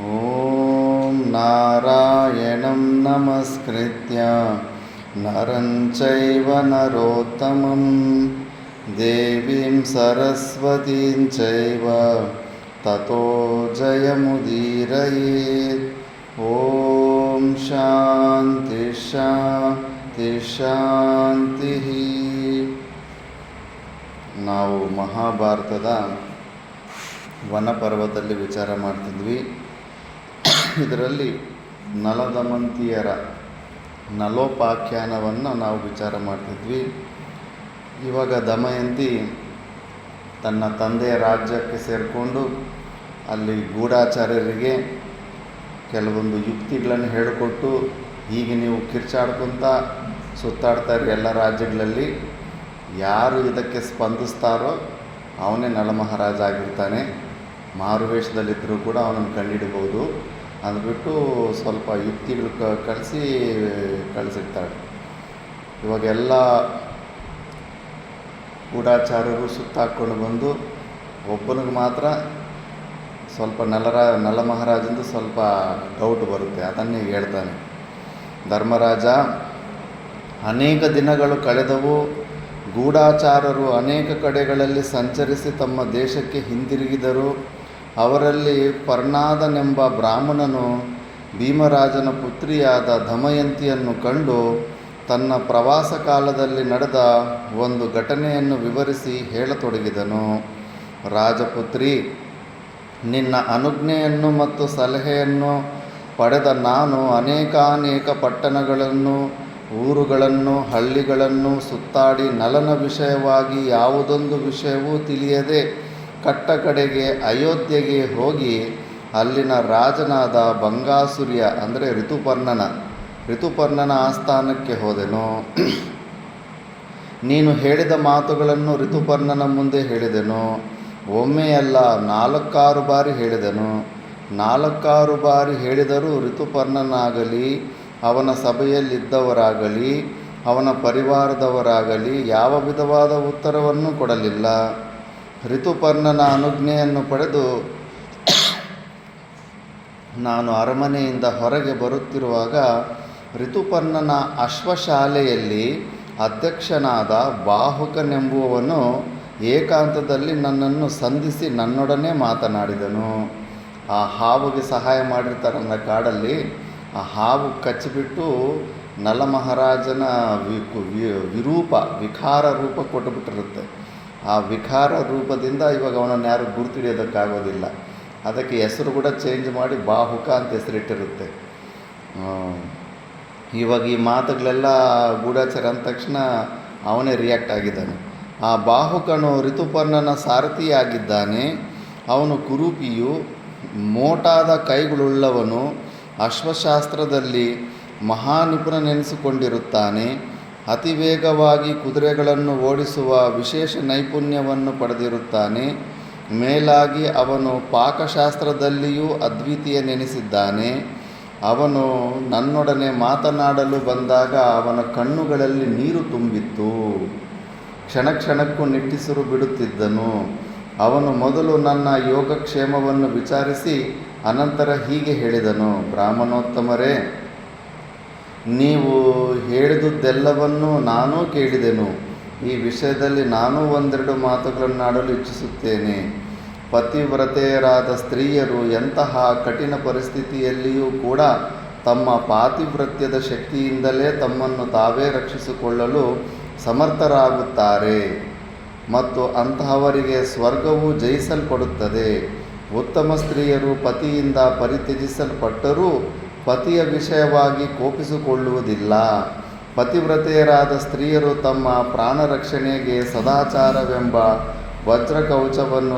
ಓಂ ನಾರಾಯಣಂ ನಮಸ್ಕೃತ್ಯ ನರಂ ಚೈವ ನರೋತ್ತಮಂ ದೇವೀಂ ಸರಸ್ವತೀಂ ಚೈವ ತತೋ ಜಯಮುದೀರಯೇತ್. ಓಂ ಶಾಂತಿ ಶಾಂತಿ ಶಾಂತಿ. ನಾವು ಮಹಾಭಾರತದ ವನಪರ್ವದಲ್ಲಿ ವಿಚಾರ ಮಾಡ್ತಿದ್ವಿ. ಇದರಲ್ಲಿ ನಲದಮಂತಿಯರ ನಲೋಪಾಖ್ಯಾನವನ್ನು ನಾವು ವಿಚಾರ ಮಾಡ್ತಿದ್ವಿ. ಇವಾಗ ದಮಯಂತಿ ತನ್ನ ತಂದೆಯ ರಾಜ್ಯಕ್ಕೆ ಸೇರಿಕೊಂಡು ಅಲ್ಲಿ ಗೂಢಾಚಾರ್ಯರಿಗೆ ಕೆಲವೊಂದು ಯುಕ್ತಿಗಳನ್ನು ಹೇಳಿಕೊಟ್ಟು, ಹೀಗೆ ನೀವು ಕಿರ್ಚಾಡ್ಕೊತ ಸುತ್ತಾಡ್ತಾರೆ ಎಲ್ಲ ರಾಜ್ಯಗಳಲ್ಲಿ, ಯಾರು ಇದಕ್ಕೆ ಸ್ಪಂದಿಸ್ತಾರೋ ಅವನೇ ನಳಮಹಾರಾಜ ಆಗಿರ್ತಾನೆ. ಮಾರುವೇಷದಲ್ಲಿದ್ದರೂ ಕೂಡ ಅವನನ್ನು ಕಂಡುಹಿಡ್ಬೋದು ಅಂದ್ಬಿಟ್ಟು ಸ್ವಲ್ಪ ಯುಕ್ತಿಗಳು ಕಳಿಸಿರ್ತಾಳೆ. ಇವಾಗ ಎಲ್ಲ ಗೂಢಾಚಾರ್ಯರು ಸುತ್ತಾಕೊಂಡು ಬಂದು ಒಬ್ಬನಿಗೆ ಮಾತ್ರ ಸ್ವಲ್ಪ ನಳಮಹಾರಾಜಂದು ಸ್ವಲ್ಪ ಡೌಟ್ ಬರುತ್ತೆ. ಅದನ್ನೇ ಹೇಳ್ತಾನೆ. ಧರ್ಮರಾಜ, ಅನೇಕ ದಿನಗಳು ಕಳೆದವು. ಗೂಢಾಚಾರರು ಅನೇಕ ಕಡೆಗಳಲ್ಲಿ ಸಂಚರಿಸಿ ತಮ್ಮ ದೇಶಕ್ಕೆ ಹಿಂದಿರುಗಿದರು. ಅವರಲ್ಲಿ ಪರ್ಣಾದನೆಂಬ ಬ್ರಾಹ್ಮಣನು ಭೀಮರಾಜನ ಪುತ್ರಿಯಾದ ದಮಯಂತಿಯನ್ನು ಕಂಡು ತನ್ನ ಪ್ರವಾಸ ಕಾಲದಲ್ಲಿ ನಡೆದ ಒಂದು ಘಟನೆಯನ್ನು ವಿವರಿಸಿ ಹೇಳತೊಡಗಿದನು. ರಾಜಪುತ್ರಿ, ನಿನ್ನ ಅನುಜ್ಞೆಯನ್ನು ಮತ್ತು ಸಲಹೆಯನ್ನು ಪಡೆದ ನಾನು ಅನೇಕಾನೇಕ ಪಟ್ಟಣಗಳನ್ನು, ಊರುಗಳನ್ನು, ಹಳ್ಳಿಗಳನ್ನು ಸುತ್ತಾಡಿ ನಲನ ವಿಷಯವಾಗಿ ಯಾವುದೊಂದು ವಿಷಯವೂ ತಿಳಿಯದೆ ಕಟ್ಟ ಕಡೆಗೆ ಅಯೋಧ್ಯೆಗೆ ಹೋಗಿ ಅಲ್ಲಿನ ರಾಜನಾದ ಭಂಗಾಸುರ್ಯ ಅಂದರೆ ಋತುಪರ್ಣನ ಆಸ್ಥಾನಕ್ಕೆ ಹೋದೆನು. ನೀನು ಹೇಳಿದ ಮಾತುಗಳನ್ನು ಋತುಪರ್ಣನ ಮುಂದೆ ಹೇಳಿದೆನು. ಒಮ್ಮೆಯಲ್ಲ 4 ಬಾರಿ ಹೇಳಿದನು. 4 ಬಾರಿ ಹೇಳಿದರೂ ಋತುಪರ್ಣನಾಗಲಿ, ಅವನ ಸಭೆಯಲ್ಲಿದ್ದವರಾಗಲಿ, ಅವನ ಪರಿವಾರದವರಾಗಲಿ ಯಾವ ವಿಧವಾದ ಉತ್ತರವನ್ನು ಕೊಡಲಿಲ್ಲ. ಋತುಪರ್ಣನ ಅನುಜ್ಞೆಯನ್ನು ಪಡೆದು ನಾನು ಅರಮನೆಯಿಂದ ಹೊರಗೆ ಬರುತ್ತಿರುವಾಗ ಋತುಪರ್ಣನ ಅಶ್ವಶಾಲೆಯಲ್ಲಿ ಅಧ್ಯಕ್ಷನಾದ ಬಾಹುಕನೆಂಬುವವನು ಏಕಾಂತದಲ್ಲಿ ನನ್ನನ್ನು ಸಂಧಿಸಿ ನನ್ನೊಡನೆ ಮಾತನಾಡಿದನು. ಆ ಹಾವಿಗೆ ಸಹಾಯ ಮಾಡಿರ್ತಾರನ್ನ ಕಾಡಲ್ಲಿ, ಆ ಹಾವು ಕಚ್ಚಿಬಿಟ್ಟು ನಲಮಹಾರಾಜನ ವಿಕಾರ ರೂಪ ಕೊಟ್ಟುಬಿಟ್ಟಿರುತ್ತೆ. ಆ ವಿಕಾರ ರೂಪದಿಂದ ಇವಾಗ ಅವನನ್ನು ಯಾರು ಗುರುತಿಡಿಯೋದಕ್ಕಾಗೋದಿಲ್ಲ. ಅದಕ್ಕೆ ಹೆಸರು ಕೂಡ ಚೇಂಜ್ ಮಾಡಿ ಬಾಹುಕ ಅಂತ ಹೆಸರಿಟ್ಟಿರುತ್ತೆ. ಇವಾಗ ಈ ಮಾತುಗಳೆಲ್ಲ ಗೂಢಾಚಾರ ಅಂದ ತಕ್ಷಣ ಅವನೇ ರಿಯಾಕ್ಟ್ ಆಗಿದ್ದಾನೆ. ಆ ಬಾಹುಕನು ಋತುಪರ್ಣನ ಸಾರಥಿಯಾಗಿದ್ದಾನೆ. ಅವನು ಕುರೂಪಿಯು, ಮೋಟಾದ ಕೈಗಳುಳ್ಳವನು, ಅಶ್ವಶಾಸ್ತ್ರದಲ್ಲಿ ಮಹಾನಿಪುಣನೆನಿಸಿಕೊಂಡಿರುತ್ತಾನೆ. ಅತಿ ವೇಗವಾಗಿ ಕುದುರೆಗಳನ್ನು ಓಡಿಸುವ ವಿಶೇಷ ನೈಪುಣ್ಯವನ್ನು ಪಡೆದಿರುತ್ತಾನೆ. ಮೇಲಾಗಿ ಅವನು ಪಾಕಶಾಸ್ತ್ರದಲ್ಲಿಯೂ ಅದ್ವಿತೀಯನೆನಿಸಿದ್ದಾನೆ. ಅವನು ನನ್ನೊಡನೆ ಮಾತನಾಡಲು ಬಂದಾಗ ಅವನ ಕಣ್ಣುಗಳಲ್ಲಿ ನೀರು ತುಂಬಿತ್ತು. ಕ್ಷಣ ಕ್ಷಣಕ್ಕೂ ನಿಟ್ಟುಸಿರು ಬಿಡುತ್ತಿದ್ದನು. ಅವನು ಮೊದಲು ನನ್ನ ಯೋಗಕ್ಷೇಮವನ್ನು ವಿಚಾರಿಸಿ ಅನಂತರ ಹೀಗೆ ಹೇಳಿದನು. ಬ್ರಾಹ್ಮಣೋತ್ತಮರೇ, ನೀವು ಹೇಳಿದುದೆಲ್ಲವನ್ನೂ ನಾನೂ ಕೇಳಿದೆನು. ಈ ವಿಷಯದಲ್ಲಿ ನಾನೂ ಒಂದೆರಡು ಮಾತುಗಳನ್ನಾಡಲು ಇಚ್ಛಿಸುತ್ತೇನೆ. ಪತಿವ್ರತೆಯರಾದ ಸ್ತ್ರೀಯರು ಎಂತಹ ಕಠಿಣ ಪರಿಸ್ಥಿತಿಯಲ್ಲಿಯೂ ಕೂಡ ತಮ್ಮ ಪಾತಿವ್ರತ್ಯದ ಶಕ್ತಿಯಿಂದಲೇ ತಮ್ಮನ್ನು ತಾವೇ ರಕ್ಷಿಸಿಕೊಳ್ಳಲು ಸಮರ್ಥರಾಗುತ್ತಾರೆ ಮತ್ತು ಅಂತಹವರಿಗೆ ಸ್ವರ್ಗವು ಜಯಿಸಲ್ಪಡುತ್ತದೆ. ಉತ್ತಮ ಸ್ತ್ರೀಯರು ಪತಿಯಿಂದ ಪರಿತ್ಯಜಿಸಲ್ಪಟ್ಟರೂ ಪತಿಯ ವಿಷಯವಾಗಿ ಕೋಪಿಸಿಕೊಳ್ಳುವುದಿಲ್ಲ. ಪತಿವ್ರತೆಯರಾದ ಸ್ತ್ರೀಯರು ತಮ್ಮ ಪ್ರಾಣ ರಕ್ಷಣೆಗೆ ಸದಾಚಾರವೆಂಬ ವಜ್ರಕವಚವನ್ನು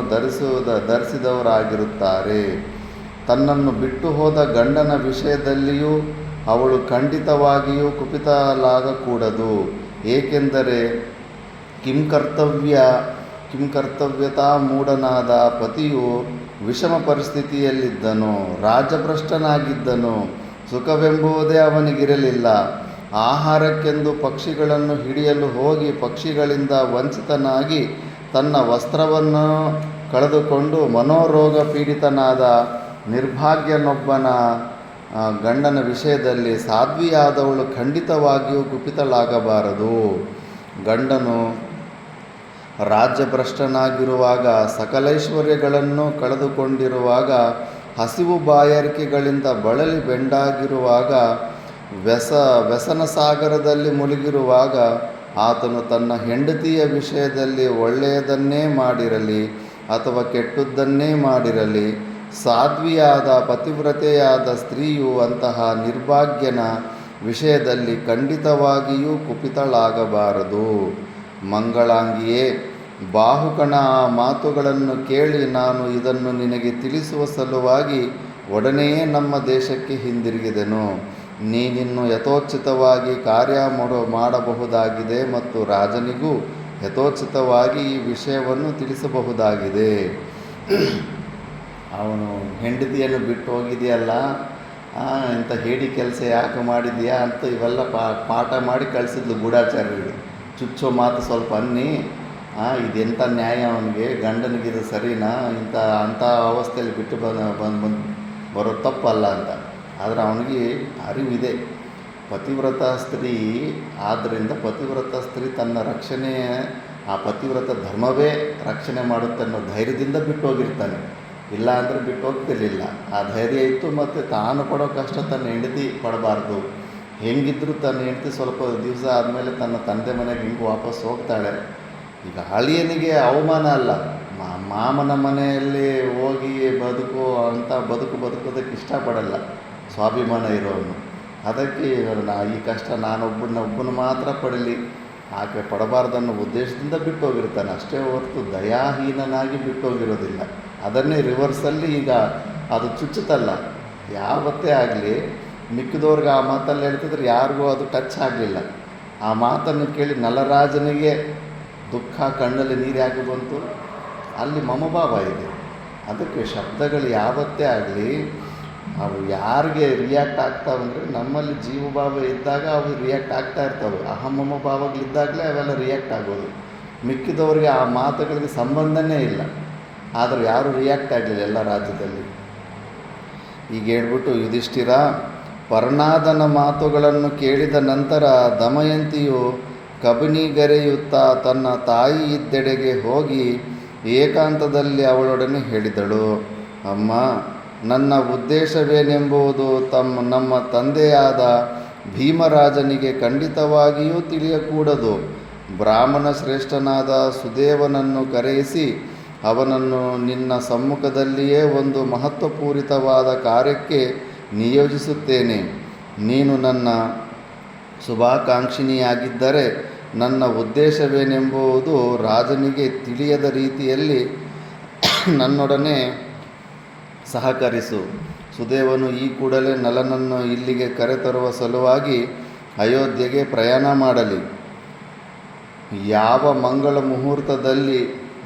ಧರಿಸಿದವರಾಗಿರುತ್ತಾರೆ. ತನ್ನನ್ನು ಬಿಟ್ಟು ಹೋದ ಗಂಡನ ವಿಷಯದಲ್ಲಿಯೂ ಅವಳು ಖಂಡಿತವಾಗಿಯೂ ಕುಪಿತಲಾಗಕೂಡದು. ಏಕೆಂದರೆ ಕಿಂಕರ್ತವ್ಯತಾ ಮೂಢನಾದ ಪತಿಯು ವಿಷಮ ಪರಿಸ್ಥಿತಿಯಲ್ಲಿದ್ದನು, ರಾಜಭ್ರಷ್ಟನಾಗಿದ್ದನು. ಸುಖವೆಂಬುವುದೇ ಅವನಿಗಿರಲಿಲ್ಲ. ಆಹಾರಕ್ಕೆಂದು ಪಕ್ಷಿಗಳನ್ನು ಹಿಡಿಯಲು ಹೋಗಿ ಪಕ್ಷಿಗಳಿಂದ ವಂಚಿತನಾಗಿ ತನ್ನ ವಸ್ತ್ರವನ್ನು ಕಳೆದುಕೊಂಡು ಮನೋರೋಗ ಪೀಡಿತನಾದ ನಿರ್ಭಾಗ್ಯನೊಬ್ಬನ ಗಂಡನ ವಿಷಯದಲ್ಲಿ ಸಾಧ್ವಿಯಾದವಳು ಖಂಡಿತವಾಗಿಯೂ ಕುಪಿತಳಾಗಬಾರದು. ಗಂಡನು ರಾಜ್ಯಭ್ರಷ್ಟನಾಗಿರುವಾಗ, ಸಕಲೈಶ್ವರ್ಯಗಳನ್ನು ಕಳೆದುಕೊಂಡಿರುವಾಗ, ಹಸಿವು ಬಾಯಾರಿಕೆಗಳಿಂದ ಬಳಲಿ ಬೆಂಡಾಗಿರುವಾಗ, ವ್ಯಸನ ಸಾಗರದಲ್ಲಿ ಮುಳುಗಿರುವಾಗ ಆತನು ತನ್ನ ಹೆಂಡತಿಯ ವಿಷಯದಲ್ಲಿ ಒಳ್ಳೆಯದನ್ನೇ ಮಾಡಿರಲಿ ಅಥವಾ ಕೆಟ್ಟದ್ದನ್ನೇ ಮಾಡಿರಲಿ, ಸಾಧ್ವಿಯಾದ ಪತಿವ್ರತೆಯಾದ ಸ್ತ್ರೀಯು ಅಂತಹ ನಿರ್ಭಾಗ್ಯನ ವಿಷಯದಲ್ಲಿ ಖಂಡಿತವಾಗಿಯೂ ಕುಪಿತಳಾಗಬಾರದು. ಮಂಗಳಾಂಗಿಯೇ, ಬಾಹುಕನ ಆ ಮಾತುಗಳನ್ನು ಕೇಳಿ ನಾನು ಇದನ್ನು ನಿನಗೆ ತಿಳಿಸುವ ಸಲುವಾಗಿ ಒಡನೆಯೇ ನಮ್ಮ ದೇಶಕ್ಕೆ ಹಿಂದಿರುಗಿದೆನು. ನೀನಿನ್ನು ಯಥೋಚಿತವಾಗಿ ಕಾರ್ಯ ಮಾಡಬಹುದಾಗಿದೆ ಮತ್ತು ರಾಜನಿಗೂ ಯಥೋಚಿತವಾಗಿ ಈ ವಿಷಯವನ್ನು ತಿಳಿಸಬಹುದಾಗಿದೆ. ಅವನು ಹೆಂಡತಿಯನ್ನು ಬಿಟ್ಟು ಹೋಗಿದೆಯಲ್ಲ, ಇಂಥ ಹೇಡಿ ಕೆಲಸ ಯಾಕೆ ಮಾಡಿದೆಯಾ ಅಂತ ಇವೆಲ್ಲ ಪಾಠ ಮಾಡಿ ಕಳಿಸಿದ್ಲು ಗೂಢಾಚಾರ್ಯರಿಗೆ. ಚುಚ್ಚೋ ಮಾತು ಸ್ವಲ್ಪ ಅನ್ನಿ, ಇದೆಂಥ ನ್ಯಾಯ ಅವನಿಗೆ, ಗಂಡನಿಗಿದು ಸರಿನಾ, ಅಂಥ ಅವಸ್ಥೆಯಲ್ಲಿ ಬಿಟ್ಟು ಬರೋ ತಪ್ಪಲ್ಲ ಅಂತ. ಆದರೆ ಅವನಿಗೆ ಅರಿವಿದೆ ಪತಿವ್ರತ ಸ್ತ್ರೀ. ಆದ್ದರಿಂದ ಪತಿವ್ರತ ಸ್ತ್ರೀ ತನ್ನ ರಕ್ಷಣೆ, ಆ ಪತಿವ್ರತ ಧರ್ಮವೇ ರಕ್ಷಣೆ ಮಾಡುತ್ತೆ ಅನ್ನೋ ಧೈರ್ಯದಿಂದ ಬಿಟ್ಟು ಹೋಗಿರ್ತಾನೆ. ಇಲ್ಲ ಅಂದರೆ ಬಿಟ್ಟು ಹೋಗ್ತಿರ್ಲಿಲ್ಲ. ಆ ಧೈರ್ಯ ಇತ್ತು. ಮತ್ತು ತಾನು ಪಡೋ ಕಷ್ಟ ತನ್ನ ಹೆಂಡತಿ ಪಡಬಾರ್ದು. ಹೆಂಗಿದ್ದರೂ ತನ್ನ ಹೆಂಡತಿ ಸ್ವಲ್ಪ ದಿವಸ ಆದಮೇಲೆ ತನ್ನ ತಂದೆ ಮನೆಗೆ ಹಿಂಗೆ ವಾಪಸ್ ಹೋಗ್ತಾಳೆ. ಈಗ ಅಳಿಯನಿಗೆ ಅವಮಾನ ಅಲ್ಲ, ಮಾಮನ ಮನೆಯಲ್ಲಿ ಹೋಗಿ ಅಂಥ ಬದುಕೋದಕ್ಕೆ ಇಷ್ಟಪಡಲ್ಲ ಸ್ವಾಭಿಮಾನ ಇರೋನು. ಅದಕ್ಕೆ ಈ ಕಷ್ಟ ಒಬ್ಬನು ಮಾತ್ರ ಪಡಲಿ, ಆಕೆ ಪಡಬಾರ್ದನ್ನೋ ಉದ್ದೇಶದಿಂದ ಬಿಟ್ಟು ಹೋಗಿರ್ತಾನೆ ಅಷ್ಟೇ ಹೊರತು ದಯಾಹೀನನಾಗಿ ಬಿಟ್ಟು ಹೋಗಿರೋದಿಲ್ಲ. ಅದನ್ನೇ ರಿವರ್ಸಲ್ಲಿ ಈಗ ಅದು ಚುಚ್ಚುತ್ತಲ್ಲ. ಯಾವತ್ತೇ ಆಗಲಿ ಮಿಕ್ಕಿದವ್ರಿಗೆ ಆ ಮಾತಲ್ಲಿ ಹೇಳ್ತಿದ್ರೆ ಯಾರಿಗೂ ಅದು ಟಚ್ ಆಗಲಿಲ್ಲ. ಆ ಮಾತನ್ನು ಕೇಳಿ ನಲರಾಜನಿಗೆ ದುಃಖ, ಕಣ್ಣಲ್ಲಿ ನೀರು ಯಾಕೆ ಬಂತು? ಅಲ್ಲಿ ಮಮಭಾವ ಇದೆ. ಅದಕ್ಕೆ ಶಬ್ದಗಳು ಯಾವತ್ತೇ ಆಗಲಿ ಅವು ಯಾರಿಗೆ ರಿಯಾಕ್ಟ್ ಆಗ್ತಾವಂದರೆ, ನಮ್ಮಲ್ಲಿ ಜೀವಭಾವ ಇದ್ದಾಗ ಅವು ರಿಯಾಕ್ಟ್ ಆಗ್ತಾ ಇರ್ತವೆ. ಅಹಮಮ ಭಾವಗಳಿದ್ದಾಗಲೇ ಅವೆಲ್ಲ ರಿಯಾಕ್ಟ್ ಆಗೋದು. ಮಿಕ್ಕಿದವ್ರಿಗೆ ಆ ಮಾತುಗಳಿಗೆ ಸಂಬಂಧನೇ ಇಲ್ಲ. ಆದರೆ ಯಾರೂ ರಿಯಾಕ್ಟ್ ಆಗಲಿಲ್ಲ ಎಲ್ಲ ರಾಜ್ಯದಲ್ಲಿ. ಈಗ ಹೇಳ್ಬಿಟ್ಟು ಯುಧಿಷ್ಠಿರ ಪರ್ಣಾದನ ಮಾತುಗಳನ್ನು ಕೇಳಿದ ನಂತರ ದಮಯಂತಿಯು ಕಬಿನಿಗರೆಯುತ್ತಾ ತನ್ನ ತಾಯಿ ಇದ್ದೆಡೆಗೆ ಹೋಗಿ ಏಕಾಂತದಲ್ಲಿ ಅವಳೊಡನೆ ಹೇಳಿದಳು, ಅಮ್ಮ, ನನ್ನ ಉದ್ದೇಶವೇನೆಂಬುದು ನಮ್ಮ ತಂದೆಯಾದ ಭೀಮರಾಜನಿಗೆ ಖಂಡಿತವಾಗಿಯೂ ತಿಳಿಯಕೂಡದು. ಬ್ರಾಹ್ಮಣ ಶ್ರೇಷ್ಠನಾದ ಸುದೇವನನ್ನು ಕರೆಯಿಸಿ ಅವನನ್ನು ನಿನ್ನ ಸಮ್ಮುಖದಲ್ಲಿಯೇ ಒಂದು ಮಹತ್ವಪೂರಿತವಾದ ಕಾರ್ಯಕ್ಕೆ ನಿಯೋಜಿಸುತ್ತೇನೆ. ನೀನು ನನ್ನ ಶುಭಾಕಾಂಕ್ಷಿಣಿಯಾಗಿದ್ದರೆ ನನ್ನ ಉದ್ದೇಶವೇನೆಂಬುದು ರಾಜನಿಗೆ ತಿಳಿಯದ ರೀತಿಯಲ್ಲಿ ನನ್ನೊಡನೆ ಸಹಕರಿಸು. ಸುದೇವನು ಈ ಕೂಡಲೇ ನಲನನ್ನು ಇಲ್ಲಿಗೆ ಕರೆತರುವ ಸಲುವಾಗಿ ಅಯೋಧ್ಯೆಗೆ ಪ್ರಯಾಣ ಮಾಡಲಿ. ಯಾವ ಮಂಗಳ ಮುಹೂರ್ತದಲ್ಲಿ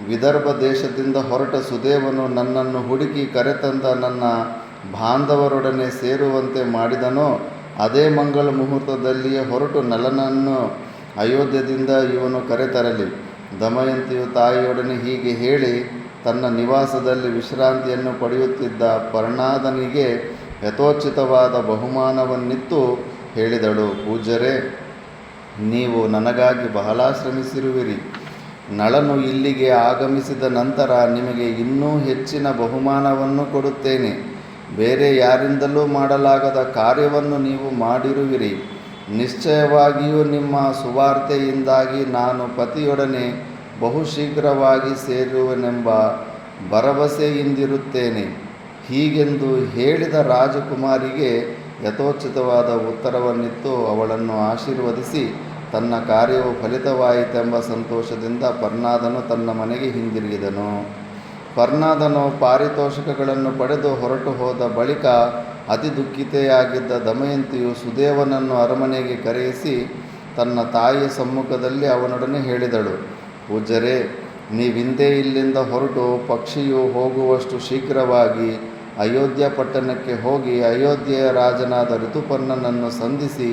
ವಿದರ್ಭ ದೇಶದಿಂದ ಹೊರಟ ಸುದೇವನು ನನ್ನನ್ನು ಹುಡುಕಿ ಕರೆತಂದ ನನ್ನ ಬಾಂಧವರೊಡನೆ ಸೇರುವಂತೆ ಮಾಡಿದನೋ, ಅದೇ ಮಂಗಳ ಮುಹೂರ್ತದಲ್ಲಿಯೇ ಹೊರಟು ನಲನನ್ನು ಅಯೋಧ್ಯದಿಂದ ಇವನು ಕರೆತರಲಿ. ದಮಯಂತಿಯು ತಾಯಿಯೊಡನೆ ಹೀಗೆ ಹೇಳಿ ತನ್ನ ನಿವಾಸದಲ್ಲಿ ವಿಶ್ರಾಂತಿಯನ್ನು ಪಡೆಯುತ್ತಿದ್ದ ಪರ್ಣಾದನಿಗೆ ಯಥೋಚಿತವಾದ ಬಹುಮಾನವನ್ನಿತ್ತು ಹೇಳಿದಳು, ಪೂಜ್ಯರೇ, ನೀವು ನನಗಾಗಿ ಬಹಳ ಶ್ರಮಿಸಿರುವಿರಿ. ನಳನು ಇಲ್ಲಿಗೆ ಆಗಮಿಸಿದ ನಂತರ ನಿಮಗೆ ಇನ್ನೂ ಹೆಚ್ಚಿನ ಬಹುಮಾನವನ್ನು ಕೊಡುತ್ತೇನೆ. ಬೇರೆ ಯಾರಿಂದಲೂ ಮಾಡಲಾಗದ ಕಾರ್ಯವನ್ನು ನೀವು ಮಾಡಿರುವಿರಿ. ನಿಶ್ಚಯವಾಗಿಯೂ ನಿಮ್ಮ ಸುವಾರ್ತೆಯಿಂದಾಗಿ ನಾನು ಪತಿಯೊಡನೆ ಬಹುಶೀಘ್ರವಾಗಿ ಸೇರುವೆನೆಂಬ ಭರವಸೆಯಿಂದಿರುತ್ತೇನೆ. ಹೀಗೆಂದು ಹೇಳಿದ ರಾಜಕುಮಾರಿಗೆ ಯಥೋಚಿತವಾದ ಉತ್ತರವನ್ನಿತ್ತು ಅವಳನ್ನು ಆಶೀರ್ವದಿಸಿ ತನ್ನ ಕಾರ್ಯವು ಫಲಿತವಾಯಿತೆಂಬ ಸಂತೋಷದಿಂದ ಪರ್ಣಾದನು ತನ್ನ ಮನೆಗೆ ಹಿಂದಿರುಗಿದನು. ಪರ್ಣಾದನು ಪಾರಿತೋಷಕಗಳನ್ನು ಪಡೆದು ಹೊರಟು ಹೋದ ಬಳಿಕ ಅತಿ ದುಃಖಿತೆಯಾಗಿದ್ದ ದಮಯಂತಿಯು ಸುದೇವನನ್ನು ಅರಮನೆಗೆ ಕರೆಯಿಸಿ ತನ್ನ ತಾಯಿಯ ಸಮ್ಮುಖದಲ್ಲಿ ಅವನೊಡನೆ ಹೇಳಿದಳು, ಪೂಜ್ಯರೇ, ನೀವಿಂದೇ ಇಲ್ಲಿಂದ ಹೊರಟು ಪಕ್ಷಿಯು ಹೋಗುವಷ್ಟು ಶೀಘ್ರವಾಗಿ ಅಯೋಧ್ಯ ಪಟ್ಟಣಕ್ಕೆ ಹೋಗಿ ಅಯೋಧ್ಯೆಯ ರಾಜನಾದ ಋತುಪರ್ಣನನ್ನು ಸಂಧಿಸಿ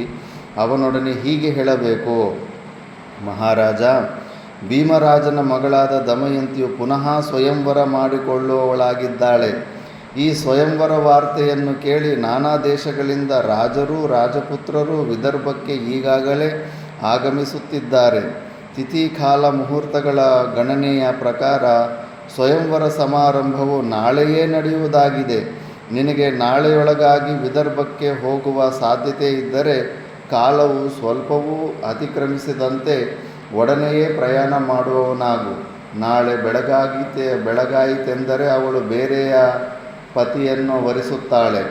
ಅವನೊಡನೆ ಹೀಗೆ ಹೇಳಬೇಕು, ಮಹಾರಾಜ, ಭೀಮರಾಜನ ಮಗಳಾದ ದಮಯಂತಿಯು ಪುನಃ ಸ್ವಯಂವರ ಮಾಡಿಕೊಳ್ಳುವವಳಾಗಿದ್ದಾಳೆ. ಈ ಸ್ವಯಂವರ ವಾರ್ತೆಯನ್ನು ಕೇಳಿ ನಾನಾ ದೇಶಗಳಿಂದ ರಾಜರೂ ರಾಜಪುತ್ರರೂ ವಿದರ್ಭಕ್ಕೆ ಈಗಾಗಲೇ ಆಗಮಿಸುತ್ತಿದ್ದಾರೆ. ತಿಥಿ ಕಾಲ ಮುಹೂರ್ತಗಳ ಗಣನೆಯ ಪ್ರಕಾರ ಸ್ವಯಂವರ ಸಮಾರಂಭವು ನಾಳೆಯೇ ನಡೆಯುವುದಾಗಿದೆ. ನಿನಗೆ ನಾಳೆಯೊಳಗಾಗಿ ವಿದರ್ಭಕ್ಕೆ ಹೋಗುವ ಸಾಧ್ಯತೆ ಇದ್ದರೆ ಕಾಲವು ಸ್ವಲ್ಪವೂ ಅತಿಕ್ರಮಿಸದಂತೆ ಒಡನೆಯೇ ಪ್ರಯಾಣ ಮಾಡುವವನಾಗು. ನಾಳೆ ಬೆಳಗಾಯಿತೆಂದರೆ ಅವಳು ಬೇರೆಯ ಪತಿಯನ್ನು ವರಿಸುತ್ತಾಳೆ.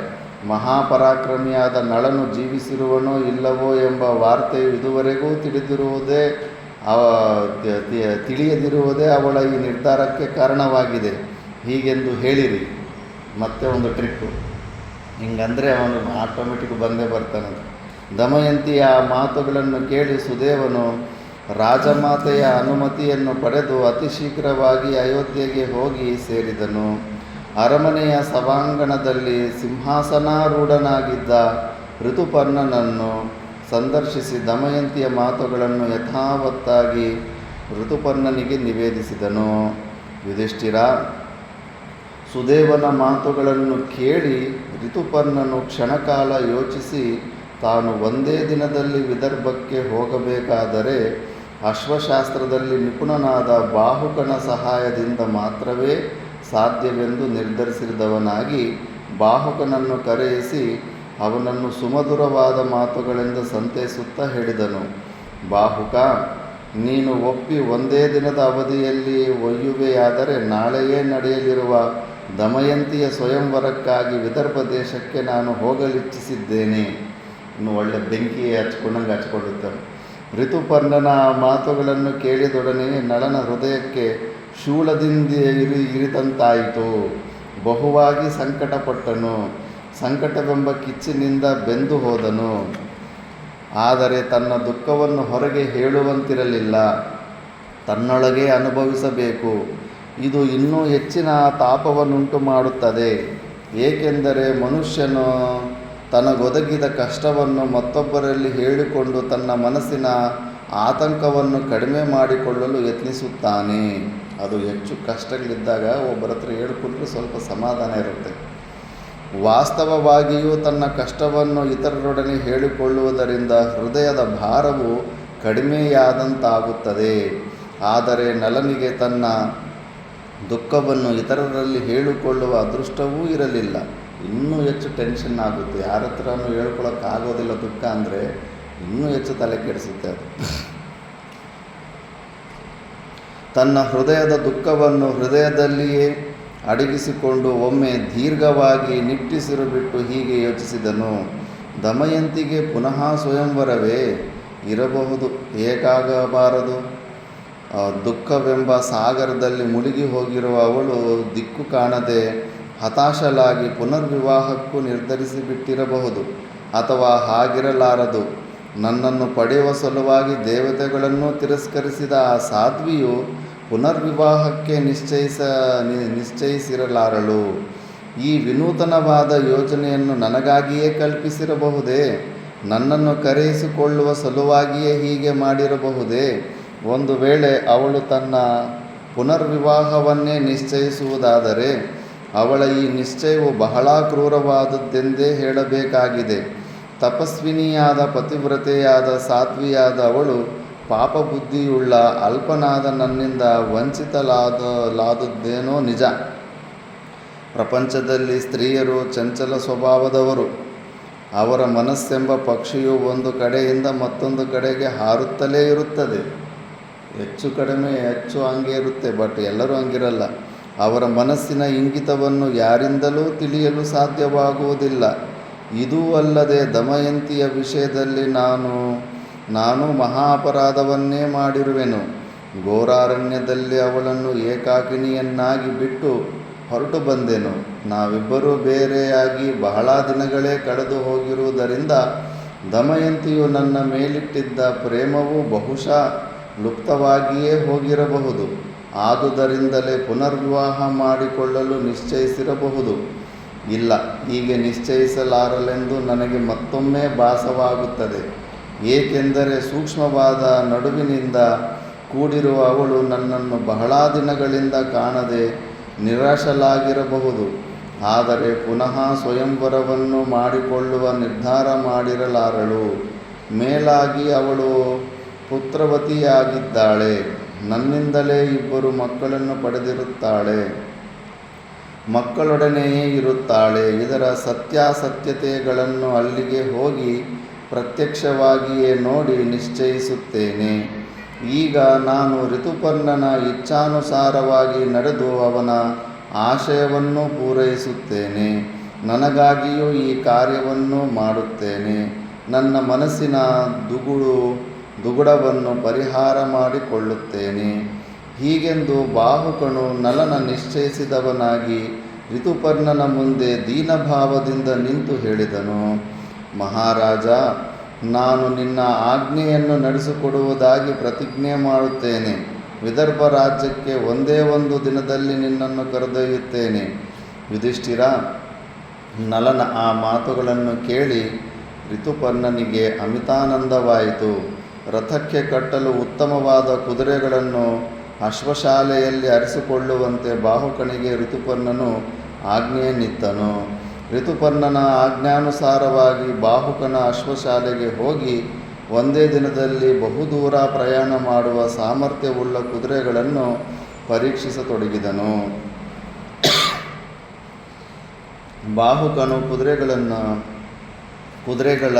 ಮಹಾಪರಾಕ್ರಮಿಯಾದ ನಳನು ಜೀವಿಸಿರುವನೋ ಇಲ್ಲವೋ ಎಂಬ ವಾರ್ತೆಯು ಇದುವರೆಗೂ ತಿಳಿಯದಿರುವುದೇ ಅವಳ ಈ ನಿರ್ಧಾರಕ್ಕೆ ಕಾರಣವಾಗಿದೆ. ಹೀಗೆಂದು ಹೇಳಿರಿ. ಮತ್ತೆ ಒಂದು ಟ್ರಿಕ್ಕು. ಹಿಂಗಂದರೆ ಅವನು ಆಟೋಮೆಟಿಕ್ ಬಂದೇ ಬರ್ತಾನೆ. ದಮಯಂತಿಯ ಆ ಮಾತುಗಳನ್ನು ಕೇಳಿ ಸುದೇವನು ರಾಜಮಾತೆಯ ಅನುಮತಿಯನ್ನು ಪಡೆದು ಅತಿ ಶೀಘ್ರವಾಗಿ ಅಯೋಧ್ಯೆಗೆ ಹೋಗಿ ಸೇರಿದನು. ಅರಮನೆಯ ಸಭಾಂಗಣದಲ್ಲಿ ಸಿಂಹಾಸನಾರೂಢನಾಗಿದ್ದ ಋತುಪರ್ಣನನ್ನು ಸಂದರ್ಶಿಸಿ ದಮಯಂತಿಯ ಮಾತುಗಳನ್ನು ಯಥಾವತ್ತಾಗಿ ಋತುಪರ್ಣನಿಗೆ ನಿವೇದಿಸಿದನು. ಯುಧಿಷ್ಠಿರ, ಸುದೇವನ ಮಾತುಗಳನ್ನು ಕೇಳಿ ಋತುಪರ್ಣನು ಕ್ಷಣಕಾಲ ಯೋಚಿಸಿ ತಾನು ಒಂದೇ ದಿನದಲ್ಲಿ ವಿದರ್ಭಕ್ಕೆ ಹೋಗಬೇಕಾದರೆ ಅಶ್ವಶಾಸ್ತ್ರದಲ್ಲಿ ನಿಪುಣನಾದ ಬಾಹುಕನ ಸಹಾಯದಿಂದ ಮಾತ್ರವೇ ಸಾಧ್ಯವೆಂದು ನಿರ್ಧರಿಸಿದವನಾಗಿ ಬಾಹುಕನನ್ನು ಕರೆಯಿಸಿ ಅವನನ್ನು ಸುಮಧುರವಾದ ಮಾತುಗಳಿಂದ ಸಂತೈಸುತ್ತಾ ಹೇಳಿದನು. ಬಾಹುಕ, ನೀನು ಒಪ್ಪಿ ಒಂದೇ ದಿನದ ಅವಧಿಯಲ್ಲಿ ಒಯ್ಯುವೆಯಾದರೆ ನಾಳೆಯೇ ನಡೆಯಲಿರುವ ದಮಯಂತಿಯ ಸ್ವಯಂವರಕ್ಕಾಗಿ ವಿದರ್ಭ ದೇಶಕ್ಕೆ ನಾನು ಹೋಗಲಿಚ್ಛಿಸಿದ್ದೇನೆ. ಇನ್ನು ಒಳ್ಳೆ ಬೆಂಕಿ ಹಚ್ಕೊಂಡಿರ್ತಾನೆ. ಋತುಪರ್ಣನ ಮಾತುಗಳನ್ನು ಕೇಳಿದೊಡನೆ ನಳನ ಹೃದಯಕ್ಕೆ ಶೂಲದಿಂದ ಇರಿದಂತಾಯಿತು. ಬಹುವಾಗಿ ಸಂಕಟಪಟ್ಟನು. ಸಂಕಟವೆಂಬ ಕಿಚ್ಚಿನಿಂದ ಬೆಂದು ಹೋದನು. ಆದರೆ ತನ್ನ ದುಃಖವನ್ನು ಹೊರಗೆ ಹೇಳುವಂತಿರಲಿಲ್ಲ. ತನ್ನೊಳಗೆ ಅನುಭವಿಸಬೇಕು. ಇದು ಇನ್ನೂ ಹೆಚ್ಚಿನ ತಾಪವನ್ನುಂಟು ಮಾಡುತ್ತದೆ. ಏಕೆಂದರೆ ಮನುಷ್ಯನು ತನಗೊದಗಿದ ಕಷ್ಟವನ್ನು ಮತ್ತೊಬ್ಬರಲ್ಲಿ ಹೇಳಿಕೊಂಡು ತನ್ನ ಮನಸ್ಸಿನ ಆತಂಕವನ್ನು ಕಡಿಮೆ ಮಾಡಿಕೊಳ್ಳಲು ಯತ್ನಿಸುತ್ತಾನೆ. ಅದು ಹೆಚ್ಚು ಕಷ್ಟಗಳಿದ್ದಾಗ ಒಬ್ಬರ ಹತ್ರ ಹೇಳಿಕೊಂಡ್ರೆ ಸ್ವಲ್ಪ ಸಮಾಧಾನ ಇರುತ್ತೆ. ವಾಸ್ತವವಾಗಿಯೂ ತನ್ನ ಕಷ್ಟವನ್ನು ಇತರರೊಡನೆ ಹೇಳಿಕೊಳ್ಳುವುದರಿಂದ ಹೃದಯದ ಭಾರವು ಕಡಿಮೆಯಾದಂತಾಗುತ್ತದೆ. ಆದರೆ ನಳನಿಗೆ ತನ್ನ ದುಃಖವನ್ನು ಇತರರಲ್ಲಿ ಹೇಳಿಕೊಳ್ಳುವ ಅದೃಷ್ಟವೂ ಇರಲಿಲ್ಲ. ಇನ್ನೂ ಹೆಚ್ಚು ಟೆನ್ಷನ್ ಆಗುತ್ತೆ. ಯಾರ ಹತ್ರನೂ ಹೇಳ್ಕೊಳ್ಳೋಕ್ಕಾಗೋದಿಲ್ಲ ದುಃಖ ಅಂದರೆ ಇನ್ನೂ ಹೆಚ್ಚು ತಲೆ ಕೆಡಿಸುತ್ತೆ ಅದು. ತನ್ನ ಹೃದಯದ ದುಃಖವನ್ನು ಹೃದಯದಲ್ಲಿಯೇ ಅಡಗಿಸಿಕೊಂಡು ಒಮ್ಮೆ ದೀರ್ಘವಾಗಿ ನಿಟ್ಟುಸಿರು ಬಿಟ್ಟು ಹೀಗೆ ಯೋಚಿಸಿದನು. ದಮಯಂತಿಗೆ ಪುನಃ ಸ್ವಯಂವರವೇ ಇರಬಹುದು, ಏಕಾಗಬಾರದು. ದುಃಖವೆಂಬ ಸಾಗರದಲ್ಲಿ ಮುಳುಗಿ ಹೋಗಿರುವ ಅವಳು ದಿಕ್ಕು ಕಾಣದೆ ಹತಾಶಲಾಗಿ ಪುನರ್ವಿವಾಹಕ್ಕೂ ನಿರ್ಧರಿಸಿಬಿಟ್ಟಿರಬಹುದು. ಅಥವಾ ಹಾಗಿರಲಾರದು. ನನ್ನನ್ನು ಪಡೆಯುವ ಸಲುವಾಗಿ ದೇವತೆಗಳನ್ನು ತಿರಸ್ಕರಿಸಿದ ಆ ಸಾಧ್ವಿಯು ಪುನರ್ವಿವಾಹಕ್ಕೆ ನಿಶ್ಚಯಿಸಿರಲಾರಳು. ಈ ವಿನೂತನವಾದ ಯೋಜನೆಯನ್ನು ನನಗಾಗಿಯೇ ಕಲ್ಪಿಸಿರಬಹುದೇ? ನನ್ನನ್ನು ಕರೆಯಿಸಿಕೊಳ್ಳುವ ಸಲುವಾಗಿಯೇ ಹೀಗೆ ಮಾಡಿರಬಹುದೇ? ಒಂದು ವೇಳೆ ಅವಳು ತನ್ನ ಪುನರ್ವಿವಾಹವನ್ನೇ ನಿಶ್ಚಯಿಸುವುದಾದರೆ ಅವಳ ಈ ನಿಶ್ಚಯವು ಬಹಳ ಕ್ರೂರವಾದದ್ದೆಂದೇ ಹೇಳಬೇಕಾಗಿದೆ. ತಪಸ್ವಿನಿಯಾದ ಪತಿವ್ರತೆಯಾದ ಸಾಧ್ವಿಯಾದ ಅವಳು ಪಾಪಬುದ್ಧಿಯುಳ್ಳ ಅಲ್ಪನಾದ ನನ್ನಿಂದ ವಂಚಿತಲಾದದ್ದೇನೋ ನಿಜ. ಪ್ರಪಂಚದಲ್ಲಿ ಸ್ತ್ರೀಯರು ಚಂಚಲ ಸ್ವಭಾವದವರು. ಅವರ ಮನಸ್ಸೆಂಬ ಪಕ್ಷಿಯು ಒಂದು ಕಡೆಯಿಂದ ಮತ್ತೊಂದು ಕಡೆಗೆ ಹಾರುತ್ತಲೇ ಇರುತ್ತದೆ. ಹೆಚ್ಚು ಹಂಗೆ ಇರುತ್ತೆ, ಬಟ್ ಎಲ್ಲರೂ ಹಂಗಿರಲ್ಲ. ಅವರ ಮನಸ್ಸಿನ ಇಂಗಿತವನ್ನು ಯಾರಿಂದಲೂ ತಿಳಿಯಲು ಸಾಧ್ಯವಾಗುವುದಿಲ್ಲ. ಇದೂ ಅಲ್ಲದೆ ದಮಯಂತಿಯ ವಿಷಯದಲ್ಲಿ ನಾನು ಮಹಾ ಅಪರಾಧವನ್ನೇ ಮಾಡಿರುವೆನು. ಘೋರಾರಣ್ಯದಲ್ಲಿ ಅವಳನ್ನು ಏಕಾಕಿನಿಯನ್ನಾಗಿ ಬಿಟ್ಟು ಹೊರಟು ಬಂದೆನು. ನಾವಿಬ್ಬರೂ ಬೇರೆಯಾಗಿ ಬಹಳ ದಿನಗಳೇ ಕಳೆದು ಹೋಗಿರುವುದರಿಂದ ದಮಯಂತಿಯು ನನ್ನ ಮೇಲಿಟ್ಟಿದ್ದ ಪ್ರೇಮವು ಬಹುಶಃ ಲುಪ್ತವಾಗಿಯೇ ಹೋಗಿರಬಹುದು. ಆದುದರಿಂದಲೇ ಪುನರ್ವಿವಾಹ ಮಾಡಿಕೊಳ್ಳಲು ನಿಶ್ಚಯಿಸಿರಬಹುದು. ಇಲ್ಲ, ಹೀಗೆ ನಿಶ್ಚಯಿಸಲಾರಲೆಂದು ನನಗೆ ಮತ್ತೊಮ್ಮೆ ಭಾಸವಾಗುತ್ತದೆ. ಏಕೆಂದರೆ ಸೂಕ್ಷ್ಮವಾದ ನಡುವಿನಿಂದ ಕೂಡಿರುವ ಅವಳು ನನ್ನನ್ನು ಬಹಳ ದಿನಗಳಿಂದ ಕಾಣದೆ ನಿರಾಶಲಾಗಿರಬಹುದು. ಆದರೆ ಪುನಃ ಸ್ವಯಂವರವನ್ನು ಮಾಡಿಕೊಳ್ಳುವ ನಿರ್ಧಾರ ಮಾಡಿರಲಾರಳು. ಮೇಲಾಗಿ ಅವಳು ಪುತ್ರವತಿಯಾಗಿದ್ದಾಳೆ. ನನ್ನಿಂದಲೇ 2 ಮಕ್ಕಳನ್ನು ಪಡೆದಿರುತ್ತಾಳೆ. ಮಕ್ಕಳೊಡನೆಯೇ ಇರುತ್ತಾಳೆ. ಇದರ ಸತ್ಯಾಸತ್ಯತೆಗಳನ್ನು ಅಲ್ಲಿಗೆ ಹೋಗಿ ಪ್ರತ್ಯಕ್ಷವಾಗಿಯೇ ನೋಡಿ ನಿಶ್ಚಯಿಸುತ್ತೇನೆ. ಈಗ ನಾನು ಋತುಪರ್ಣನ ಇಚ್ಛಾನುಸಾರವಾಗಿ ನಡೆದು ಅವನ ಆಶಯವನ್ನು ಪೂರೈಸುತ್ತೇನೆ. ನನಗಾಗಿಯೂ ಈ ಕಾರ್ಯವನ್ನು ಮಾಡುತ್ತೇನೆ. ನನ್ನ ಮನಸ್ಸಿನ ದುಗುಡವನ್ನು ಪರಿಹಾರ ಮಾಡಿಕೊಳ್ಳುತ್ತೇನೆ. ಹೀಗೆಂದು ಬಾಹುಕನು ನಲನ ನಿಶ್ಚಯಿಸಿದವನಾಗಿ ಋತುಪರ್ಣನ ಮುಂದೆ ದೀನಭಾವದಿಂದ ನಿಂತು ಹೇಳಿದನು, ಮಹಾರಾಜ, ನಾನು ನಿನ್ನ ಆಜ್ಞೆಯನ್ನು ನಡೆಸಿಕೊಡುವುದಾಗಿ ಪ್ರತಿಜ್ಞೆ ಮಾಡುತ್ತೇನೆ. ವಿದರ್ಭ ರಾಜ್ಯಕ್ಕೆ ಒಂದೇ ಒಂದು ದಿನದಲ್ಲಿ ನಿನ್ನನ್ನು ಕರೆದೊಯ್ಯುತ್ತೇನೆ. ಯುಧಿಷ್ಠಿರ, ನಲನ ಆ ಮಾತುಗಳನ್ನು ಕೇಳಿ ಋತುಪರ್ಣನಿಗೆ ಅಮಿತಾನಂದವಾಯಿತು. ರಥಕ್ಕೆ ಕಟ್ಟಲು ಉತ್ತಮವಾದ ಕುದುರೆಗಳನ್ನು ಅಶ್ವಶಾಲೆಯಲ್ಲಿ ಅರಿಸಿಕೊಳ್ಳುವಂತೆ ಬಾಹುಕನಿಗೆ ಋತುಪರ್ಣನು ಆಜ್ಞೆಯನ್ನಿತ್ತನು. ಋತುಪರ್ಣನ ಆಜ್ಞಾನುಸಾರವಾಗಿ ಬಾಹುಕನ ಅಶ್ವಶಾಲೆಗೆ ಹೋಗಿ ಒಂದೇ ದಿನದಲ್ಲಿ ಬಹುದೂರ ಪ್ರಯಾಣ ಮಾಡುವ ಸಾಮರ್ಥ್ಯವುಳ್ಳ ಕುದುರೆಗಳನ್ನು ಪರೀಕ್ಷಿಸತೊಡಗಿದನು. ಬಾಹುಕನು ಕುದುರೆಗಳ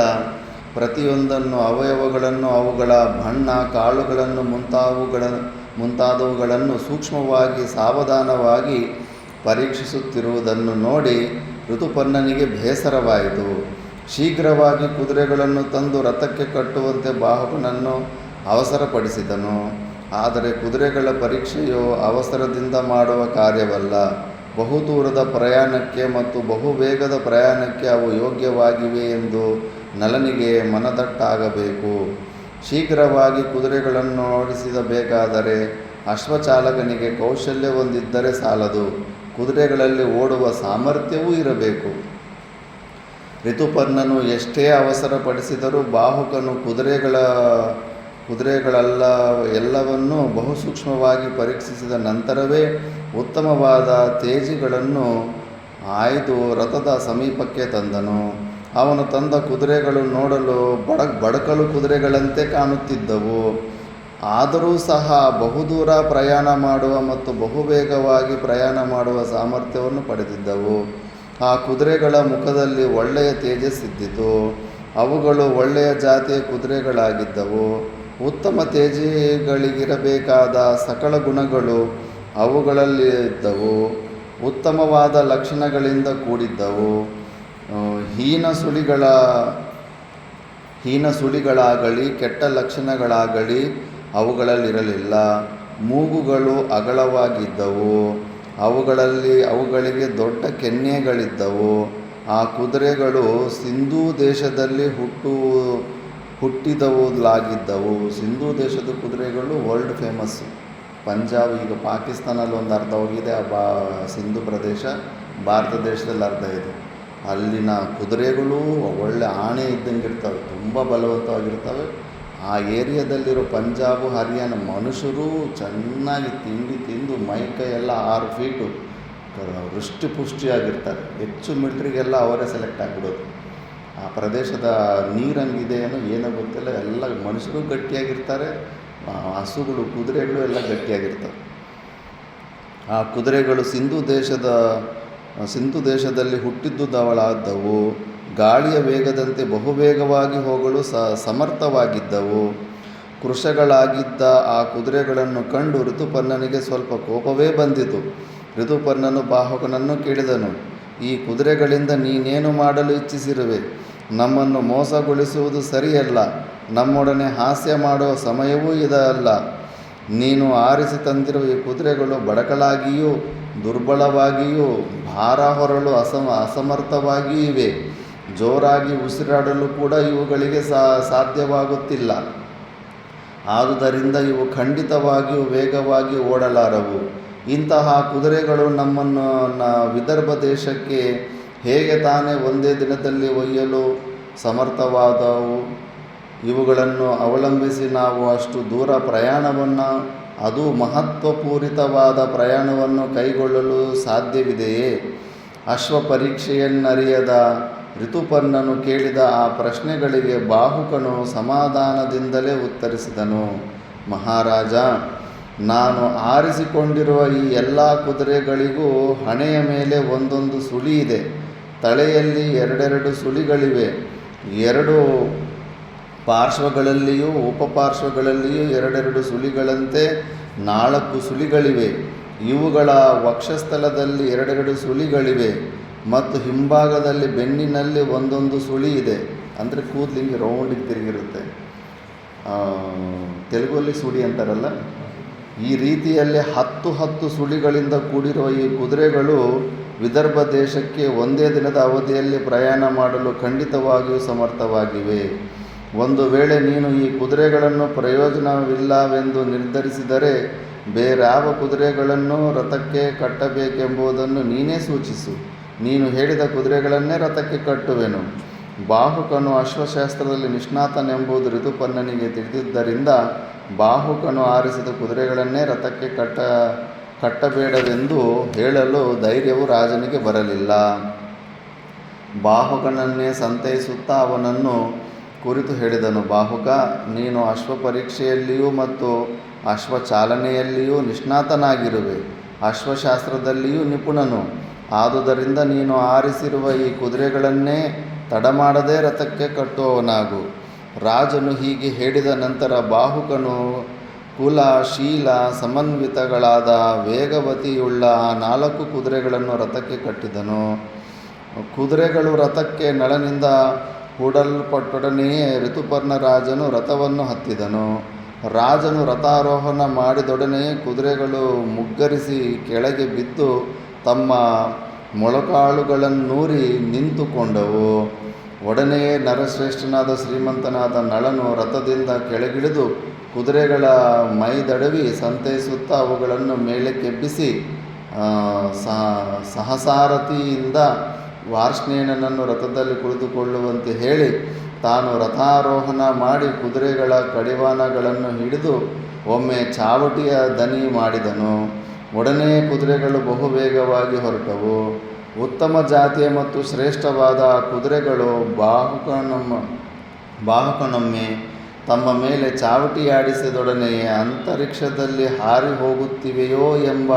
ಪ್ರತಿಯೊಂದನ್ನು, ಅವಯವಗಳನ್ನು, ಅವುಗಳ ಬಣ್ಣ, ಕಾಳುಗಳನ್ನು ಮುಂತಾದವುಗಳನ್ನು ಸೂಕ್ಷ್ಮವಾಗಿ ಸಾವಧಾನವಾಗಿ ಪರೀಕ್ಷಿಸುತ್ತಿರುವುದನ್ನು ನೋಡಿ ಋತುಪರ್ಣನಿಗೆ ಬೇಸರವಾಯಿತು. ಶೀಘ್ರವಾಗಿ ಕುದುರೆಗಳನ್ನು ತಂದು ರಥಕ್ಕೆ ಕಟ್ಟುವಂತೆ ಬಾಹುಕನನ್ನು ಅವಸರಪಡಿಸಿದನು. ಆದರೆ ಕುದುರೆಗಳ ಪರೀಕ್ಷೆಯು ಅವಸರದಿಂದ ಮಾಡುವ ಕಾರ್ಯವಲ್ಲ. ಬಹುದೂರದ ಪ್ರಯಾಣಕ್ಕೆ ಮತ್ತು ಬಹುವೇಗದ ಪ್ರಯಾಣಕ್ಕೆ ಅವು ಯೋಗ್ಯವಾಗಿವೆ ಎಂದು ನಲನಿಗೆ ಮನದಟ್ಟಾಗಬೇಕು. ಶೀಘ್ರವಾಗಿ ಕುದುರೆಗಳನ್ನು ಓಡಿಸಬೇಕಾದರೆ ಅಶ್ವಚಾಲಕನಿಗೆ ಕೌಶಲ್ಯ ಹೊಂದಿದ್ದರೆ ಸಾಲದು, ಕುದುರೆಗಳಲ್ಲಿ ಓಡುವ ಸಾಮರ್ಥ್ಯವೂ ಇರಬೇಕು. ಋತುಪರ್ಣನು ಎಷ್ಟೇ ಅವಸರಪಡಿಸಿದರೂ ಬಾಹುಕನು ಎಲ್ಲವನ್ನೂ ಬಹುಸೂಕ್ಷ್ಮವಾಗಿ ಪರೀಕ್ಷಿಸಿದ ನಂತರವೇ ಉತ್ತಮವಾದ ತೇಜಿಗಳನ್ನು ಆಯ್ದು ರಥದ ಸಮೀಪಕ್ಕೆ ತಂದನು. ಅವನು ತಂದ ಕುದುರೆಗಳು ನೋಡಲು ಬಡಕಲು ಕುದುರೆಗಳಂತೆ ಕಾಣುತ್ತಿದ್ದವು. ಆದರೂ ಸಹ ಬಹುದೂರ ಪ್ರಯಾಣ ಮಾಡುವ ಮತ್ತು ಬಹುವೇಗವಾಗಿ ಪ್ರಯಾಣ ಮಾಡುವ ಸಾಮರ್ಥ್ಯವನ್ನು ಪಡೆದಿದ್ದವು. ಆ ಕುದುರೆಗಳ ಮುಖದಲ್ಲಿ ಒಳ್ಳೆಯ ತೇಜಸ್ಸಿದ್ದಿತು. ಅವುಗಳು ಒಳ್ಳೆಯ ಜಾತಿಯ ಕುದುರೆಗಳಾಗಿದ್ದವು. ಉತ್ತಮ ತೇಜಿಗಳಿಗಿರಬೇಕಾದ ಸಕಲ ಗುಣಗಳು ಅವುಗಳಲ್ಲಿ ಇದ್ದವು. ಉತ್ತಮವಾದ ಲಕ್ಷಣಗಳಿಂದ ಕೂಡಿದ್ದವು. ಹೀನ ಸುಳಿಗಳಾಗಲಿ ಕೆಟ್ಟ ಲಕ್ಷಣಗಳಾಗಲಿ ಅವುಗಳಲ್ಲಿರಲಿಲ್ಲ. ಮೂಗುಗಳು ಅಗಲವಾಗಿದ್ದವು. ಅವುಗಳಿಗೆ ದೊಡ್ಡ ಕೆನ್ನೆಗಳಿದ್ದವು. ಆ ಕುದುರೆಗಳು ಸಿಂಧೂ ದೇಶದಲ್ಲಿ ಹುಟ್ಟಿದವುಗಳಾಗಿದ್ದವು. ಸಿಂಧೂ ದೇಶದ ಕುದುರೆಗಳು ವರ್ಲ್ಡ್ ಫೇಮಸ್ಸು. ಪಂಜಾಬ್, ಈಗ ಪಾಕಿಸ್ತಾನಲ್ಲಿ ಒಂದು ಅರ್ಧ ಹೋಗಿದೆ ಸಿಂಧು ಪ್ರದೇಶ, ಭಾರತ ದೇಶದಲ್ಲಿ ಅರ್ಧ ಇದೆ. ಅಲ್ಲಿನ ಕುದುರೆಗಳು ಒಳ್ಳೆ ಆಣೆ ಇದ್ದಂಗೆ ಇರ್ತವೆ, ತುಂಬ ಬಲವಂತವಾಗಿರ್ತವೆ. ಆ ಏರಿಯಾದಲ್ಲಿರೋ ಪಂಜಾಬು, ಹರಿಯಾಣ ಮನುಷ್ಯರು ಚೆನ್ನಾಗಿ ತಿಂದು ಮೈಕೈ ಎಲ್ಲ 6 ಫೀಟು ಪುಷ್ಟಿಯಾಗಿರ್ತಾರೆ. ಹೆಚ್ಚು ಮಿಲ್ಟ್ರಿಗೆಲ್ಲ ಅವರೇ ಸೆಲೆಕ್ಟ್ ಆಗಿಬಿಡೋದು. ಆ ಪ್ರದೇಶದ ಏನೋ ಗೊತ್ತಿಲ್ಲ, ಎಲ್ಲ ಮನುಷ್ಯರು ಗಟ್ಟಿಯಾಗಿರ್ತಾರೆ, ಹಸುಗಳು, ಕುದುರೆಗಳು ಎಲ್ಲ ಗಟ್ಟಿಯಾಗಿರ್ತವೆ. ಆ ಕುದುರೆಗಳು ಸಿಂಧು ದೇಶದಲ್ಲಿ ಹುಟ್ಟಿದ್ದುದವಳಾದವು. ಗಾಳಿಯ ವೇಗದಂತೆ ಬಹುವೇಗವಾಗಿ ಹೋಗಲು ಸಮರ್ಥವಾಗಿದ್ದವು. ಕೃಶಗಳಾಗಿದ್ದ ಆ ಕುದುರೆಗಳನ್ನು ಕಂಡು ಋತುಪರ್ಣನಿಗೆ ಸ್ವಲ್ಪ ಕೋಪವೇ ಬಂದಿತು. ಋತುಪರ್ಣನು ಬಾಹುಕನನ್ನು ಕೇಳಿದನು, ಈ ಕುದುರೆಗಳಿಂದ ನೀನೇನು ಮಾಡಲು ಇಚ್ಛಿಸಿರುವೆ? ನಮ್ಮನ್ನು ಮೋಸಗೊಳಿಸುವುದು ಸರಿಯಲ್ಲ. ನಮ್ಮೊಡನೆ ಹಾಸ್ಯ ಮಾಡುವ ಸಮಯವೂ ಇದಲ್ಲ. ನೀನು ಆರಿಸಿ ತಂದಿರುವ ಈ ಕುದುರೆಗಳು ಬಡಕಲಾಗಿಯೂ ದುರ್ಬಲವಾಗಿಯೂ ಭಾರ ಹೊರಲು ಅಸಮರ್ಥವಾಗಿಯೂ ಇವೆ. ಜೋರಾಗಿ ಉಸಿರಾಡಲು ಕೂಡ ಇವುಗಳಿಗೆ ಸಾಧ್ಯವಾಗುತ್ತಿಲ್ಲ. ಆದುದರಿಂದ ಇವು ಖಂಡಿತವಾಗಿಯೂ ವೇಗವಾಗಿ ಓಡಲಾರವು. ಇಂತಹ ಕುದುರೆಗಳು ನಮ್ಮನ್ನು ವಿದರ್ಭ ದೇಶಕ್ಕೆ ಹೇಗೆ ತಾನೇ ಒಂದೇ ದಿನದಲ್ಲಿ ಒಯ್ಯಲು ಸಮರ್ಥವಾದವು? ಇವುಗಳನ್ನು ಅವಲಂಬಿಸಿ ನಾವು ಅಷ್ಟು ದೂರ ಪ್ರಯಾಣವನ್ನು, ಅದು ಮಹತ್ವಪೂರಿತವಾದ ಪ್ರಯಾಣವನ್ನು ಕೈಗೊಳ್ಳಲು ಸಾಧ್ಯವಿದೆಯೇ? ಅಶ್ವಪರೀಕ್ಷೆಯನ್ನರಿಯದ ಋತುಪರ್ಣನು ಕೇಳಿದ ಆ ಪ್ರಶ್ನೆಗಳಿಗೆ ಬಾಹುಕನು ಸಮಾಧಾನದಿಂದಲೇ ಉತ್ತರಿಸಿದನು. ಮಹಾರಾಜ, ನಾನು ಆರಿಸಿಕೊಂಡಿರುವ ಈ ಎಲ್ಲ ಕುದುರೆಗಳಿಗೂ ಹಣೆಯ ಮೇಲೆ ಒಂದೊಂದು ಸುಳಿ ಇದೆ. ತಲೆಯಲ್ಲಿ ಎರಡೆರಡು ಸುಳಿಗಳಿವೆ. ಎರಡು ಪಾರ್ಶ್ವಗಳಲ್ಲಿಯೂ ಉಪಪಾರ್ಶ್ವಗಳಲ್ಲಿಯೂ ಎರಡೆರಡು ಸುಳಿಗಳಂತೆ 4 ಸುಳಿಗಳಿವೆ. ಇವುಗಳ ವಕ್ಷಸ್ಥಲದಲ್ಲಿ ಎರಡೆರಡು ಸುಳಿಗಳಿವೆ ಮತ್ತು ಹಿಂಭಾಗದಲ್ಲಿ ಬೆನ್ನಿನಲ್ಲಿ ಒಂದೊಂದು ಸುಳಿ ಇದೆ. ಅಂದರೆ ಕೂದಲಿಗೆ ರೌಂಡಿಗೆ ತಿರುಗಿರುತ್ತೆ. ತೆಲುಗಲ್ಲಿ ಸುಳಿ ಅಂತಾರಲ್ಲ, ಈ ರೀತಿಯಲ್ಲಿ 10 ಸುಳಿಗಳಿಂದ ಕೂಡಿರುವ ಈ ಕುದುರೆಗಳು ವಿದರ್ಭ ದೇಶಕ್ಕೆ ಒಂದೇ ದಿನದ ಅವಧಿಯಲ್ಲಿ ಪ್ರಯಾಣ ಮಾಡಲು ಖಂಡಿತವಾಗಿಯೂ ಸಮರ್ಥವಾಗಿವೆ. ಒಂದು ವೇಳೆ ನೀನು ಈ ಕುದುರೆಗಳನ್ನು ಪ್ರಯೋಜನವಿಲ್ಲವೆಂದು ನಿರ್ಧರಿಸಿದರೆ ಬೇರ್ಯಾವ ಕುದುರೆಗಳನ್ನು ರಥಕ್ಕೆ ಕಟ್ಟಬೇಕೆಂಬುದನ್ನು ನೀನೇ ಸೂಚಿಸು. ನೀನು ಹೇಳಿದ ಕುದುರೆಗಳನ್ನೇ ರಥಕ್ಕೆ ಕಟ್ಟುವೆನು. ಬಾಹುಕನು ಅಶ್ವಶಾಸ್ತ್ರದಲ್ಲಿ ನಿಷ್ಣಾತನೆಂಬುದು ಋತುಪರ್ಣನಿಗೆ ತಿಳಿದಿದ್ದರಿಂದ ಬಾಹುಕನು ಆರಿಸಿದ ಕುದುರೆಗಳನ್ನೇ ರಥಕ್ಕೆ ಕಟ್ಟಬೇಡವೆಂದು ಹೇಳಲು ಧೈರ್ಯವು ರಾಜನಿಗೆ ಬರಲಿಲ್ಲ. ಬಾಹುಕನನ್ನೇ ಸಂತೈಸುತ್ತಾ ಅವನನ್ನು ಕುರಿತು ಹೇಳಿದನು. ಬಾಹುಕ, ನೀನು ಅಶ್ವಪರೀಕ್ಷೆಯಲ್ಲಿಯೂ ಮತ್ತು ಅಶ್ವಚಾಲನೆಯಲ್ಲಿಯೂ ನಿಷ್ಣಾತನಾಗಿರುವೆ, ಅಶ್ವಶಾಸ್ತ್ರದಲ್ಲಿಯೂ ನಿಪುಣನು. ಆದುದರಿಂದ ನೀನು ಆರಿಸಿರುವ ಈ ಕುದುರೆಗಳನ್ನೇ ತಡಮಾಡದೆ ರಥಕ್ಕೆ ಕಟ್ಟುವವನಾಗು. ರಾಜನು ಹೀಗೆ ಹೇಳಿದ ನಂತರ ಬಾಹುಕನು ಕುಲ, ಶೀಲ, ಸಮನ್ವಿತಗಳಾದ ವೇಗವತಿಯುಳ್ಳ ಆ 4 ಕುದುರೆಗಳನ್ನು ರಥಕ್ಕೆ ಕಟ್ಟಿದನು. ಕುದುರೆಗಳು ರಥಕ್ಕೆ ನಳನಿಂದ ಹೂಡಲ್ಪಟ್ಟೊಡನೆಯೇ ಋತುಪರ್ಣ ರಾಜನು ರಥವನ್ನು ಹತ್ತಿದನು. ರಾಜನು ರಥಾರೋಹಣ ಮಾಡಿದೊಡನೆಯೇ ಕುದುರೆಗಳು ಮುಗ್ಗರಿಸಿ ಕೆಳಗೆ ಬಿದ್ದು ತಮ್ಮ ಮೊಳಕಾಳುಗಳನ್ನೂರಿ ನಿಂತುಕೊಂಡವು. ಒಡನೆಯೇ ನರಶ್ರೇಷ್ಠನಾದ ಶ್ರೀಮಂತನಾದ ನಳನು ರಥದಿಂದ ಕೆಳಗಿಳಿದು ಕುದುರೆಗಳ ಮೈದಡವಿ ಸಂತೈಸುತ್ತಾ ಅವುಗಳನ್ನು ಮೇಲಕ್ಕೆಬ್ಬಿಸಿ ಸಹಸಾರಥಿಯಿಂದ ವಾರ್ಷ್ಣೇಯನನ್ನು ರಥದಲ್ಲಿ ಕುಳಿತುಕೊಳ್ಳುವಂತೆ ಹೇಳಿ ತಾನು ರಥಾರೋಹಣ ಮಾಡಿ ಕುದುರೆಗಳ ಕಡಿವಾಣಗಳನ್ನು ಹಿಡಿದು ಒಮ್ಮೆ ಚಾವಟಿಯ ದನಿ ಮಾಡಿದನು. ಒಡನೆಯೇ ಕುದುರೆಗಳು ಬಹುವೇಗವಾಗಿ ಹೊರಟವು. ಉತ್ತಮ ಜಾತಿಯ ಮತ್ತು ಶ್ರೇಷ್ಠವಾದ ಕುದುರೆಗಳು ಬಾಹುಕನೊಮ್ಮೆ ತಮ್ಮ ಮೇಲೆ ಚಾವಟಿಯಾಡಿಸಿದೊಡನೆಯೇ ಅಂತರಿಕ್ಷದಲ್ಲಿ ಹಾರಿ ಹೋಗುತ್ತಿವೆಯೋ ಎಂಬ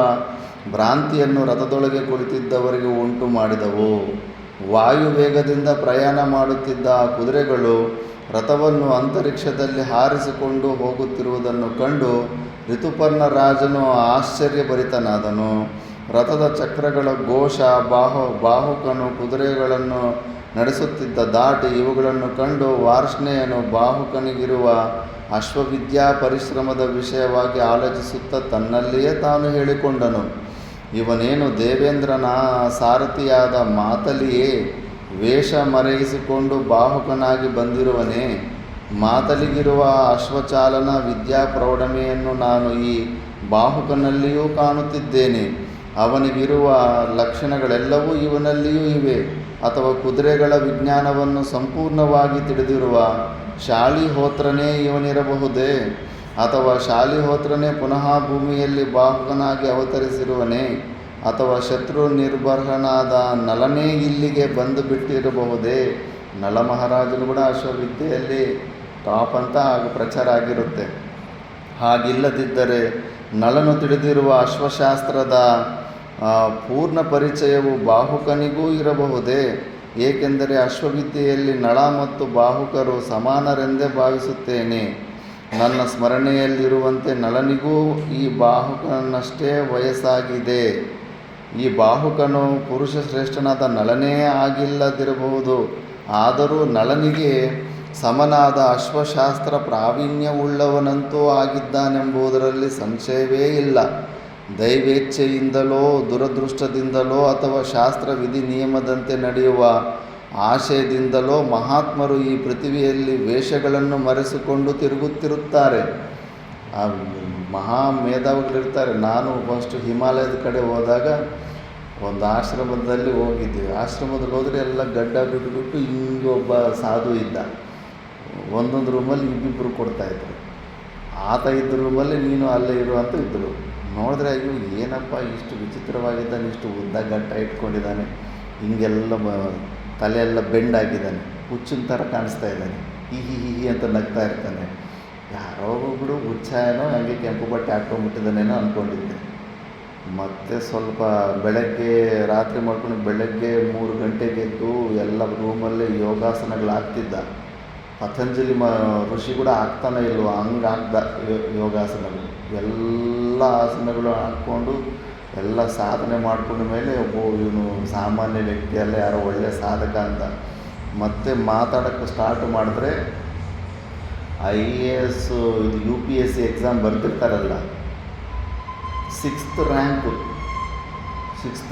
ಭ್ರಾಂತಿಯನ್ನು ರಥದೊಳಗೆ ಕುಳಿತಿದ್ದವರಿಗೆ ಉಂಟು ಮಾಡಿದವು. ವಾಯುವೇಗದಿಂದ ಪ್ರಯಾಣ ಮಾಡುತ್ತಿದ್ದ ಆ ಕುದುರೆಗಳು ರಥವನ್ನು ಅಂತರಿಕ್ಷದಲ್ಲಿ ಹಾರಿಸಿಕೊಂಡು ಹೋಗುತ್ತಿರುವುದನ್ನು ಕಂಡು ಋತುಪರ್ಣ ರಾಜನು ಆಶ್ಚರ್ಯಭರಿತನಾದನು. ರಥದ ಚಕ್ರಗಳ ಘೋಷ, ಬಾಹುಕನು ಕುದುರೆಗಳನ್ನು ನಡೆಸುತ್ತಿದ್ದ ದಾಟಿ ಇವುಗಳನ್ನು ಕಂಡು ವಾರ್ಷ್ಣೇಯನು ಬಾಹುಕನಿಗಿರುವ ಅಶ್ವವಿದ್ಯಾ ಪರಿಶ್ರಮದ ವಿಷಯವಾಗಿ ಆಲೋಚಿಸುತ್ತಾ ತನ್ನಲ್ಲಿಯೇ ತಾನು ಹೇಳಿಕೊಂಡನು, ಇವನೇನು ದೇವೇಂದ್ರನ ಸಾರಥಿಯಾದ ಮಾತಲಿಯೇ? ವೇಷ ಮರೆಯಿಸಿಕೊಂಡು ಬಾಹುಕನಾಗಿ ಬಂದಿರುವನೇ? ಮಾತಲಿಗಿರುವ ಅಶ್ವಚಾಲನ ವಿದ್ಯಾ ಪ್ರೌಢಮೆಯನ್ನು ನಾನು ಈ ಬಾಹುಕನಲ್ಲಿಯೂ ಕಾಣುತ್ತಿದ್ದೇನೆ. ಅವನಿಗಿರುವ ಲಕ್ಷಣಗಳೆಲ್ಲವೂ ಇವನಲ್ಲಿಯೂ ಇವೆ. ಅಥವಾ ಕುದುರೆಗಳ ವಿಜ್ಞಾನವನ್ನು ಸಂಪೂರ್ಣವಾಗಿ ತಿಳಿದಿರುವ ಶಾಲಿಹೋತ್ರನೇ ಇವನಿರಬಹುದೇ? ಅಥವಾ ಶಾಲಿಹೋತ್ರನೇ ಪುನಃ ಭೂಮಿಯಲ್ಲಿ ಬಾಹುಕನಾಗಿ ಅವತರಿಸಿರುವನೇ? ಅಥವಾ ಶತ್ರು ನಿರ್ಬರ್ಹನಾದ ನಲನೇ ಇಲ್ಲಿಗೆ ಬಂದು ಬಿಟ್ಟಿರಬಹುದೇ? ನಲ ಮಹಾರಾಜನು ಕೂಡ ಅಶ್ವವಿದ್ಯೆಯಲ್ಲಿ ಟಾಪ್ ಅಂತ ಪ್ರಚಾರ ಆಗಿರುತ್ತೆ. ಹಾಗಿಲ್ಲದಿದ್ದರೆ ನಳನು ತಿಳಿದಿರುವ ಅಶ್ವಶಾಸ್ತ್ರದ ಪೂರ್ಣ ಪರಿಚಯವು ಬಾಹುಕನಿಗೂ ಇರಬಹುದೇ? ಏಕೆಂದರೆ ಅಶ್ವವಿದ್ಯೆಯಲ್ಲಿ ನಳ ಮತ್ತು ಬಾಹುಕರು ಸಮಾನರೆಂದೇ ಭಾವಿಸುತ್ತೇನೆ. ನನ್ನ ಸ್ಮರಣೆಯಲ್ಲಿರುವಂತೆ ನಳನಿಗೂ ಈ ಬಾಹುಕನಷ್ಟೇ ವಯಸ್ಸಾಗಿದೆ. ಈ ಬಾಹುಕನು ಪುರುಷ ಶ್ರೇಷ್ಠನಾದ ನಳನೇ ಆಗಿಲ್ಲದಿರಬಹುದು. ಆದರೂ ನಳನಿಗೆ ಸಮನಾದ ಅಶ್ವಶಾಸ್ತ್ರ ಪ್ರಾವೀಣ್ಯವುಳ್ಳವನಂತೂ ಆಗಿದ್ದಾನೆಂಬುದರಲ್ಲಿ ಸಂಶಯವೇ ಇಲ್ಲ. ದೈವೇಚ್ಛೆಯಿಂದಲೋ ದುರದೃಷ್ಟದಿಂದಲೋ ಅಥವಾ ಶಾಸ್ತ್ರ ವಿಧಿ ನಿಯಮದಂತೆ ನಡೆಯುವ ಆಶಯದಿಂದಲೋ ಮಹಾತ್ಮರು ಈ ಪೃಥ್ವಿಯಲ್ಲಿ ವೇಷಗಳನ್ನು ಮರೆಸಿಕೊಂಡು ತಿರುಗುತ್ತಿರುತ್ತಾರೆ. ಮಹಾ ಮೇಧಾವಿಗಳಿರ್ತಾರೆ. ನಾನು ಫಸ್ಟು ಹಿಮಾಲಯದ ಕಡೆ ಹೋದಾಗ ಒಂದು ಆಶ್ರಮದಲ್ಲಿ ಹೋಗಿದ್ದೆ. ಆಶ್ರಮದಲ್ಲಿ ಹೋದರೆ ಎಲ್ಲ ಗಡ್ಡ ಬಿಟ್ಟುಬಿಟ್ಟು ಹಿಂಗೊಬ್ಬ ಸಾಧು ಇದ್ದ. ಒಂದೊಂದು ರೂಮಲ್ಲಿ ಇಬ್ಬಿಬ್ಬರು ಕೊಡ್ತಾಯಿದ್ರು. ಆತ ಇದ್ದ ರೂಮಲ್ಲಿ ನೀನು ಅಲ್ಲೇ ಇರುವಂತ ಇದ್ದರು. ನೋಡಿದ್ರೆ ಇವು ಏನಪ್ಪ ಇಷ್ಟು ವಿಚಿತ್ರವಾಗಿದ್ದಾನೆ, ಇಷ್ಟು ಉದ್ದ ಗಡ್ಡ ಇಟ್ಕೊಂಡಿದ್ದಾನೆ, ಹಿಂಗೆಲ್ಲ ತಲೆಯೆಲ್ಲ ಬೆಂಡಾಗಿದ್ದಾನೆ, ಹುಚ್ಚಿನ ಥರ ಕಾಣಿಸ್ತಾ ಇದ್ದಾನೆ, ಹಿ ಅಂತ ನಗ್ತಾ ಇರ್ತಾನೆ. ಯಾರೋ ಒಬ್ಬರು ಹುಚ್ಚಾಯನೋ ಹಂಗೆ ಕೆಂಪು ಬಟ್ಟೆ ಹಾಕ್ಕೊಂಡ್ಬಿಟ್ಟಿದ್ದಾನೇನೋ ಅಂದ್ಕೊಂಡಿದ್ದೆ. ಮತ್ತು ಸ್ವಲ್ಪ ಬೆಳಗ್ಗೆ ರಾತ್ರಿ ಮಾಡ್ಕೊಂಡು ಬೆಳಗ್ಗೆ 3 ಗಂಟೆಗೆ ಎದ್ದು ಎಲ್ಲ ರೂಮಲ್ಲೇ ಯೋಗಾಸನಗಳಾಗ್ತಿದ್ದ. ಪತಂಜಲಿ ಋಷಿ ಕೂಡ ಆಗ್ತಾನೆ ಇಲ್ವೋ ಹಂಗೆ ಆಗ್ದ ಯೋಗಾಸನಗಳು. ಎಲ್ಲ ಆಸನಗಳು ಹಾಕ್ಕೊಂಡು ಎಲ್ಲ ಸಾಧನೆ ಮಾಡ್ಕೊಂಡ ಮೇಲೆ ಇವನು ಸಾಮಾನ್ಯ ವ್ಯಕ್ತಿ ಅಲ್ಲ, ಯಾರೋ ಒಳ್ಳೆಯ ಸಾಧಕ ಅಂತ. ಮತ್ತೆ ಮಾತಾಡೋಕ್ಕೆ ಸ್ಟಾರ್ಟ್ ಮಾಡಿದ್ರೆ IAS ಇದು UPSC ಎಕ್ಸಾಮ್ ಬರ್ತಿರ್ತಾರಲ್ಲ, 6th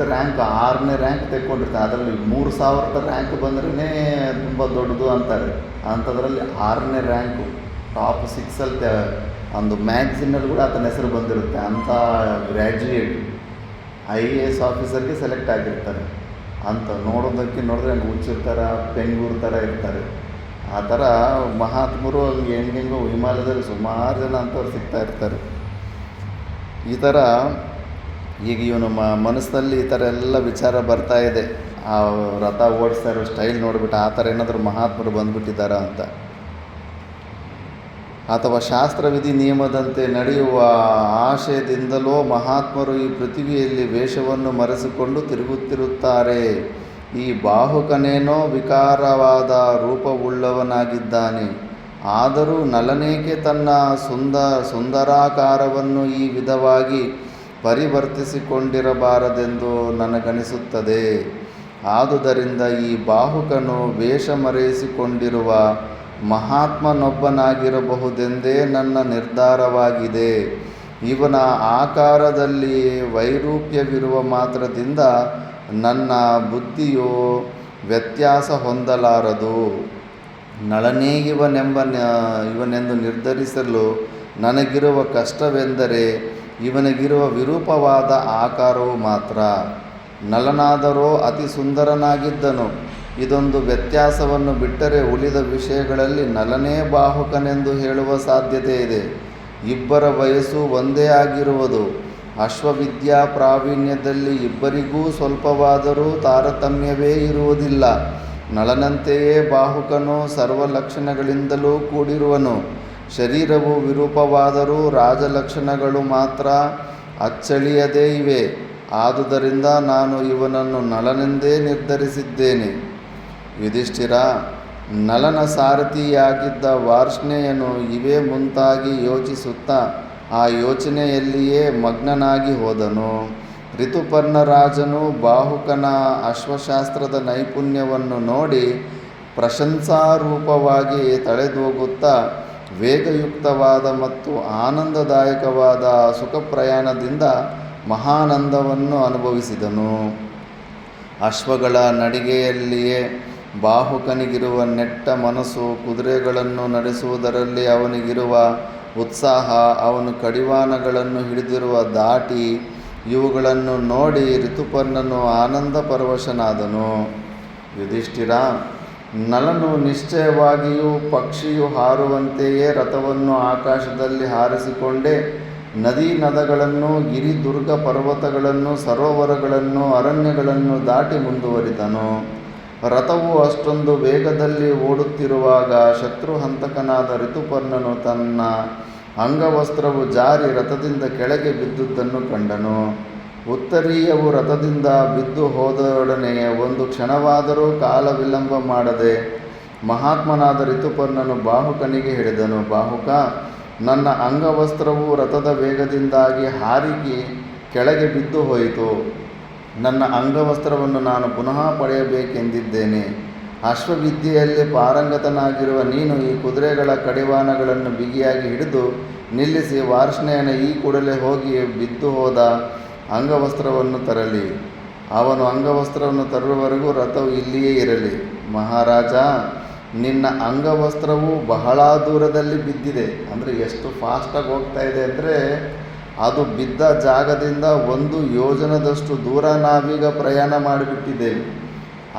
ರ್ಯಾಂಕ್ 6ನೇ ರ್ಯಾಂಕ್ ತೆಕ್ಕೊಂಡಿರ್ತಾರೆ. ಅದರಲ್ಲಿ 3000 ರ್ಯಾಂಕ್ ಬಂದ್ರೇ ತುಂಬ ದೊಡ್ಡದು ಅಂತಾರೆ. ಅಂಥದ್ರಲ್ಲಿ 6ನೇ ರ್ಯಾಂಕು ಟಾಪ್ 6ಅಲ್ಲಿ ಒಂದು ಮ್ಯಾಗ್ಝಿನಲ್ಲಿ ಕೂಡ ಆತನ ಹೆಸರು ಬಂದಿರುತ್ತೆ. ಅಂಥ ಗ್ರ್ಯಾಜುಯೇಟ್ IAS ಆಫೀಸರ್ಗೆ ಸೆಲೆಕ್ಟ್ ಆಗಿರ್ತಾರೆ ಅಂತ. ನೋಡಿದ್ರೆ ಹಂಗೆ ಹುಚ್ಚಿರ್ತಾರೆ, ಪೆಂಗೂರು ಥರ ಇರ್ತಾರೆ. ಆ ಥರ ಮಹಾತ್ಮರು ಹಂಗೆ ಹೆಂಗೆಂಗೋ ಹಿಮಾಲಯದಲ್ಲಿ ಸುಮಾರು ಜನ ಅಂಥವ್ರು ಸಿಗ್ತಾ ಇರ್ತಾರೆ. ಈ ಥರ ಈಗ ಇವನು ಮನಸ್ಸಿನಲ್ಲಿ ಈ ಥರ ಎಲ್ಲ ವಿಚಾರ ಬರ್ತಾ ಇದೆ. ಆ ರಥ ಓಡಿಸ್ತಾ ಇರೋ ಸ್ಟೈಲ್ ನೋಡಿಬಿಟ್ಟು ಆ ಥರ ಏನಾದರೂ ಮಹಾತ್ಮರು ಬಂದುಬಿಟ್ಟಿದ್ದಾರಾ ಅಂತ. ಅಥವಾ ಶಾಸ್ತ್ರವಿಧಿ ನಿಯಮದಂತೆ ನಡೆಯುವ ಆಶಯದಿಂದಲೋ ಮಹಾತ್ಮರು ಈ ಪೃಥ್ವಿಯಲ್ಲಿ ವೇಷವನ್ನು ಮರೆಸಿಕೊಂಡು ತಿರುಗುತ್ತಿರುತ್ತಾರೆ. ಈ ಬಾಹುಕನೇನೋ ವಿಕಾರವಾದ ರೂಪವುಳ್ಳವನಾಗಿದ್ದಾನೆ. ಆದರೂ ನಲನೇಕೆ ತನ್ನ ಸುಂದರಾಕಾರವನ್ನು ಈ ವಿಧವಾಗಿ ಪರಿವರ್ತಿಸಿಕೊಂಡಿರಬಾರದೆಂದು ನನಗನಿಸುತ್ತದೆ. ಆದುದರಿಂದ ಈ ಬಾಹುಕನು ವೇಷ ಮರೆಸಿಕೊಂಡಿರುವ ಮಹಾತ್ಮನೊಬ್ಬನಾಗಿರಬಹುದೆಂದೇ ನನ್ನ ನಿರ್ಧಾರವಾಗಿದೆ. ಇವನ ಆಕಾರದಲ್ಲಿ ವೈರೂಪ್ಯವಿರುವ ಮಾತ್ರದಿಂದ ನನ್ನ ಬುದ್ಧಿಯು ವ್ಯತ್ಯಾಸ ಹೊಂದಲಾರದು. ನಳನೇ ಇವನೆಂದು ನಿರ್ಧರಿಸಲು ನನಗಿರುವ ಕಷ್ಟವೆಂದರೆ ಇವನಿಗಿರುವ ವಿರೂಪವಾದ ಆಕಾರವು ಮಾತ್ರ. ನಳನಾದರೋ ಅತಿ ಸುಂದರನಾಗಿದ್ದನು. ಇದೊಂದು ವ್ಯತ್ಯಾಸವನ್ನು ಬಿಟ್ಟರೆ ಉಳಿದ ವಿಷಯಗಳಲ್ಲಿ ನಳನೇ ಬಾಹುಕನೆಂದು ಹೇಳುವ ಸಾಧ್ಯತೆ ಇದೆ. ಇಬ್ಬರ ವಯಸ್ಸು ಒಂದೇ ಆಗಿರುವುದು. ಅಶ್ವವಿದ್ಯಾ ಪ್ರಾವೀಣ್ಯದಲ್ಲಿ ಇಬ್ಬರಿಗೂ ಸ್ವಲ್ಪವಾದರೂ ತಾರತಮ್ಯವೇ ಇರುವುದಿಲ್ಲ. ನಳನಂತೆಯೇ ಬಾಹುಕನು ಸರ್ವಲಕ್ಷಣಗಳಿಂದಲೂ ಕೂಡಿರುವನು. ಶರೀರವು ವಿರೂಪವಾದರೂ ರಾಜಲಕ್ಷಣಗಳು ಮಾತ್ರ ಅಚ್ಚಳಿಯದೇ ಇವೆ. ಆದುದರಿಂದ ನಾನು ಇವನನ್ನು ನಳನೆಂದೇ ನಿರ್ಧರಿಸಿದ್ದೇನೆ. ಯುಧಿಷ್ಠಿರ, ನಳನ ಸಾರಥಿಯಾಗಿದ್ದ ವಾರ್ಷ್ಣೇಯನು ಇವೇ ಮುಂತಾಗಿ ಯೋಚಿಸುತ್ತಾ ಆ ಯೋಚನೆಯಲ್ಲಿಯೇ ಮಗ್ನನಾಗಿ ಹೋದನು. ಋತುಪರ್ಣ ರಾಜನು ಬಾಹುಕನ ಅಶ್ವಶಾಸ್ತ್ರದ ನೈಪುಣ್ಯವನ್ನು ನೋಡಿ ಪ್ರಶಂಸಾರೂಪವಾಗಿ ತಳೆದೋಗುತ್ತಾ ವೇಗಯುಕ್ತವಾದ ಮತ್ತು ಆನಂದದಾಯಕವಾದ ಸುಖಪ್ರಯಾಣದಿಂದ ಮಹಾನಂದವನ್ನು ಅನುಭವಿಸಿದನು. ಅಶ್ವಗಳ ನಡಿಗೆಯಲ್ಲಿಯೇ ಬಾಹುಕನಿಗಿರುವ ನೆಟ್ಟ ಮನಸ್ಸು, ಕುದುರೆಗಳನ್ನು ನಡೆಸುವುದರಲ್ಲಿ ಅವನಿಗಿರುವ ಉತ್ಸಾಹ, ಅವನು ಕಡಿವಾಣಗಳನ್ನು ಹಿಡಿದಿರುವ ಧಾಟಿ ಇವುಗಳನ್ನು ನೋಡಿ ಋತುಪರ್ಣನು ಆನಂದ ಪರವಶನಾದನು. ಯುಧಿಷ್ಠಿರ, ನಳನು ನಿಶ್ಚಯವಾಗಿಯೂ ಪಕ್ಷಿಯು ಹಾರುವಂತೆಯೇ ರಥವನ್ನು ಆಕಾಶದಲ್ಲಿ ಹಾರಿಸಿಕೊಂಡೇ ನದಿ ನದಗಳನ್ನು, ಗಿರಿ ದುರ್ಗ ಪರ್ವತಗಳನ್ನು, ಸರೋವರಗಳನ್ನು, ಅರಣ್ಯಗಳನ್ನು ದಾಟಿ ಮುಂದುವರಿದನು. ರಥವು ಅಷ್ಟೊಂದು ವೇಗದಲ್ಲಿ ಓಡುತ್ತಿರುವಾಗ ಶತ್ರುಹಂತಕನಾದ ಋತುಪರ್ಣನು ತನ್ನ ಅಂಗವಸ್ತ್ರವು ಜಾರಿ ರಥದಿಂದ ಕೆಳಗೆ ಬಿದ್ದುದನ್ನು ಕಂಡನು. ಉತ್ತರೀಯವು ರಥದಿಂದ ಬಿದ್ದು ಹೋದೊಡನೆ ಒಂದು ಕ್ಷಣವಾದರೂ ಕಾಲ ವಿಳಂಬ ಮಾಡದೆ ಮಹಾತ್ಮನಾದ ಋತುಪರ್ಣನು ಬಾಹುಕನಿಗೆ ಹೇಳಿದನು, ಬಾಹುಕ, ನನ್ನ ಅಂಗವಸ್ತ್ರವು ರಥದ ವೇಗದಿಂದಾಗಿ ಹಾರಿಗಿ ಕೆಳಗೆ ಬಿದ್ದು ಹೋಯಿತು. ನನ್ನ ಅಂಗವಸ್ತ್ರವನ್ನು ನಾನು ಪುನಃ ಪಡೆಯಬೇಕೆಂದಿದ್ದೇನೆ. ಅಶ್ವವಿದ್ಯೆಯಲ್ಲಿ ಪಾರಂಗತನಾಗಿರುವ ನೀನು ಈ ಕುದುರೆಗಳ ಕಡಿವಾಣಗಳನ್ನು ಬಿಗಿಯಾಗಿ ಹಿಡಿದು ನಿಲ್ಲಿಸಿ ವಾರ್ಷ್ಣೇಯನ ಈ ಕೂಡಲೇ ಹೋಗಿ ಬಿದ್ದು ಹೋದ ಅಂಗವಸ್ತ್ರವನ್ನು ತರಲಿ. ಅವನು ಅಂಗವಸ್ತ್ರವನ್ನು ತರುವವರೆಗೂ ರಥವು ಇಲ್ಲಿಯೇ ಇರಲಿ. ಮಹಾರಾಜ, ನಿನ್ನ ಅಂಗವಸ್ತ್ರವು ಬಹಳ ದೂರದಲ್ಲಿ ಬಿದ್ದಿದೆ. ಅಂದರೆ ಎಷ್ಟು ಫಾಸ್ಟಾಗಿ ಹೋಗ್ತಾ ಇದೆ ಅಂದರೆ ಅದು ಬಿದ್ದ ಜಾಗದಿಂದ 1 ಯೋಜನದಷ್ಟು ದೂರ ನಾವೀಗ ಪ್ರಯಾಣ ಮಾಡಿಬಿಟ್ಟಿದ್ದೇವೆ.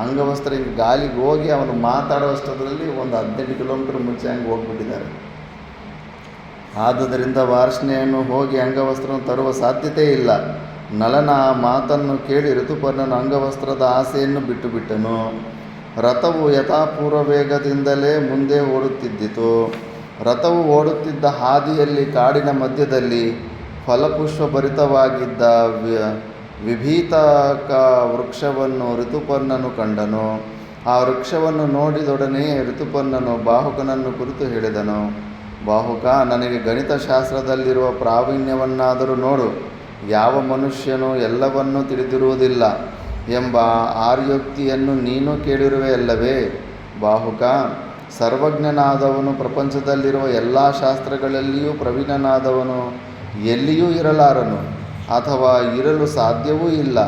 ಅಂಗವಸ್ತ್ರ ಹಿಂಗೆ ಗಾಲಿಗೆ ಹೋಗಿ ಅವನು ಮಾತಾಡುವಷ್ಟರಲ್ಲಿ ಒಂದು 18 ಕಿಲೋಮೀಟರ್ ಮುಂಚೆ ಹಂಗೆ ಹೋಗ್ಬಿಟ್ಟಿದ್ದಾರೆ. ಆದುದರಿಂದ ವಾರ್ಷ್ಣೇಯನು ಹೋಗಿ ಅಂಗವಸ್ತ್ರವನ್ನು ತರುವ ಸಾಧ್ಯತೆ ಇಲ್ಲ. ನಲನ ಆ ಮಾತನ್ನು ಕೇಳಿ ಋತುಪರ್ಣನು ಅಂಗವಸ್ತ್ರದ ಆಸೆಯನ್ನು ಬಿಟ್ಟುಬಿಟ್ಟನು. ರಥವು ಯಥಾಪೂರ್ವ ವೇಗದಿಂದಲೇ ಮುಂದೆ ಓಡುತ್ತಿದ್ದಿತು. ರಥವು ಓಡುತ್ತಿದ್ದ ಹಾದಿಯಲ್ಲಿ ಕಾಡಿನ ಮಧ್ಯದಲ್ಲಿ ಫಲಪುಷ್ಪಭರಿತವಾಗಿದ್ದ ವಿಭೀತಕ ವೃಕ್ಷವನ್ನು ಋತುಪರ್ಣನು ಕಂಡನು. ಆ ವೃಕ್ಷವನ್ನು ನೋಡಿದೊಡನೆ ಋತುಪರ್ಣನು ಬಾಹುಕನನ್ನು ಕುರಿತು ಹೇಳಿದನು, ಬಾಹುಕ, ನನಗೆ ಗಣಿತಶಾಸ್ತ್ರದಲ್ಲಿರುವ ಪ್ರಾವೀಣ್ಯವನ್ನಾದರೂ ನೋಡು. ಯಾವ ಮನುಷ್ಯನು ಎಲ್ಲವನ್ನೂ ತಿಳಿದಿರುವುದಿಲ್ಲ ಎಂಬ ಆರ್ಯೋಕ್ತಿಯನ್ನು ನೀನು ಕೇಳಿರುವೆಯಲ್ಲವೇ. ಬಾಹುಕ, ಸರ್ವಜ್ಞನಾದವನು ಪ್ರಪಂಚದಲ್ಲಿರುವ ಎಲ್ಲ ಶಾಸ್ತ್ರಗಳಲ್ಲಿಯೂ ಪ್ರವೀಣನಾದವನು ಎಲ್ಲಿಯೂ ಇರಲಾರನು ಅಥವಾ ಇರಲು ಸಾಧ್ಯವೂ ಇಲ್ಲ.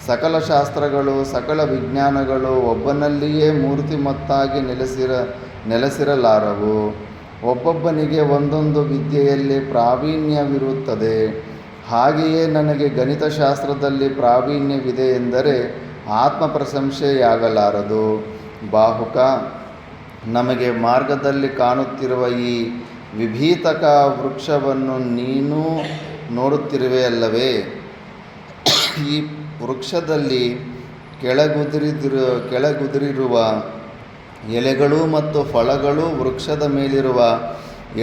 ಸಕಲ ಶಾಸ್ತ್ರಗಳು ಸಕಲ ವಿಜ್ಞಾನಗಳು ಒಬ್ಬನಲ್ಲಿಯೇ ಮೂರ್ತಿಮತ್ತಾಗಿ ನೆಲೆಸಿರಲಾರವು. ಒಬ್ಬೊಬ್ಬನಿಗೆ ಒಂದೊಂದು ವಿದ್ಯೆಯಲ್ಲಿ ಪ್ರಾವೀಣ್ಯವಿರುತ್ತದೆ. ಹಾಗೆಯೇ ನನಗೆ ಗಣಿತಶಾಸ್ತ್ರದಲ್ಲಿ ಪ್ರಾವೀಣ್ಯವಿದೆ ಎಂದರೆ ಆತ್ಮ ಪ್ರಶಂಸೆಯಾಗಲಾರದು. ಬಾಹುಕ, ನಮಗೆ ಮಾರ್ಗದಲ್ಲಿ ಕಾಣುತ್ತಿರುವ ಈ ವಿಭೀತಕ ವೃಕ್ಷವನ್ನು ನೀನು ನೋಡುತ್ತಿರುವೆಯಲ್ಲವೇ. ಈ ವೃಕ್ಷದಲ್ಲಿ ಕೆಳಗುದಿರಿರುವ ಎಲೆಗಳು ಮತ್ತು ಫಲಗಳು ವೃಕ್ಷದ ಮೇಲಿರುವ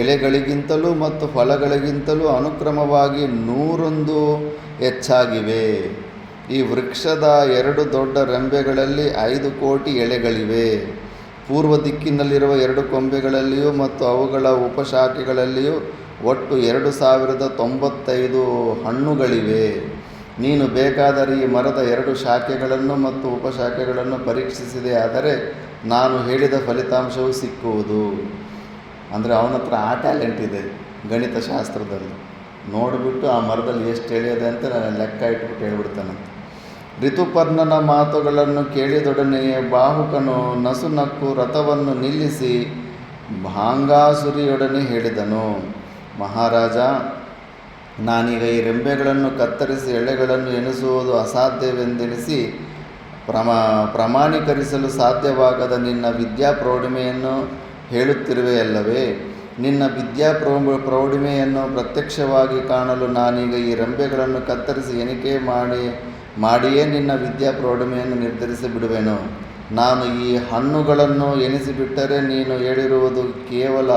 ಎಲೆಗಳಿಗಿಂತಲೂ ಮತ್ತು ಫಲಗಳಿಗಿಂತಲೂ ಅನುಕ್ರಮವಾಗಿ 101 ಹೆಚ್ಚಾಗಿವೆ. ಈ ವೃಕ್ಷದ 2 ದೊಡ್ಡ ರೆಂಬೆಗಳಲ್ಲಿ 5 ಕೋಟಿ ಎಲೆಗಳಿವೆ. ಪೂರ್ವ ದಿಕ್ಕಿನಲ್ಲಿರುವ 2 ಕೊಂಬೆಗಳಲ್ಲಿಯೂ ಮತ್ತು ಅವುಗಳ ಉಪಶಾಖೆಗಳಲ್ಲಿಯೂ ಒಟ್ಟು 2095 ಹಣ್ಣುಗಳಿವೆ. ನೀನು ಬೇಕಾದರೆ ಈ ಮರದ 2 ಶಾಖೆಗಳನ್ನು ಮತ್ತು ಉಪಶಾಖೆಗಳನ್ನು ಪರೀಕ್ಷಿಸಿದೆ ಆದರೆ ನಾನು ಹೇಳಿದ ಫಲಿತಾಂಶವು ಸಿಕ್ಕುವುದು. ಅಂದರೆ ಅವನ ಹತ್ರ ಆ ಟ್ಯಾಲೆಂಟ್ ಇದೆ ಗಣಿತಶಾಸ್ತ್ರದಲ್ಲಿ. ನೋಡಿಬಿಟ್ಟು ಆ ಮರದಲ್ಲಿ ಎಷ್ಟು ಎಳೆಯದೆ ಅಂತ ಲೆಕ್ಕ ಇಟ್ಬಿಟ್ಟು ಹೇಳ್ಬಿಡ್ತಾನಂತೆ. ಋತುಪರ್ಣನ ಮಾತುಗಳನ್ನು ಕೇಳಿದೊಡನೆಯೇ ಬಾಹುಕನು ನಸುನಕ್ಕು ರಥವನ್ನು ನಿಲ್ಲಿಸಿ ಭಾಂಗಾಸುರಿಯೊಡನೆ ಹೇಳಿದನು, ಮಹಾರಾಜ, ನಾನೀಗ ಈ ರೆಂಬೆಗಳನ್ನು ಕತ್ತರಿಸಿ ಎಳೆಗಳನ್ನು ಎಣಿಸುವುದು ಅಸಾಧ್ಯವೆಂದೆಣಿಸಿ ಪ್ರಮಾಣೀಕರಿಸಲು ಸಾಧ್ಯವಾಗದ ನಿನ್ನ ವಿದ್ಯಾಪ್ರೌಢಿಮೆಯನ್ನು ಹೇಳುತ್ತಿರುವೆಯಲ್ಲವೇ. ನಿನ್ನ ಪ್ರೌಢಿಮೆಯನ್ನು ಪ್ರತ್ಯಕ್ಷವಾಗಿ ಕಾಣಲು ನಾನೀಗ ಈ ರೆಂಬೆಗಳನ್ನು ಕತ್ತರಿಸಿ ಎಣಿಕೆ ಮಾಡಿಯೇ ನಿನ್ನ ಪ್ರೌಢಿಮೆಯನ್ನು ನಿರ್ಧರಿಸಿ ಬಿಡುವೆನು. ನಾನು ಈ ಹಣ್ಣುಗಳನ್ನು ಎಣಿಸಿಬಿಟ್ಟರೆ ನೀನು ಹೇಳಿರುವುದು ಕೇವಲ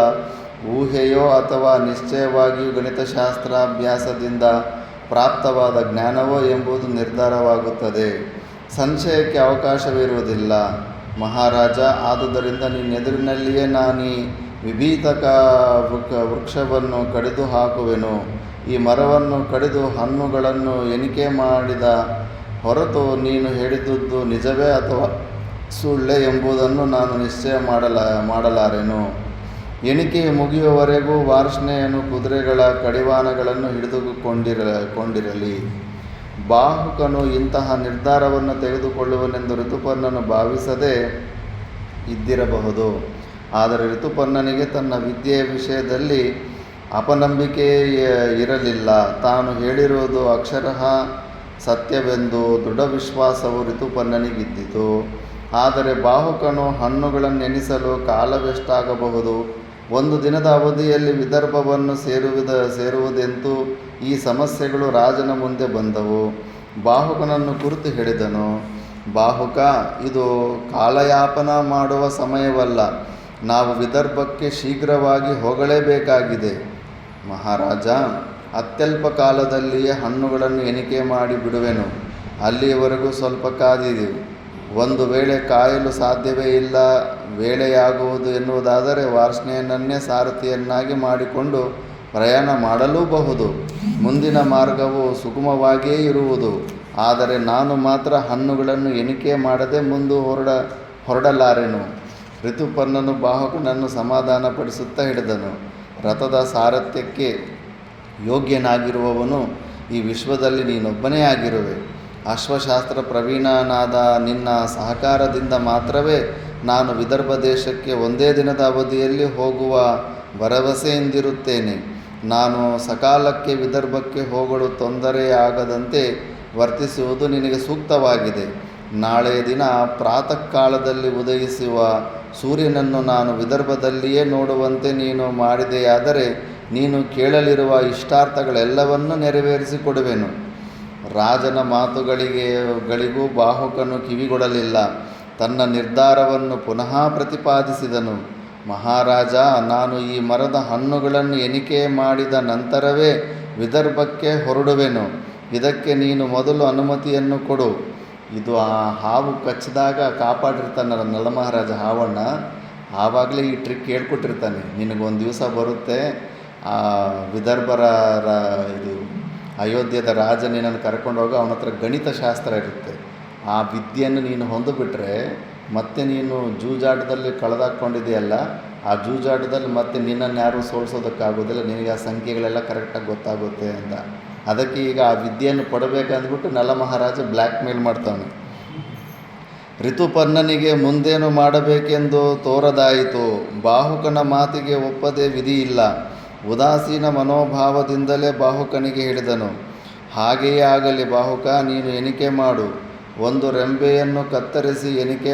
ಊಹೆಯೋ ಅಥವಾ ನಿಶ್ಚಯವಾಗಿಯೂ ಗಣಿತಶಾಸ್ತ್ರಾಭ್ಯಾಸದಿಂದ ಪ್ರಾಪ್ತವಾದ ಜ್ಞಾನವೋ ಎಂಬುದು ನಿರ್ಧಾರವಾಗುತ್ತದೆ. ಸಂಶಯಕ್ಕೆ ಅವಕಾಶವಿರುವುದಿಲ್ಲ. ಮಹಾರಾಜ, ಆದುದರಿಂದ ನಿನ್ನೆದುರಿನಲ್ಲಿಯೇ ನಾನೀ ವಿಭೀತಕ ವೃಕ್ಷವನ್ನು ಕಡಿದು ಹಾಕುವೆನು. ಈ ಮರವನ್ನು ಕಡಿದು ಹಣ್ಣುಗಳನ್ನು ಎಣಿಕೆ ಮಾಡಿದ ಹೊರತು ನೀನು ಹೇಳಿದುದು ನಿಜವೇ ಅಥವಾ ಸುಳ್ಳೇ ಎಂಬುದನ್ನು ನಾನು ನಿಶ್ಚಯ ಮಾಡಲಾರೆನು. ಎಣಿಕೆಯು ಮುಗಿಯುವವರೆಗೂ ವಾರ್ಷ್ಣೆಯನು ಕುದುರೆಗಳ ಕಡಿವಾಣಗಳನ್ನು ಹಿಡಿದುಕೊಂಡಿರಲಿ. ಬಾಹುಕನು ಇಂತಹ ನಿರ್ಧಾರವನ್ನು ತೆಗೆದುಕೊಳ್ಳುವನೆಂದು ಋತುಪರ್ಣನು ಭಾವಿಸದೇ ಇದ್ದಿರಬಹುದು. ಆದರೆ ಋತುಪರ್ಣನಿಗೆ ತನ್ನ ವಿದ್ಯೆಯ ವಿಷಯದಲ್ಲಿ ಅಪನಂಬಿಕೆ ಇರಲಿಲ್ಲ. ತಾನು ಹೇಳಿರುವುದು ಅಕ್ಷರಶಃ ಸತ್ಯವೆಂದು ದೃಢ ವಿಶ್ವಾಸವು ಋತುಪರ್ಣನಿಗಿದ್ದಿತು. ಆದರೆ ಬಾಹುಕನು ಹಣ್ಣುಗಳನ್ನು ಎಣಿಸಲು ಕಾಲವೆಷ್ಟಾಗಬಹುದು, 1 ದಿನದ ಅವಧಿಯಲ್ಲಿ ವಿದರ್ಭವನ್ನು ಸೇರುವುದೆಂತೂ ಈ ಸಮಸ್ಯೆಗಳು ರಾಜನ ಮುಂದೆ ಬಂದವು. ಬಾಹುಕನನ್ನು ಕುರಿತು ಹೇಳಿದನು, ಬಾಹುಕ, ಇದು ಕಾಲಯಾಪನ ಮಾಡುವ ಸಮಯವಲ್ಲ. ನಾವು ವಿದರ್ಭಕ್ಕೆ ಶೀಘ್ರವಾಗಿ ಹೋಗಲೇಬೇಕಾಗಿದೆ. ಮಹಾರಾಜ, ಅತ್ಯಲ್ಪ ಕಾಲದಲ್ಲಿಯೇ ಹಣ್ಣುಗಳನ್ನು ಎಣಿಕೆ ಮಾಡಿ ಬಿಡುವೆನು. ಅಲ್ಲಿಯವರೆಗೂ ಸ್ವಲ್ಪ ಕಾದಿರಿ. ಒಂದು ವೇಳೆ ಕಾಯಲು ಸಾಧ್ಯವೇ ಇಲ್ಲ, ವೇಳೆಯಾಗುವುದು ಎನ್ನುವುದಾದರೆ ವಾರ್ಷ್ಣೆಯನ್ನೇ ಸಾರಥಿಯನ್ನಾಗಿ ಮಾಡಿಕೊಂಡು ಪ್ರಯಾಣ ಮಾಡಲೂಬಹುದು. ಮುಂದಿನ ಮಾರ್ಗವು ಸುಗಮವಾಗಿಯೇ ಇರುವುದು. ಆದರೆ ನಾನು ಮಾತ್ರ ಹಣ್ಣುಗಳನ್ನು ಎಣಿಕೆ ಮಾಡದೆ ಹೊರಡಲಾರೆನು. ಋತುಪರ್ಣನು ಬಾಹುಕನನ್ನು ಸಮಾಧಾನಪಡಿಸುತ್ತಾ ಹಿಡಿದನು. ರಥದ ಸಾರಥ್ಯಕ್ಕೆ ಯೋಗ್ಯನಾಗಿರುವವನು ಈ ವಿಶ್ವದಲ್ಲಿ ನೀನೊಬ್ಬನೇ ಆಗಿರುವೆ. ಅಶ್ವಶಾಸ್ತ್ರ ಪ್ರವೀಣನಾದ ನಿನ್ನ ಸಹಕಾರದಿಂದ ಮಾತ್ರವೇ ನಾನು ವಿದರ್ಭ ದೇಶಕ್ಕೆ 1 ದಿನದ ಅವಧಿಯಲ್ಲಿ ಹೋಗುವ ಭರವಸೆಯಿಂದಿರುತ್ತೇನೆ. ನಾನು ಸಕಾಲಕ್ಕೆ ವಿದರ್ಭಕ್ಕೆ ಹೋಗಲು ತೊಂದರೆಯಾಗದಂತೆ ವರ್ತಿಸುವುದು ನಿನಗೆ ಸೂಕ್ತವಾಗಿದೆ. ನಾಳೆಯ ದಿನ ಪ್ರಾತಃ ಕಾಲದಲ್ಲಿ ಉದಯಿಸುವ ಸೂರ್ಯನನ್ನು ನಾನು ವಿದರ್ಭದಲ್ಲಿಯೇ ನೋಡುವಂತೆ ನೀನು ಮಾಡಿದೆಯಾದರೆ ನೀನು ಕೇಳಲಿರುವ ಇಷ್ಟಾರ್ಥಗಳೆಲ್ಲವನ್ನೂ ನೆರವೇರಿಸಿಕೊಡುವೆನು. ರಾಜನ ಗಳಿಗೂ ಬಾಹುಕನು ಕಿವಿಗೊಡಲಿಲ್ಲ. ತನ್ನ ನಿರ್ಧಾರವನ್ನು ಪುನಃ ಪ್ರತಿಪಾದಿಸಿದನು. ಮಹಾರಾಜ, ನಾನು ಈ ಮರದ ಹಣ್ಣುಗಳನ್ನು ಎಣಿಕೆ ಮಾಡಿದ ನಂತರವೇ ವಿದರ್ಭಕ್ಕೆ ಹೊರಡುವೆನು. ಇದಕ್ಕೆ ನೀನು ಮೊದಲು ಅನುಮತಿಯನ್ನು ಕೊಡು. ಇದು ಆ ಹಾವು ಕಚ್ಚಿದಾಗ ಕಾಪಾಡಿರ್ತಾನಲ್ಲ ನಲಮಹಾರಾಜ ಹಾವಣ್ಣ, ಆವಾಗಲೇ ಈ ಟ್ರಿಕ್ ಹೇಳ್ಕೊಟ್ಟಿರ್ತಾನೆ. ನಿನಗೊಂದು ದಿವಸ ಬರುತ್ತೆ, ಆ ವಿದರ್ಭರ ಇದು ಅಯೋಧ್ಯದ ರಾಜ ನಿನ್ನನ್ನು ಕರ್ಕೊಂಡು ಹೋಗೋ, ಅವನ ಹತ್ರ ಗಣಿತಶಾಸ್ತ್ರ ಇರುತ್ತೆ. ಆ ವಿದ್ಯೆಯನ್ನು ನೀನು ಹೊಂದಿಬಿಟ್ರೆ ಮತ್ತೆ ನೀನು ಜೂಜಾಟದಲ್ಲಿ ಕಳೆದಾಕೊಂಡಿದೆಯಲ್ಲ, ಆ ಜೂಜಾಟದಲ್ಲಿ ಮತ್ತೆ ನಿನ್ನನ್ನು ಯಾರೂ ಸೋಲಿಸೋದಕ್ಕಾಗೋದಿಲ್ಲ, ನಿನಗೆ ಆ ಸಂಖ್ಯೆಗಳೆಲ್ಲ ಕರೆಕ್ಟಾಗಿ ಗೊತ್ತಾಗುತ್ತೆ ಅಂತ. ಅದಕ್ಕೆ ಈಗ ಆ ವಿದ್ಯೆಯನ್ನು ಕೊಡಬೇಕಂದ್ಬಿಟ್ಟು ನಲಮಹಾರಾಜ ಬ್ಲ್ಯಾಕ್ ಮೇಲ್ ಮಾಡ್ತಾನೆ. ಋತುಪರ್ಣನಿಗೆ ಮುಂದೇನು ಮಾಡಬೇಕೆಂದು ತೋರದಾಯಿತು. ಬಾಹುಕನ ಮಾತಿಗೆ ಒಪ್ಪದೆ ವಿಧಿಯಿಲ್ಲ. ಉದಾಸೀನ ಮನೋಭಾವದಿಂದಲೇ ಬಾಹುಕನಿಗೆ ಹೇಳಿದನು, ಹಾಗೆಯೇ ಆಗಲಿ ಬಾಹುಕ, ನೀನು ಎಣಿಕೆ ಮಾಡು. ಒಂದು ರೆಂಬೆಯನ್ನು ಕತ್ತರಿಸಿ ಎಣಿಕೆ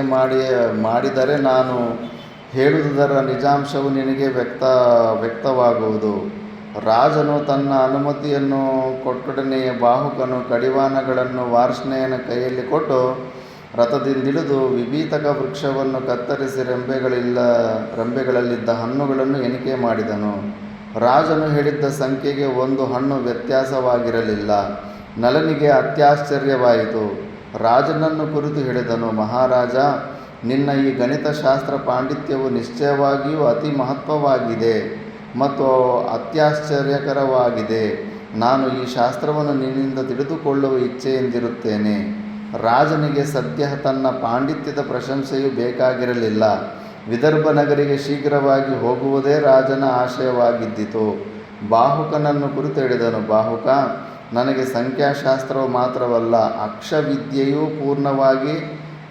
ಮಾಡಿದರೆ ನಾನು ಹೇಳುವುದರ ನಿಜಾಂಶವು ನಿನಗೆ ವ್ಯಕ್ತವಾಗುವುದು. ರಾಜನು ತನ್ನ ಅನುಮತಿಯನ್ನು ಕೊಟ್ಟೊಡನೆಯೇ ಬಾಹುಕನು ಕಡಿವಾಣಗಳನ್ನು ವಾರ್ಷ್ಣೆಯನ ಕೈಯಲ್ಲಿ ಕೊಟ್ಟು ರಥದಿಂದಿಳಿದು ವಿಭೀತಕ ವೃಕ್ಷವನ್ನು ಕತ್ತರಿಸಿ ರೆಂಬೆಗಳಲ್ಲಿದ್ದ ಹಣ್ಣುಗಳನ್ನು ಎಣಿಕೆ ಮಾಡಿದನು. ರಾಜನು ಹೇಳಿದ್ದ ಸಂಖ್ಯೆಗೆ ಒಂದು ಹಣ್ಣು ವ್ಯತ್ಯಾಸವಾಗಿರಲಿಲ್ಲ. ನಲನಿಗೆ ಅತ್ಯಾಶ್ಚರ್ಯವಾಯಿತು. ರಾಜನನ್ನು ಕುರಿತು ಹೇಳಿದನು, ಮಹಾರಾಜ, ನಿನ್ನ ಈ ಗಣಿತಶಾಸ್ತ್ರ ಪಾಂಡಿತ್ಯವು ನಿಶ್ಚಯವಾಗಿಯೂ ಅತಿ ಮಹತ್ವವಾಗಿದೆ ಮತ್ತು ಅತ್ಯಾಶ್ಚರ್ಯಕರವಾಗಿದೆ. ನಾನು ಈ ಶಾಸ್ತ್ರವನ್ನು ನಿನ್ನಿಂದ ತಿಳಿದುಕೊಳ್ಳುವ ಇಚ್ಛೆಯಿಂದಿರುತ್ತೇನೆ. ರಾಜನಿಗೆ ಸದ್ಯ ತನ್ನ ಪಾಂಡಿತ್ಯದ ಪ್ರಶಂಸೆಯೂ ಬೇಕಾಗಿರಲಿಲ್ಲ. ವಿದರ್ಭ ನಗರಿಗೆ ಶೀಘ್ರವಾಗಿ ಹೋಗುವುದೇ ರಾಜನ ಆಶಯವಾಗಿದ್ದಿತು. ಬಾಹುಕನನ್ನು ಕುರಿತು ಹೇಳಿದನು, ಬಾಹುಕ, ನನಗೆ ಸಂಖ್ಯಾಶಾಸ್ತ್ರವು ಮಾತ್ರವಲ್ಲ, ಅಕ್ಷವಿದ್ಯೆಯೂ ಪೂರ್ಣವಾಗಿ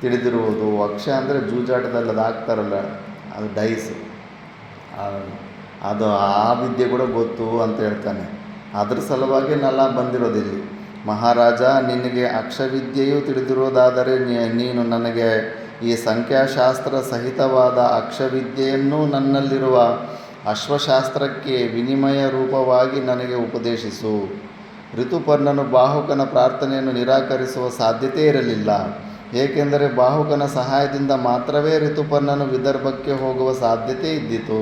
ತಿಳಿದಿರುವುದು. ಅಕ್ಷ ಅಂದರೆ ಜೂಜಾಟದಲ್ಲಿ ಅದು ಹಾಕ್ತಾರಲ್ಲ, ಅದು ಡೈಸ್, ಅದು ಆ ವಿದ್ಯೆ ಕೂಡ ಗೊತ್ತು ಅಂತ ಹೇಳ್ತಾನೆ. ಅದ್ರ ಸಲುವಾಗಿ ನಲ್ಲ ಬಂದಿರೋದಿಲ್ಲಿ. ಮಹಾರಾಜ, ನಿನಗೆ ಅಕ್ಷವಿದ್ಯೆಯೂ ತಿಳಿದಿರುವುದಾದರೆ ನೀನು ನನಗೆ ಈ ಸಂಖ್ಯಾಶಾಸ್ತ್ರ ಸಹಿತವಾದ ಅಕ್ಷವಿದ್ಯೆಯನ್ನು ನನ್ನಲ್ಲಿರುವ ಅಶ್ವಶಾಸ್ತ್ರಕ್ಕೆ ವಿನಿಮಯ ರೂಪವಾಗಿ ನನಗೆ ಉಪದೇಶಿಸು. ಋತುಪರ್ಣನು ಬಾಹುಕನ ಪ್ರಾರ್ಥನೆಯನ್ನು ನಿರಾಕರಿಸುವ ಸಾಧ್ಯತೆ ಇರಲಿಲ್ಲ. ಏಕೆಂದರೆ ಬಾಹುಕನ ಸಹಾಯದಿಂದ ಮಾತ್ರವೇ ಋತುಪರ್ಣನು ವಿದರ್ಭಕ್ಕೆ ಹೋಗುವ ಸಾಧ್ಯತೆ ಇದ್ದಿತು.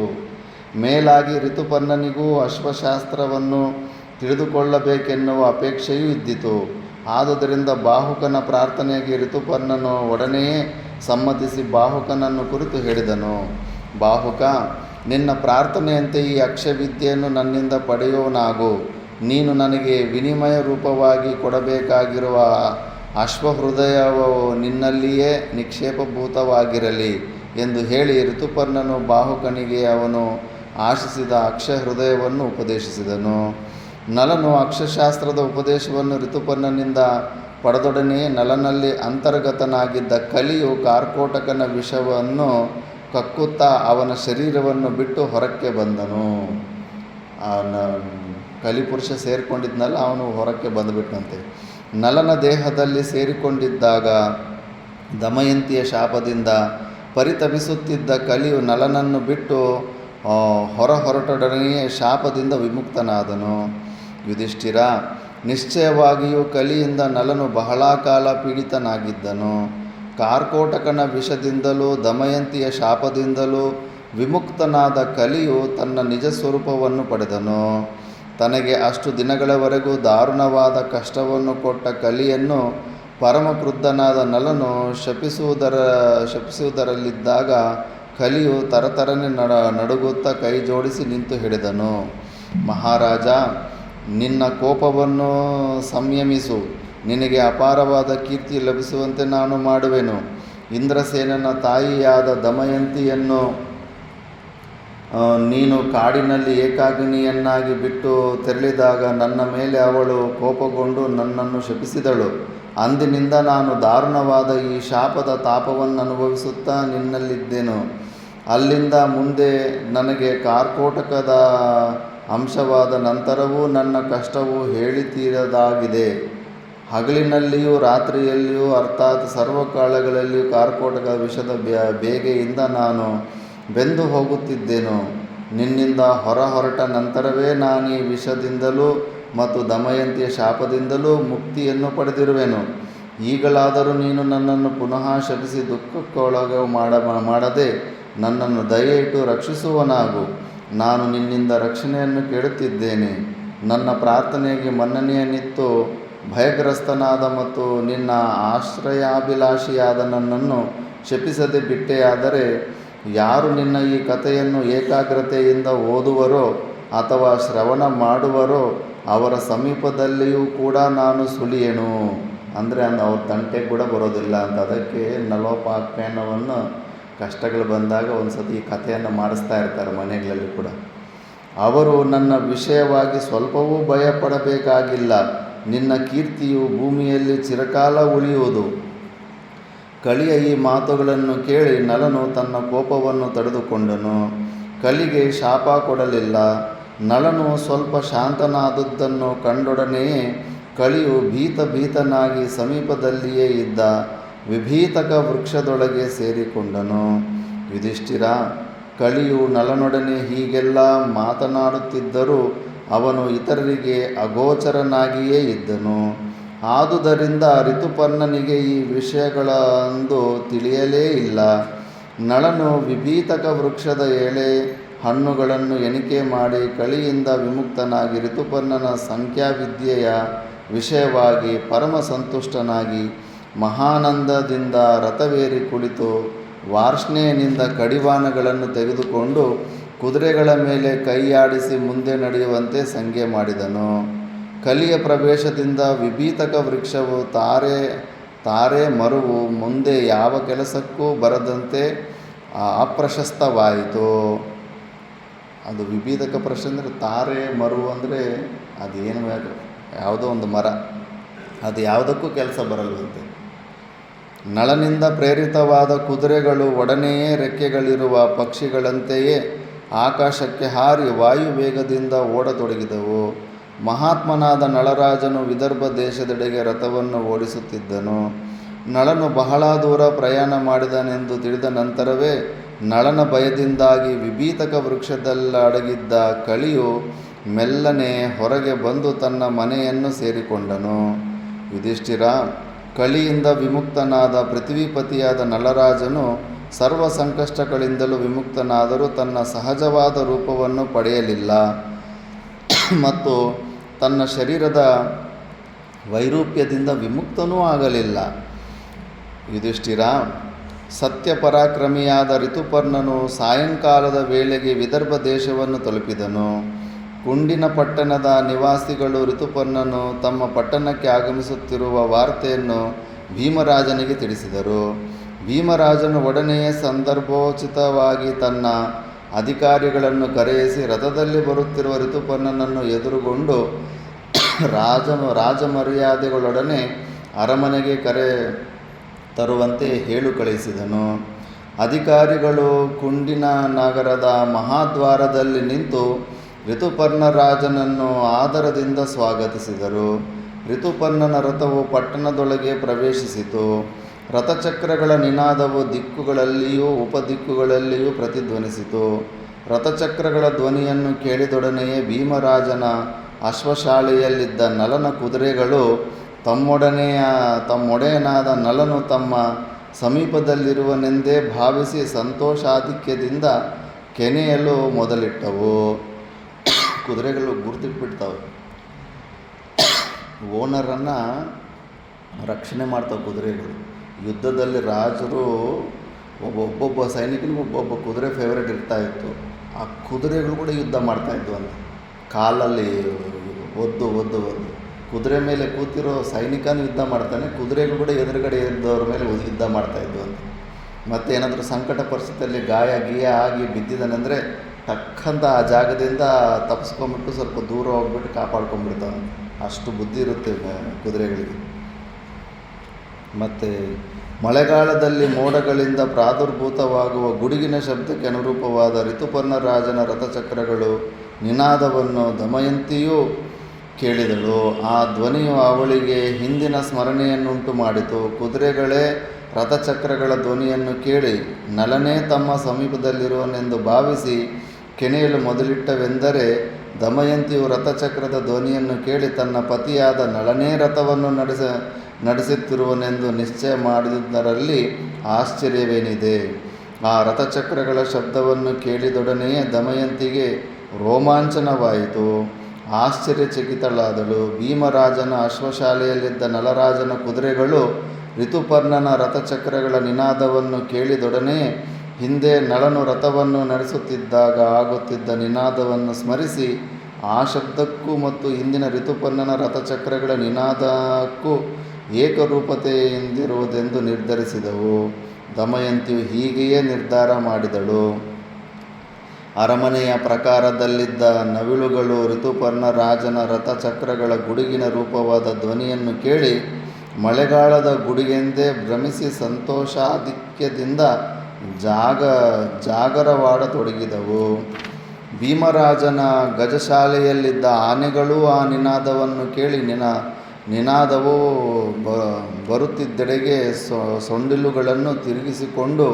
ಮೇಲಾಗಿ ಋತುಪರ್ಣನಿಗೂ ಅಶ್ವಶಾಸ್ತ್ರವನ್ನು ತಿಳಿದುಕೊಳ್ಳಬೇಕೆನ್ನುವ ಅಪೇಕ್ಷೆಯೂ ಇದ್ದಿತು. ಆದುದರಿಂದ ಬಾಹುಕನ ಪ್ರಾರ್ಥನೆಗೆ ಋತುಪರ್ಣನು ಒಡನೆಯೇ ಸಮ್ಮತಿಸಿ ಬಾಹುಕನನ್ನು ಕುರಿತು ಹೇಳಿದನು, ಬಾಹುಕ, ನಿನ್ನ ಪ್ರಾರ್ಥನೆಯಂತೆ ಈ ಅಕ್ಷವಿದ್ಯೆಯನ್ನು ನನ್ನಿಂದ ಪಡೆಯೋನಾಗು. ನೀನು ನನಗೆ ವಿನಿಮಯ ರೂಪವಾಗಿ ಕೊಡಬೇಕಾಗಿರುವ ಅಶ್ವಹೃದಯವು ನಿನ್ನಲ್ಲಿಯೇ ನಿಕ್ಷೇಪಭೂತವಾಗಿರಲಿ ಎಂದು ಹೇಳಿ ಋತುಪರ್ಣನು ಬಾಹುಕನಿಗೆ ಅವನು ಆಶಿಸಿದ ಅಕ್ಷಹೃದಯವನ್ನು ಉಪದೇಶಿಸಿದನು. ನಲನು ಅಕ್ಷಶಾಸ್ತ್ರದ ಉಪದೇಶವನ್ನು ಋತುಪರ್ಣನಿಂದ ಪಡೆದೊಡನೆಯೇ ನಲನಲ್ಲಿ ಅಂತರ್ಗತನಾಗಿದ್ದ ಕಲಿಯು ಕಾರ್ಕೋಟಕನ ವಿಷವನ್ನು ಕಕ್ಕುತ್ತಾ ಅವನ ಶರೀರವನ್ನು ಬಿಟ್ಟು ಹೊರಕ್ಕೆ ಬಂದನು. ಕಲಿಪುರುಷ ಸೇರಿಕೊಂಡಿದ್ನಲ್ಲ, ಅವನು ಹೊರಕ್ಕೆ ಬಂದುಬಿಟ್ಟಂತೆ. ನಲನ ದೇಹದಲ್ಲಿ ಸೇರಿಕೊಂಡಿದ್ದಾಗ ದಮಯಂತಿಯ ಶಾಪದಿಂದ ಪರಿತಪಿಸುತ್ತಿದ್ದ ಕಲಿಯು ನಲನನ್ನು ಬಿಟ್ಟು ಹೊರಟೊಡನೆಯೇ ಶಾಪದಿಂದ ವಿಮುಕ್ತನಾದನು. ಯುಧಿಷ್ಠಿರ, ನಿಶ್ಚಯವಾಗಿಯೂ ಕಲಿಯಿಂದ ನಲನು ಬಹಳ ಕಾಲ ಪೀಡಿತನಾಗಿದ್ದನು. ಕಾರ್ಕೋಟಕನ ವಿಷದಿಂದಲೂ ದಮಯಂತಿಯ ಶಾಪದಿಂದಲೂ ವಿಮುಕ್ತನಾದ ಕಲಿಯು ತನ್ನ ನಿಜ ಸ್ವರೂಪವನ್ನು ಪಡೆದನು. ತನಗೆ ಅಷ್ಟು ದಿನಗಳವರೆಗೂ ದಾರುಣವಾದ ಕಷ್ಟವನ್ನು ಕೊಟ್ಟ ಕಲಿಯನ್ನು ಪರಮಕ್ರುದ್ಧನಾದ ನಲನು ಶಪಿಸುವುದರಲ್ಲಿದ್ದಾಗ ಕಲಿಯು ತರತರನೆ ನಡುಗುತ್ತಾ ಕೈ ಜೋಡಿಸಿ ನಿಂತು ಹೇಳಿದನು, ಮಹಾರಾಜ, ನಿನ್ನ ಕೋಪವನ್ನು ಸಂಯಮಿಸು. ನಿನಗೆ ಅಪಾರವಾದ ಕೀರ್ತಿ ಲಭಿಸುವಂತೆ ನಾನು ಮಾಡುವೆನು. ಇಂದ್ರಸೇನನ ತಾಯಿಯಾದ ದಮಯಂತಿಯನ್ನು ನೀನು ಕಾಡಿನಲ್ಲಿ ಏಕಾಗ್ನಿಯನ್ನಾಗಿ ಬಿಟ್ಟು ತೆರಳಿದಾಗ ನನ್ನ ಮೇಲೆ ಅವಳು ಕೋಪಗೊಂಡು ನನ್ನನ್ನು ಶಪಿಸಿದಳು. ಅಂದಿನಿಂದ ನಾನು ದಾರುಣವಾದ ಈ ಶಾಪದ ತಾಪವನ್ನು ಅನುಭವಿಸುತ್ತಾ ನಿನ್ನಲ್ಲಿದ್ದೆನು. ಅಲ್ಲಿಂದ ಮುಂದೆ ನನಗೆ ಕಾರ್ಕೋಟಕದ ಅಂಶವಾದ ನಂತರವೂ ನನ್ನ ಕಷ್ಟವು ಹೇಳಿತೀರದಾಗಿದೆ. ಹಗಲಿನಲ್ಲಿಯೂ ರಾತ್ರಿಯಲ್ಲಿಯೂ ಅರ್ಥಾತ್ ಸರ್ವಕಾಲಗಳಲ್ಲಿಯೂ ಕಾರ್ಕೋಟಕ ವಿಷದ ಬೇಗೆಯಿಂದ ನಾನು ಬೆಂದು ಹೋಗುತ್ತಿದ್ದೆನು. ನಿನ್ನಿಂದ ಹೊರಟ ನಂತರವೇ ನಾನು ಈ ವಿಷದಿಂದಲೂ ಮತ್ತು ದಮಯಂತಿಯ ಶಾಪದಿಂದಲೂ ಮುಕ್ತಿಯನ್ನು ಪಡೆದಿರುವೆನು. ಈಗಲಾದರೂ ನೀನು ನನ್ನನ್ನು ಪುನಃ ಶಪಿಸಿ ದುಃಖಕ್ಕೊಳಗೆ ಮಾಡದೆ ನನ್ನನ್ನು ದಯೆ ಇಟ್ಟು ರಕ್ಷಿಸುವನಾಗು. ನಾನು ನಿನ್ನಿಂದ ರಕ್ಷಣೆಯನ್ನು ಕೇಳುತ್ತಿದ್ದೇನೆ. ನನ್ನ ಪ್ರಾರ್ಥನೆಗೆ ಮನ್ನಣೆಯನ್ನಿತ್ತು ಭಯಗ್ರಸ್ತನಾದ ಮತ್ತು ನಿನ್ನ ಆಶ್ರಯಾಭಿಲಾಷಿಯಾದ ನನ್ನನ್ನು ಶಪಿಸದೆ ಬಿಟ್ಟೆಯಾದರೆ, ಯಾರು ನಿನ್ನ ಈ ಕಥೆಯನ್ನು ಏಕಾಗ್ರತೆಯಿಂದ ಓದುವರೋ ಅಥವಾ ಶ್ರವಣ ಮಾಡುವರೋ ಅವರ ಸಮೀಪದಲ್ಲಿಯೂ ಕೂಡ ನಾನು ಸುಳಿಯೆನು. ಅಂದರೆ ಅವ್ರ ತಂಟೆಗೆ ಕೂಡ ಬರೋದಿಲ್ಲ ಅಂತ. ಅದಕ್ಕೆ ನಲೋಪಾಖ್ಯಾನವನ್ನು ಕಷ್ಟಗಳು ಬಂದಾಗ ಒಂದು ಸತಿ ಈ ಕಥೆಯನ್ನು ಮಾಡಿಸ್ತಾ ಇರ್ತಾರೆ ಮನೆಗಳಲ್ಲಿ ಕೂಡ. ಅವರು ನನ್ನ ವಿಷಯವಾಗಿ ಸ್ವಲ್ಪವೂ ಭಯಪಡಬೇಕಾಗಿಲ್ಲ. ನಿನ್ನ ಕೀರ್ತಿಯು ಭೂಮಿಯಲ್ಲಿ ಚಿರಕಾಲ ಉಳಿಯುವುದು. ಕಲಿಯ ಈ ಮಾತುಗಳನ್ನು ಕೇಳಿ ನಳನು ತನ್ನ ಕೋಪವನ್ನು ತಡೆದುಕೊಂಡನು. ಕಲಿಗೆ ಶಾಪ ಕೊಡಲಿಲ್ಲ. ನಳನು ಸ್ವಲ್ಪ ಶಾಂತನಾದದ್ದನ್ನು ಕಂಡೊಡನೆಯೇ ಕಲಿಯು ಭೀತನಾಗಿ ಸಮೀಪದಲ್ಲಿಯೇ ಇದ್ದ ವಿಭೀತಕ ವೃಕ್ಷದೊಳಗೆ ಸೇರಿಕೊಂಡನು. ಯುಧಿಷ್ಠಿರ, ಕಲಿಯು ನಳನೊಡನೆ ಹೀಗೆಲ್ಲ ಮಾತನಾಡುತ್ತಿದ್ದರೂ ಅವನು ಇತರರಿಗೆ ಅಗೋಚರನಾಗಿಯೇ ಇದ್ದನು. ಆದುದರಿಂದ ಋತುಪರ್ಣನಿಗೆ ಈ ವಿಷಯಗಳಂದು ತಿಳಿಯಲೇ ಇಲ್ಲ. ನಳನು ವಿಭೀತಕ ವೃಕ್ಷದ ಎಳೆ ಹಣ್ಣುಗಳನ್ನು ಎಣಿಕೆ ಮಾಡಿ ಕಲಿಯಿಂದ ವಿಮುಕ್ತನಾಗಿ ಋತುಪರ್ಣನ ಸಂಖ್ಯಾವಿದ್ಯೆಯ ವಿಷಯವಾಗಿ ಪರಮ ಸಂತುಷ್ಟನಾಗಿ ಮಹಾನಂದದಿಂದ ರಥವೇರಿ ಕುಳಿತು ವಾರ್ಷ್ಣೆಯನಿಂದ ಕಡಿವಾಣಗಳನ್ನು ತೆಗೆದುಕೊಂಡು ಕುದುರೆಗಳ ಮೇಲೆ ಕೈಯಾಡಿಸಿ ಮುಂದೆ ನಡೆಯುವಂತೆ ಸಂಜ್ಞೆ ಮಾಡಿದನು. ಕಲಿಯ ಪ್ರವೇಶದಿಂದ ವಿಭೀತಕ ವೃಕ್ಷವು ತಾರೆ ಮರುವು ಮುಂದೆ ಯಾವ ಕೆಲಸಕ್ಕೂ ಬರದಂತೆ ಅಪ್ರಶಸ್ತವಾಯಿತು. ಅದು ವಿಭೀತಕ ವೃಕ್ಷ ಅಂದರೆ ತಾರೆ ಮರುವು ಅಂದರೆ ಅದೇನು ಯಾವುದೋ ಒಂದು ಮರ, ಅದು ಯಾವುದಕ್ಕೂ ಕೆಲಸ ಬರಲ್ವಂತೆ. ನಳನಿಂದ ಪ್ರೇರಿತವಾದ ಕುದುರೆಗಳು ಒಡನೆಯೇ ರೆಕ್ಕೆಗಳಿರುವ ಪಕ್ಷಿಗಳಂತೆಯೇ ಆಕಾಶಕ್ಕೆ ಹಾರಿ ವಾಯುವೇಗದಿಂದ ಓಡತೊಡಗಿದವು. ಮಹಾತ್ಮನಾದ ನಳರಾಜನು ವಿದರ್ಭ ದೇಶದೆಡೆಗೆ ರಥವನ್ನು ಓಡಿಸುತ್ತಿದ್ದನು. ನಳನು ಬಹಳ ದೂರ ಪ್ರಯಾಣ ಮಾಡಿದನೆಂದು ತಿಳಿದ ನಂತರವೇ ನಳನ ಭಯದಿಂದಾಗಿ ವಿಭೀತಕ ವೃಕ್ಷದಲ್ಲಡಗಿದ್ದ ಕಲಿಯು ಮೆಲ್ಲನೆ ಹೊರಗೆ ಬಂದು ತನ್ನ ಮನೆಯನ್ನು ಸೇರಿಕೊಂಡನು. ಯುಧಿಷ್ಠಿರ, ಕಲಿಯಿಂದ ವಿಮುಕ್ತನಾದ ಪೃಥ್ವೀಪತಿಯಾದ ನಳರಾಜನು ಸರ್ವ ಸಂಕಷ್ಟಗಳಿಂದಲೂ ವಿಮುಕ್ತನಾದರೂ ತನ್ನ ಸಹಜವಾದ ರೂಪವನ್ನು ಪಡೆಯಲಿಲ್ಲ ಮತ್ತು ತನ್ನ ಶರೀರದ ವೈರೂಪ್ಯದಿಂದ ವಿಮುಕ್ತನೂ ಆಗಲಿಲ್ಲ. ಯುಧಿಷ್ಠಿರ, ಸತ್ಯಪರಾಕ್ರಮಿಯಾದ ಋತುಪರ್ಣನು ಸಾಯಂಕಾಲದ ವೇಳೆಗೆ ವಿದರ್ಭ ದೇಶವನ್ನು ತಲುಪಿದನು. ಕುಂಡಿನ ಪಟ್ಟಣದ ನಿವಾಸಿಗಳು ಋತುಪರ್ಣನು ತಮ್ಮ ಪಟ್ಟಣಕ್ಕೆ ಆಗಮಿಸುತ್ತಿರುವ ವಾರ್ತೆಯನ್ನು ಭೀಮರಾಜನಿಗೆ ತಿಳಿಸಿದರು. ಭೀಮರಾಜನು ಒಡನೆಯೇ ಸಂದರ್ಭೋಚಿತವಾಗಿ ತನ್ನ ಅಧಿಕಾರಿಗಳನ್ನು ಕರೆಯಿಸಿ ರಥದಲ್ಲಿ ಬರುತ್ತಿರುವ ಋತುಪರ್ಣನನ್ನು ಎದುರುಗೊಂಡು ರಾಜಮರ್ಯಾದೆಗಳೊಡನೆ ಅರಮನೆಗೆ ಕರೆ ತರುವಂತೆ ಹೇಳು ಕಳಿಸಿದನು. ಅಧಿಕಾರಿಗಳು ಕುಂಡಿನ ನಗರದ ಮಹಾದ್ವಾರದಲ್ಲಿ ನಿಂತು ಋತುಪರ್ಣ ರಾಜನನ್ನು ಆದರದಿಂದ ಸ್ವಾಗತಿಸಿದರು. ಋತುಪರ್ಣನ ರಥವು ಪಟ್ಟಣದೊಳಗೆ ಪ್ರವೇಶಿಸಿತು. ರಥಚಕ್ರಗಳ ನಿನಾದವು ದಿಕ್ಕುಗಳಲ್ಲಿಯೂ ಉಪದಿಕ್ಕುಗಳಲ್ಲಿಯೂ ಪ್ರತಿಧ್ವನಿಸಿತು. ರಥಚಕ್ರಗಳ ಧ್ವನಿಯನ್ನು ಕೇಳಿದೊಡನೆಯೇ ಭೀಮರಾಜನ ಅಶ್ವಶಾಲೆಯಲ್ಲಿದ್ದ ನಳನ ಕುದುರೆಗಳು ತಮ್ಮೊಡೆಯನಾದ ನಳನು ತಮ್ಮ ಸಮೀಪದಲ್ಲಿರುವನೆಂದೇ ಭಾವಿಸಿ ಸಂತೋಷಾಧಿಕ್ಯದಿಂದ ಕೆನೆಯಲು ಮೊದಲಿಟ್ಟವು. ಕುದುರೆಗಳು ಗುರುತಿಟ್ಬಿಡ್ತಾವೆ, ಓನರನ್ನು ರಕ್ಷಣೆ ಮಾಡ್ತಾವೆ ಕುದುರೆಗಳು. ಯುದ್ಧದಲ್ಲಿ ರಾಜರು ಒಬ್ಬೊಬ್ಬ ಸೈನಿಕನಿಗೂ ಒಬ್ಬೊಬ್ಬ ಕುದುರೆ ಫೇವ್ರೇಟ್ ಇರ್ತಾಯಿತ್ತು. ಆ ಕುದುರೆಗಳು ಕೂಡ ಯುದ್ಧ ಮಾಡ್ತಾಯಿದ್ವು ಅಂತ. ಕಾಲಲ್ಲಿ ಒದ್ದು ಕುದುರೆ ಮೇಲೆ ಕೂತಿರೋ ಸೈನಿಕನೂ ಯುದ್ಧ ಮಾಡ್ತಾನೆ, ಕುದುರೆಗಳು ಕೂಡ ಎದುರುಗಡೆ ಇದ್ದವ್ರ ಮೇಲೆ ಯುದ್ಧ ಮಾಡ್ತಾಯಿದ್ವು ಅಂತ. ಮತ್ತು ಏನಾದರೂ ಸಂಕಟ ಪರಿಸ್ಥಿತಿಯಲ್ಲಿ ಗಾಯ ಆಗಿ ಬಿದ್ದಿದ್ದಾನೆಂದರೆ ಟಕ್ಕಂತ ಆ ಜಾಗದಿಂದ ತಪ್ಪಿಸ್ಕೊಂಬಿಟ್ಟು ಸ್ವಲ್ಪ ದೂರ ಹೋಗ್ಬಿಟ್ಟು ಕಾಪಾಡ್ಕೊಂಡ್ಬಿಡ್ತಾವೆ. ಅಷ್ಟು ಬುದ್ಧಿ ಇರುತ್ತೆ ಕುದುರೆಗಳಿಗೆ. ಮತ್ತು ಮಳೆಗಾಲದಲ್ಲಿ ಮೋಡಗಳಿಂದ ಪ್ರಾದುರ್ಭೂತವಾಗುವ ಗುಡುಗಿನ ಶಬ್ದಕ್ಕೆ ಅನುರೂಪವಾದ ಋತುಪರ್ಣ ರಾಜನ ರಥಚಕ್ರಗಳು ನಿನಾದವನ್ನು ದಮಯಂತಿಯೂ ಕೇಳಿದಳು. ಆ ಧ್ವನಿಯು ಅವಳಿಗೆ ಹಿಂದಿನ ಸ್ಮರಣೆಯನ್ನುಂಟು ಮಾಡಿತು. ಕುದುರೆಗಳೇ ರಥಚಕ್ರಗಳ ಧ್ವನಿಯನ್ನು ಕೇಳಿ ನಳನೇ ತಮ್ಮ ಸಮೀಪದಲ್ಲಿರುವನೆಂದು ಭಾವಿಸಿ ಕೆನೆಯಲು ಮೊದಲಿಟ್ಟವೆಂದರೆ ದಮಯಂತಿಯು ರಥಚಕ್ರದ ಧ್ವನಿಯನ್ನು ಕೇಳಿ ತನ್ನ ಪತಿಯಾದ ನಳನೇ ರಥವನ್ನು ನಡೆಸುತ್ತಿರುವನೆಂದು ನಿಶ್ಚಯ ಮಾಡಿದುದರಲ್ಲಿ ಆಶ್ಚರ್ಯವೇನಿದೆ. ಆ ರಥಚಕ್ರಗಳ ಶಬ್ದವನ್ನು ಕೇಳಿದೊಡನೆಯೇ ದಮಯಂತಿಗೆ ರೋಮಾಂಚನವಾಯಿತು. ಆಶ್ಚರ್ಯಚಕಿತಳಾದಳು. ಭೀಮರಾಜನ ಅಶ್ವಶಾಲೆಯಲ್ಲಿದ್ದ ನಲರಾಜನ ಕುದುರೆಗಳು ಋತುಪರ್ಣನ ರಥಚಕ್ರಗಳ ನಿನಾದವನ್ನು ಕೇಳಿದೊಡನೆ ಹಿಂದೆ ನಳನು ರಥವನ್ನು ನಡೆಸುತ್ತಿದ್ದಾಗ ಆಗುತ್ತಿದ್ದ ನಿನಾದವನ್ನು ಸ್ಮರಿಸಿ ಆ ಶಬ್ದಕ್ಕೂ ಮತ್ತು ಇಂದಿನ ಋತುಪರ್ಣನ ರಥಚಕ್ರಗಳ ನಿನಾದಕ್ಕೂ ಏಕರೂಪತೆಯಿಂದಿರುವುದೆಂದು ನಿರ್ಧರಿಸಿದವು. ದಮಯಂತಿಯು ಹೀಗೆಯೇ ನಿರ್ಧಾರ ಮಾಡಿದಳು. ಅರಮನೆಯ ಪ್ರಾಕಾರದಲ್ಲಿದ್ದ ನವಿಲುಗಳು ಋತುಪರ್ಣ ರಾಜನ ರಥಚಕ್ರಗಳ ಗುಡುಗಿನ ರೂಪವಾದ ಧ್ವನಿಯನ್ನು ಕೇಳಿ ಮಳೆಗಾಲದ ಗುಡುಗೆಂದೇ ಭ್ರಮಿಸಿ ಸಂತೋಷಾಧಿಕ್ಯದಿಂದ ಜಾಗರವಾಡತೊಡಗಿದವು. ಭೀಮರಾಜನ ಗಜಶಾಲೆಯಲ್ಲಿದ್ದ ಆನೆಗಳೂ ಆ ನಿನಾದವನ್ನು ಕೇಳಿ ನಿನಾದವು ಬರುತ್ತಿದ್ದೆಡೆಗೆ ಸೊಂಡಿಲುಗಳನ್ನು ತಿರುಗಿಸಿಕೊಂಡು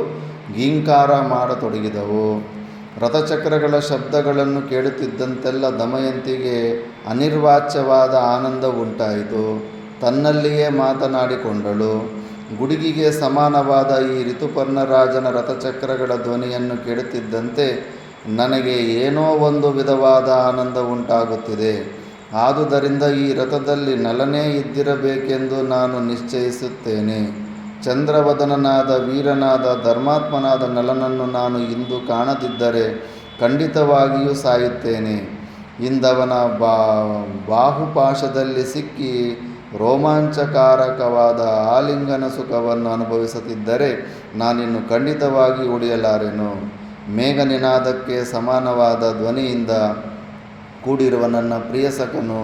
ಗೀಂಕಾರ ಮಾಡತೊಡಗಿದವು. ರಥಚಕ್ರಗಳ ಶಬ್ದಗಳನ್ನು ಕೇಳುತ್ತಿದ್ದಂತೆಲ್ಲ ದಮಯಂತಿಗೆ ಅನಿರ್ವಾಚ್ಯವಾದ ಆನಂದ ಉಂಟಾಯಿತು. ತನ್ನಲ್ಲಿಯೇ ಮಾತನಾಡಿಕೊಂಡಳು. ಗುಡುಗಿಗೆ ಸಮಾನವಾದ ಈ ಋತುಪರ್ಣರಾಜನ ರಥಚಕ್ರಗಳ ಧ್ವನಿಯನ್ನು ಕೇಳುತ್ತಿದ್ದಂತೆ ನನಗೆ ಏನೋ ಒಂದು ವಿಧವಾದ ಆನಂದ ಉಂಟಾಗುತ್ತಿದೆ. ಆದುದರಿಂದ ಈ ರಥದಲ್ಲಿ ನಲನೇ ಇದ್ದಿರಬೇಕೆಂದು ನಾನು ನಿಶ್ಚಯಿಸುತ್ತೇನೆ. ಚಂದ್ರವದನನಾದ ವೀರನಾದ ಧರ್ಮಾತ್ಮನಾದ ನಲನನ್ನು ನಾನು ಇಂದು ಕಾಣದಿದ್ದರೆ ಖಂಡಿತವಾಗಿಯೂ ಸಾಯುತ್ತೇನೆ. ಇಂದವನ ಬಾಹುಪಾಶದಲ್ಲಿ ಸಿಕ್ಕಿ ರೋಮಾಂಚಕಾರಕವಾದ ಆಲಿಂಗನ ಸುಖವನ್ನು ಅನುಭವಿಸುತ್ತಿದ್ದರೆ ನಾನಿನ್ನು ಖಂಡಿತವಾಗಿ ಉಳಿಯಲಾರೆನು. ಮೇಘನಿನಾದಕ್ಕೆ ಸಮಾನವಾದ ಧ್ವನಿಯಿಂದ ಕೂಡಿರುವ ನನ್ನ ಪ್ರಿಯಸಖನು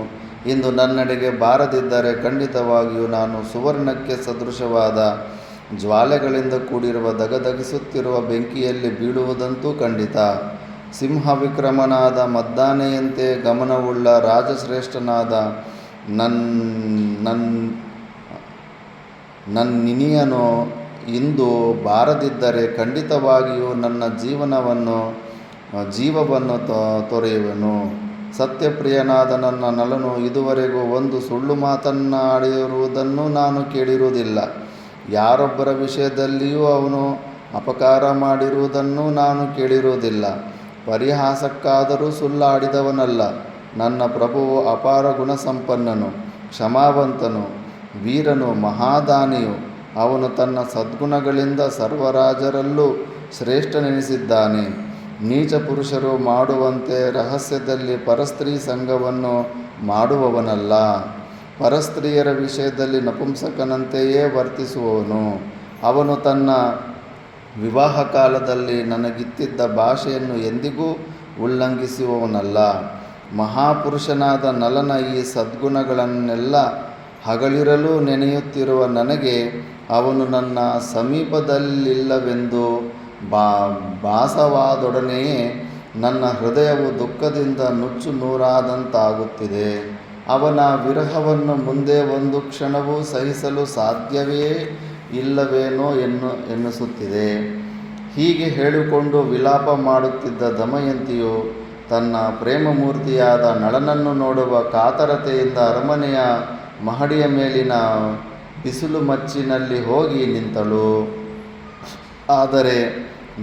ಇಂದು ನನ್ನೆಡೆಗೆ ಬಾರದಿದ್ದರೆ ಖಂಡಿತವಾಗಿಯೂ ನಾನು ಸುವರ್ಣಕ್ಕೆ ಸದೃಶವಾದ ಜ್ವಾಲೆಗಳಿಂದ ಕೂಡಿರುವ ದಗದಗಿಸುತ್ತಿರುವ ಬೆಂಕಿಯಲ್ಲಿ ಬೀಳುವುದಂತೂ ಖಂಡಿತ. ಸಿಂಹವಿಕ್ರಮನಾದ ಮದ್ದಾನೆಯಂತೆ ಗಮನವುಳ್ಳ ರಾಜಶ್ರೇಷ್ಠನಾದ ನನ್ನಿನಿಯನು ಇಂದು ಬಾರದಿದ್ದರೆ ಖಂಡಿತವಾಗಿಯೂ ನನ್ನ ಜೀವವನ್ನು ತೊರೆಯುವೆನು. ಸತ್ಯಪ್ರಿಯನಾದ ನನ್ನ ನಲನು ಇದುವರೆಗೂ ಒಂದು ಸುಳ್ಳು ಮಾತನ್ನಾಡಿರುವುದನ್ನು ನಾನು ಕೇಳಿರುವುದಿಲ್ಲ. ಯಾರೊಬ್ಬರ ವಿಷಯದಲ್ಲಿಯೂ ಅವನು ಅಪಕಾರ ಮಾಡಿರುವುದನ್ನು ನಾನು ಕೇಳಿರುವುದಿಲ್ಲ. ಪರಿಹಾಸಕ್ಕಾದರೂ ಸುಳ್ಳಾಡಿದವನಲ್ಲ. ನನ್ನ ಪ್ರಭುವು ಅಪಾರ ಗುಣಸಂಪನ್ನನು, ಕ್ಷಮಾವಂತನು, ವೀರನು, ಮಹಾದಾನಿಯು. ಅವನು ತನ್ನ ಸದ್ಗುಣಗಳಿಂದ ಸರ್ವರಾಜರಲ್ಲೂ ಶ್ರೇಷ್ಠನೆನಿಸಿದ್ದಾನೆ. ನೀಚ ಪುರುಷರು ಮಾಡುವಂತೆ ರಹಸ್ಯದಲ್ಲಿ ಪರಸ್ತ್ರೀ ಸಂಘವನ್ನು ಮಾಡುವವನಲ್ಲ. ಪರಸ್ತ್ರೀಯರ ವಿಷಯದಲ್ಲಿ ನಪುಂಸಕನಂತೆಯೇ ವರ್ತಿಸುವವನು. ಅವನು ತನ್ನ ವಿವಾಹ ಕಾಲದಲ್ಲಿ ನನಗಿತ್ತಿದ್ದ ಭಾಷೆಯನ್ನು ಎಂದಿಗೂ ಉಲ್ಲಂಘಿಸುವವನಲ್ಲ. ಮಹಾಪುರುಷನಾದ ನಲನ ಈ ಸದ್ಗುಣಗಳನ್ನೆಲ್ಲ ಹಗಲಿರಲು ನೆನೆಯುತ್ತಿರುವ ನನಗೆ ಅವನು ನನ್ನ ಸಮೀಪದಲ್ಲಿಲ್ಲವೆಂದು ಭಾಸವಾದೊಡನೆಯೇ ನನ್ನ ಹೃದಯವು ದುಃಖದಿಂದ ನುಚ್ಚು ನೂರಾದಂತಾಗುತ್ತಿದೆ. ಅವನ ವಿರಹವನ್ನು ಮುಂದೆ ಒಂದು ಕ್ಷಣವೂ ಸಹಿಸಲು ಸಾಧ್ಯವೇ ಇಲ್ಲವೇನೋ ಎನ್ನಿಸುತ್ತಿದೆ. ಹೀಗೆ ಹೇಳಿಕೊಂಡು ವಿಲಾಪ ಮಾಡುತ್ತಿದ್ದ ದಮಯಂತಿಯು ತನ್ನ ಪ್ರೇಮಮೂರ್ತಿಯಾದ ನಳನನ್ನು ನೋಡುವ ಕಾತರತೆಯಿಂದ ಅರಮನೆಯ ಮಹಡಿಯ ಮೇಲಿನ ಬಿಸಿಲು ಮಚ್ಚಿನಲ್ಲಿ ಹೋಗಿ ನಿಂತಳು. ಆದರೆ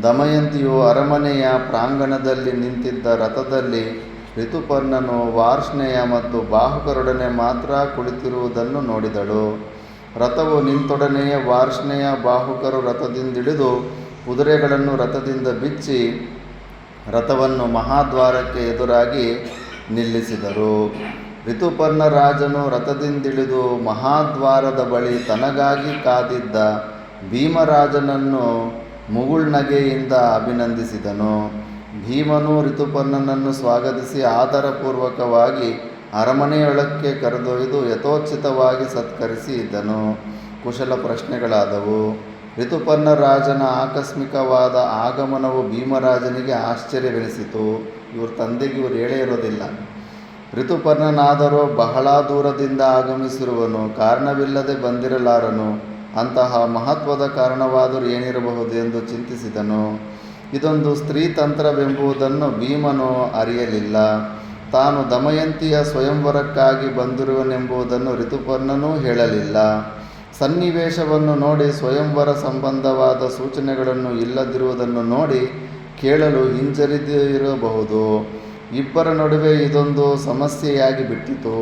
ದಮಯಂತಿಯು ಅರಮನೆಯ ಪ್ರಾಂಗಣದಲ್ಲಿ ನಿಂತಿದ್ದ ರಥದಲ್ಲಿ ಋತುಪರ್ಣನು ವಾರ್ಷ್ಣೇಯ ಮತ್ತು ಬಾಹುಕರೊಡನೆ ಮಾತ್ರ ಕುಳಿತಿರುವುದನ್ನು ನೋಡಿದಳು. ರಥವು ನಿಂತೊಡನೆಯೇ ವಾರ್ಷ್ಣೇಯ ಬಾಹುಕರು ರಥದಿಂದಿಳಿದು ಕುದುರೆಗಳನ್ನು ರಥದಿಂದ ಬಿಚ್ಚಿ ರಥವನ್ನು ಮಹಾದ್ವಾರಕ್ಕೆ ಎದುರಾಗಿ ನಿಲ್ಲಿಸಿದರು. ಋತುಪರ್ಣ ರಾಜನು ರಥದಿಂದಿಳಿದು ಮಹಾದ್ವಾರದ ಬಳಿ ತನಗಾಗಿ ಕಾದಿದ್ದ ಭೀಮರಾಜನನ್ನು ಮುಗುಳ್ನಗೆಯಿಂದ ಅಭಿನಂದಿಸಿದನು. ಭೀಮನು ಋತುಪರ್ಣನನ್ನು ಸ್ವಾಗತಿಸಿ ಆದರಪೂರ್ವಕವಾಗಿ ಅರಮನೆಯೊಳಕ್ಕೆ ಕರೆದೊಯ್ದು ಯಥೋಚಿತವಾಗಿ ಸತ್ಕರಿಸಿ ಇದ್ದನು. ಕುಶಲ ಪ್ರಶ್ನೆಗಳಾದವು. ಋತುಪರ್ಣ ರಾಜನ ಆಕಸ್ಮಿಕವಾದ ಆಗಮನವು ಭೀಮರಾಜನಿಗೆ ಆಶ್ಚರ್ಯವೆನಿಸಿತು. ಇವ್ರ ತಂದೆಗೆ ಇವರು ಹೇಳೇ ಇರೋದಿಲ್ಲ. ಋತುಪರ್ಣನಾದರೂ ಬಹಳ ದೂರದಿಂದ ಆಗಮಿಸಿರುವನು, ಕಾರಣವಿಲ್ಲದೆ ಬಂದಿರಲಾರನು. ಅಂತಹ ಮಹತ್ವದ ಕಾರಣವಾದರೂ ಏನಿರಬಹುದು ಎಂದು ಚಿಂತಿಸಿದನು. ಇದೊಂದು ಸ್ತ್ರೀ ತಂತ್ರವೆಂಬುದನ್ನು ಭೀಮನು ಅರಿಯಲಿಲ್ಲ. ತಾನು ದಮಯಂತಿಯ ಸ್ವಯಂವರಕ್ಕಾಗಿ ಬಂದಿರುವನೆಂಬುದನ್ನು ಋತುಪರ್ಣನೂ ಹೇಳಲಿಲ್ಲ. ಸನ್ನಿವೇಶವನ್ನು ನೋಡಿ ಸ್ವಯಂವರ ಸಂಬಂಧವಾದ ಸೂಚನೆಗಳನ್ನು ಇಲ್ಲದಿರುವುದನ್ನು ನೋಡಿ ಕೇಳಲು ಹಿಂಜರಿದಿರಬಹುದು. ಇಬ್ಬರ ನಡುವೆ ಇದೊಂದು ಸಮಸ್ಯೆಯಾಗಿ ಬಿಟ್ಟಿತು.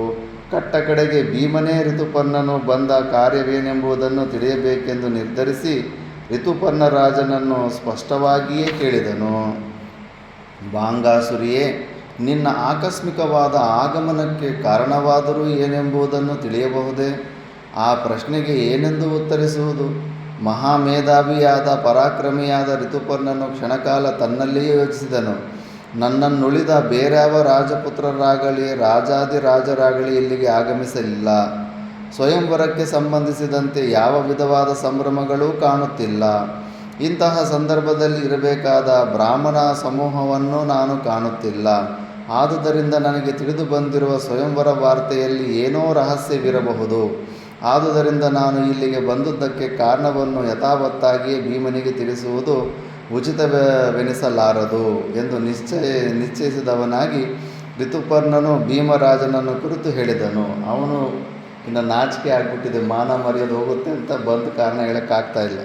ಕಟ್ಟ ಕಡೆಗೆ ಭೀಮನೇ ಋತುಪರ್ಣನು ಬಂದ ಕಾರ್ಯವೇನೆಂಬುದನ್ನು ತಿಳಿಯಬೇಕೆಂದು ನಿರ್ಧರಿಸಿ ಋತುಪರ್ಣ ರಾಜನನ್ನು ಸ್ಪಷ್ಟವಾಗಿಯೇ ಕೇಳಿದನು. ಬಾಂಗಾಸುರಿಯೇ, ನಿನ್ನ ಆಕಸ್ಮಿಕವಾದ ಆಗಮನಕ್ಕೆ ಕಾರಣವಾದರೂ ಏನೆಂಬುದನ್ನು ತಿಳಿಯಬಹುದೇ? ಆ ಪ್ರಶ್ನೆಗೆ ಏನೆಂದು ಉತ್ತರಿಸುವುದು? ಮಹಾಮೇಧಾವಿಯಾದ ಪರಾಕ್ರಮಿಯಾದ ಋತುಪರ್ಣನು ಕ್ಷಣಕಾಲ ತನ್ನಲ್ಲಿಯೇ ಯೋಚಿಸಿದನು. ನನ್ನನ್ನುಳಿದ ಬೇರ್ಯಾವ ರಾಜಪುತ್ರರಾಗಲಿ ರಾಜಾದಿರಾಜರಾಗಲಿ ಇಲ್ಲಿಗೆ ಆಗಮಿಸಲಿಲ್ಲ. ಸ್ವಯಂವರಕ್ಕೆ ಸಂಬಂಧಿಸಿದಂತೆ ಯಾವ ವಿಧವಾದ ಸಂಭ್ರಮಗಳೂ ಕಾಣುತ್ತಿಲ್ಲ. ಇಂತಹ ಸಂದರ್ಭದಲ್ಲಿ ಇರಬೇಕಾದ ಬ್ರಾಹ್ಮಣ ಸಮೂಹವನ್ನು ನಾನು ಕಾಣುತ್ತಿಲ್ಲ. ಆದುದರಿಂದ ನನಗೆ ತಿಳಿದು ಬಂದಿರುವ ಸ್ವಯಂವರ ವಾರ್ತೆಯಲ್ಲಿ ಏನೋ ರಹಸ್ಯವಿರಬಹುದು. ಆದುದರಿಂದ ನಾನು ಇಲ್ಲಿಗೆ ಬಂದುದಕ್ಕೆ ಕಾರಣವನ್ನು ಯಥಾವತ್ತಾಗಿಯೇ ಭೀಮನಿಗೆ ತಿಳಿಸುವುದು ಉಚಿತವೆನಿಸಲಾರದು ಎಂದು ನಿಶ್ಚಯಿಸಿದವನಾಗಿ ಋತುಪರ್ಣನು ಭೀಮರಾಜನನ್ನು ಕುರಿತು ಹೇಳಿದನು. ಅವನು ಇನ್ನು ನಾಚಿಕೆ ಆಗಿಬಿಟ್ಟಿದೆ, ಮಾನ ಮರ್ಯಾದೆ ಹೋಗುತ್ತೆ ಅಂತ ಬಂದ ಕಾರಣ ಹೇಳೋಕ್ಕಾಗ್ತಾ ಇಲ್ಲ.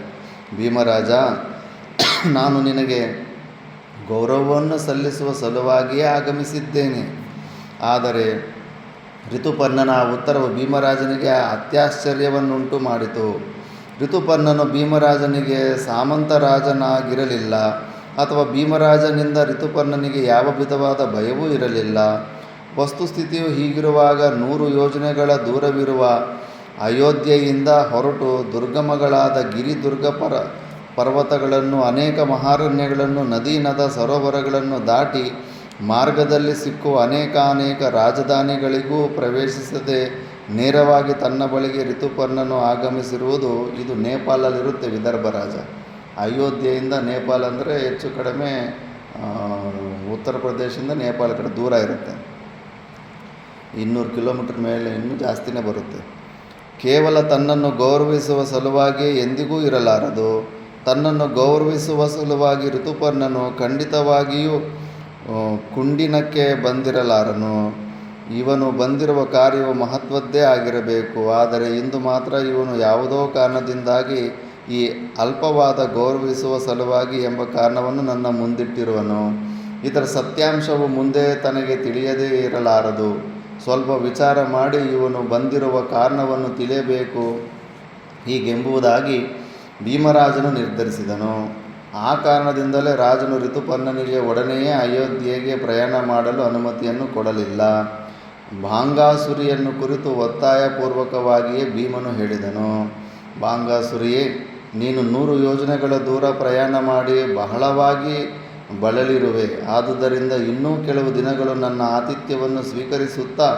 ಭೀಮರಾಜ, ನಾನು ನಿನಗೆ ಗೌರವವನ್ನು ಸಲ್ಲಿಸುವ ಸಲುವಾಗಿಯೇ ಆಗಮಿಸಿದ್ದೇನೆ. ಆದರೆ ಋತುಪರ್ಣನ ಉತ್ತರವು ಭೀಮರಾಜನಿಗೆ ಅತ್ಯಾಶ್ಚರ್ಯವನ್ನುಂಟು ಮಾಡಿತು. ಋತುಪರ್ಣನು ಭೀಮರಾಜನಿಗೆ ಸಾಮಂತರಾಜನಾಗಿರಲಿಲ್ಲ, ಅಥವಾ ಭೀಮರಾಜನಿಂದ ಋತುಪರ್ಣನಿಗೆ ಯಾವ ವಿಧವಾದ ಭಯವೂ ಇರಲಿಲ್ಲ. ವಸ್ತುಸ್ಥಿತಿಯು ಹೀಗಿರುವಾಗ 100 ಯೋಜನೆಗಳ ದೂರವಿರುವ ಅಯೋಧ್ಯೆಯಿಂದ ಹೊರಟು ದುರ್ಗಮಗಳಾದ ಗಿರಿದುರ್ಗ ಪರ್ವತಗಳನ್ನು, ಅನೇಕ ಮಹಾರಣ್ಯಗಳನ್ನು, ನದಿ ನದ ಸರೋವರಗಳನ್ನು ದಾಟಿ ಮಾರ್ಗದಲ್ಲಿ ಸಿಕ್ಕುವ ಅನೇಕಾನೇಕ ರಾಜಧಾನಿಗಳಿಗೂ ಪ್ರವೇಶಿಸದೆ ನೇರವಾಗಿ ತನ್ನ ಬಳಿಗೆ ಋತುಪರ್ಣನು ಆಗಮಿಸಿರುವುದು. ಇದು ನೇಪಾಳಲ್ಲಿರುತ್ತೆ ವಿದರ್ಭ ರಾಜ. ಅಯೋಧ್ಯೆಯಿಂದ ನೇಪಾಳ ಅಂದರೆ ಹೆಚ್ಚು ಕಡಿಮೆ ಉತ್ತರ ಪ್ರದೇಶದಿಂದ ನೇಪಾಳ ಕಡೆ ದೂರ ಇರುತ್ತೆ. 200 ಕಿಲೋಮೀಟ್ರ್ ಮೇಲೆ ಇನ್ನೂ ಜಾಸ್ತಿನೇ ಬರುತ್ತೆ. ಕೇವಲ ತನ್ನನ್ನು ಗೌರವಿಸುವ ಸಲುವಾಗಿ ಎಂದಿಗೂ ಇರಲಾರದು. ತನ್ನನ್ನು ಗೌರವಿಸುವ ಸಲುವಾಗಿ ಋತುಪರ್ಣನು ಖಂಡಿತವಾಗಿಯೂ ಕುಂಡಿನಕ್ಕೆ ಬಂದಿರಲಾರನು. ಇವನು ಬಂದಿರುವ ಕಾರ್ಯವು ಮಹತ್ವದ್ದೇ ಆಗಿರಬೇಕು. ಆದರೆ ಇಂದು ಮಾತ್ರ ಇವನು ಯಾವುದೋ ಕಾರಣದಿಂದಾಗಿ ಈ ಅಲ್ಪವಾದ ಗೌರವಿಸುವ ಸಲುವಾಗಿ ಎಂಬ ಕಾರಣವನ್ನು ನನ್ನ ಮುಂದಿಟ್ಟಿರುವನು. ಇದರ ಸತ್ಯಾಂಶವು ಮುಂದೆ ತನಗೆ ತಿಳಿಯದೇ ಇರಲಾರದು. ಸ್ವಲ್ಪ ವಿಚಾರ ಮಾಡಿ ಇವನು ಬಂದಿರುವ ಕಾರಣವನ್ನು ತಿಳಿಯಬೇಕು ಹೀಗೆಂಬುದಾಗಿ ಭೀಮರಾಜನು ನಿರ್ಧರಿಸಿದನು. ಆ ಕಾರಣದಿಂದಲೇ ರಾಜನು ಋತುಪರ್ಣನಿಗೆ ಒಡನೆಯೇ ಅಯೋಧ್ಯೆಗೆ ಪ್ರಯಾಣ ಮಾಡಲು ಅನುಮತಿಯನ್ನು ಕೊಡಲಿಲ್ಲ. ಬಾಂಗಾಸುರಿಯನ್ನು ಕುರಿತು ಒತ್ತಾಯಪೂರ್ವಕವಾಗಿಯೇ ಭೀಮನು ಹೇಳಿದನು. ಬಾಂಗಾಸುರಿಯೇ, ನೀನು 100 ಯೋಜನೆಗಳ ದೂರ ಪ್ರಯಾಣ ಮಾಡಿ ಬಹಳವಾಗಿ ಬಳಲಿರುವೆ. ಆದುದರಿಂದ ಇನ್ನೂ ಕೆಲವು ದಿನಗಳು ನನ್ನ ಆತಿಥ್ಯವನ್ನು ಸ್ವೀಕರಿಸುತ್ತಾ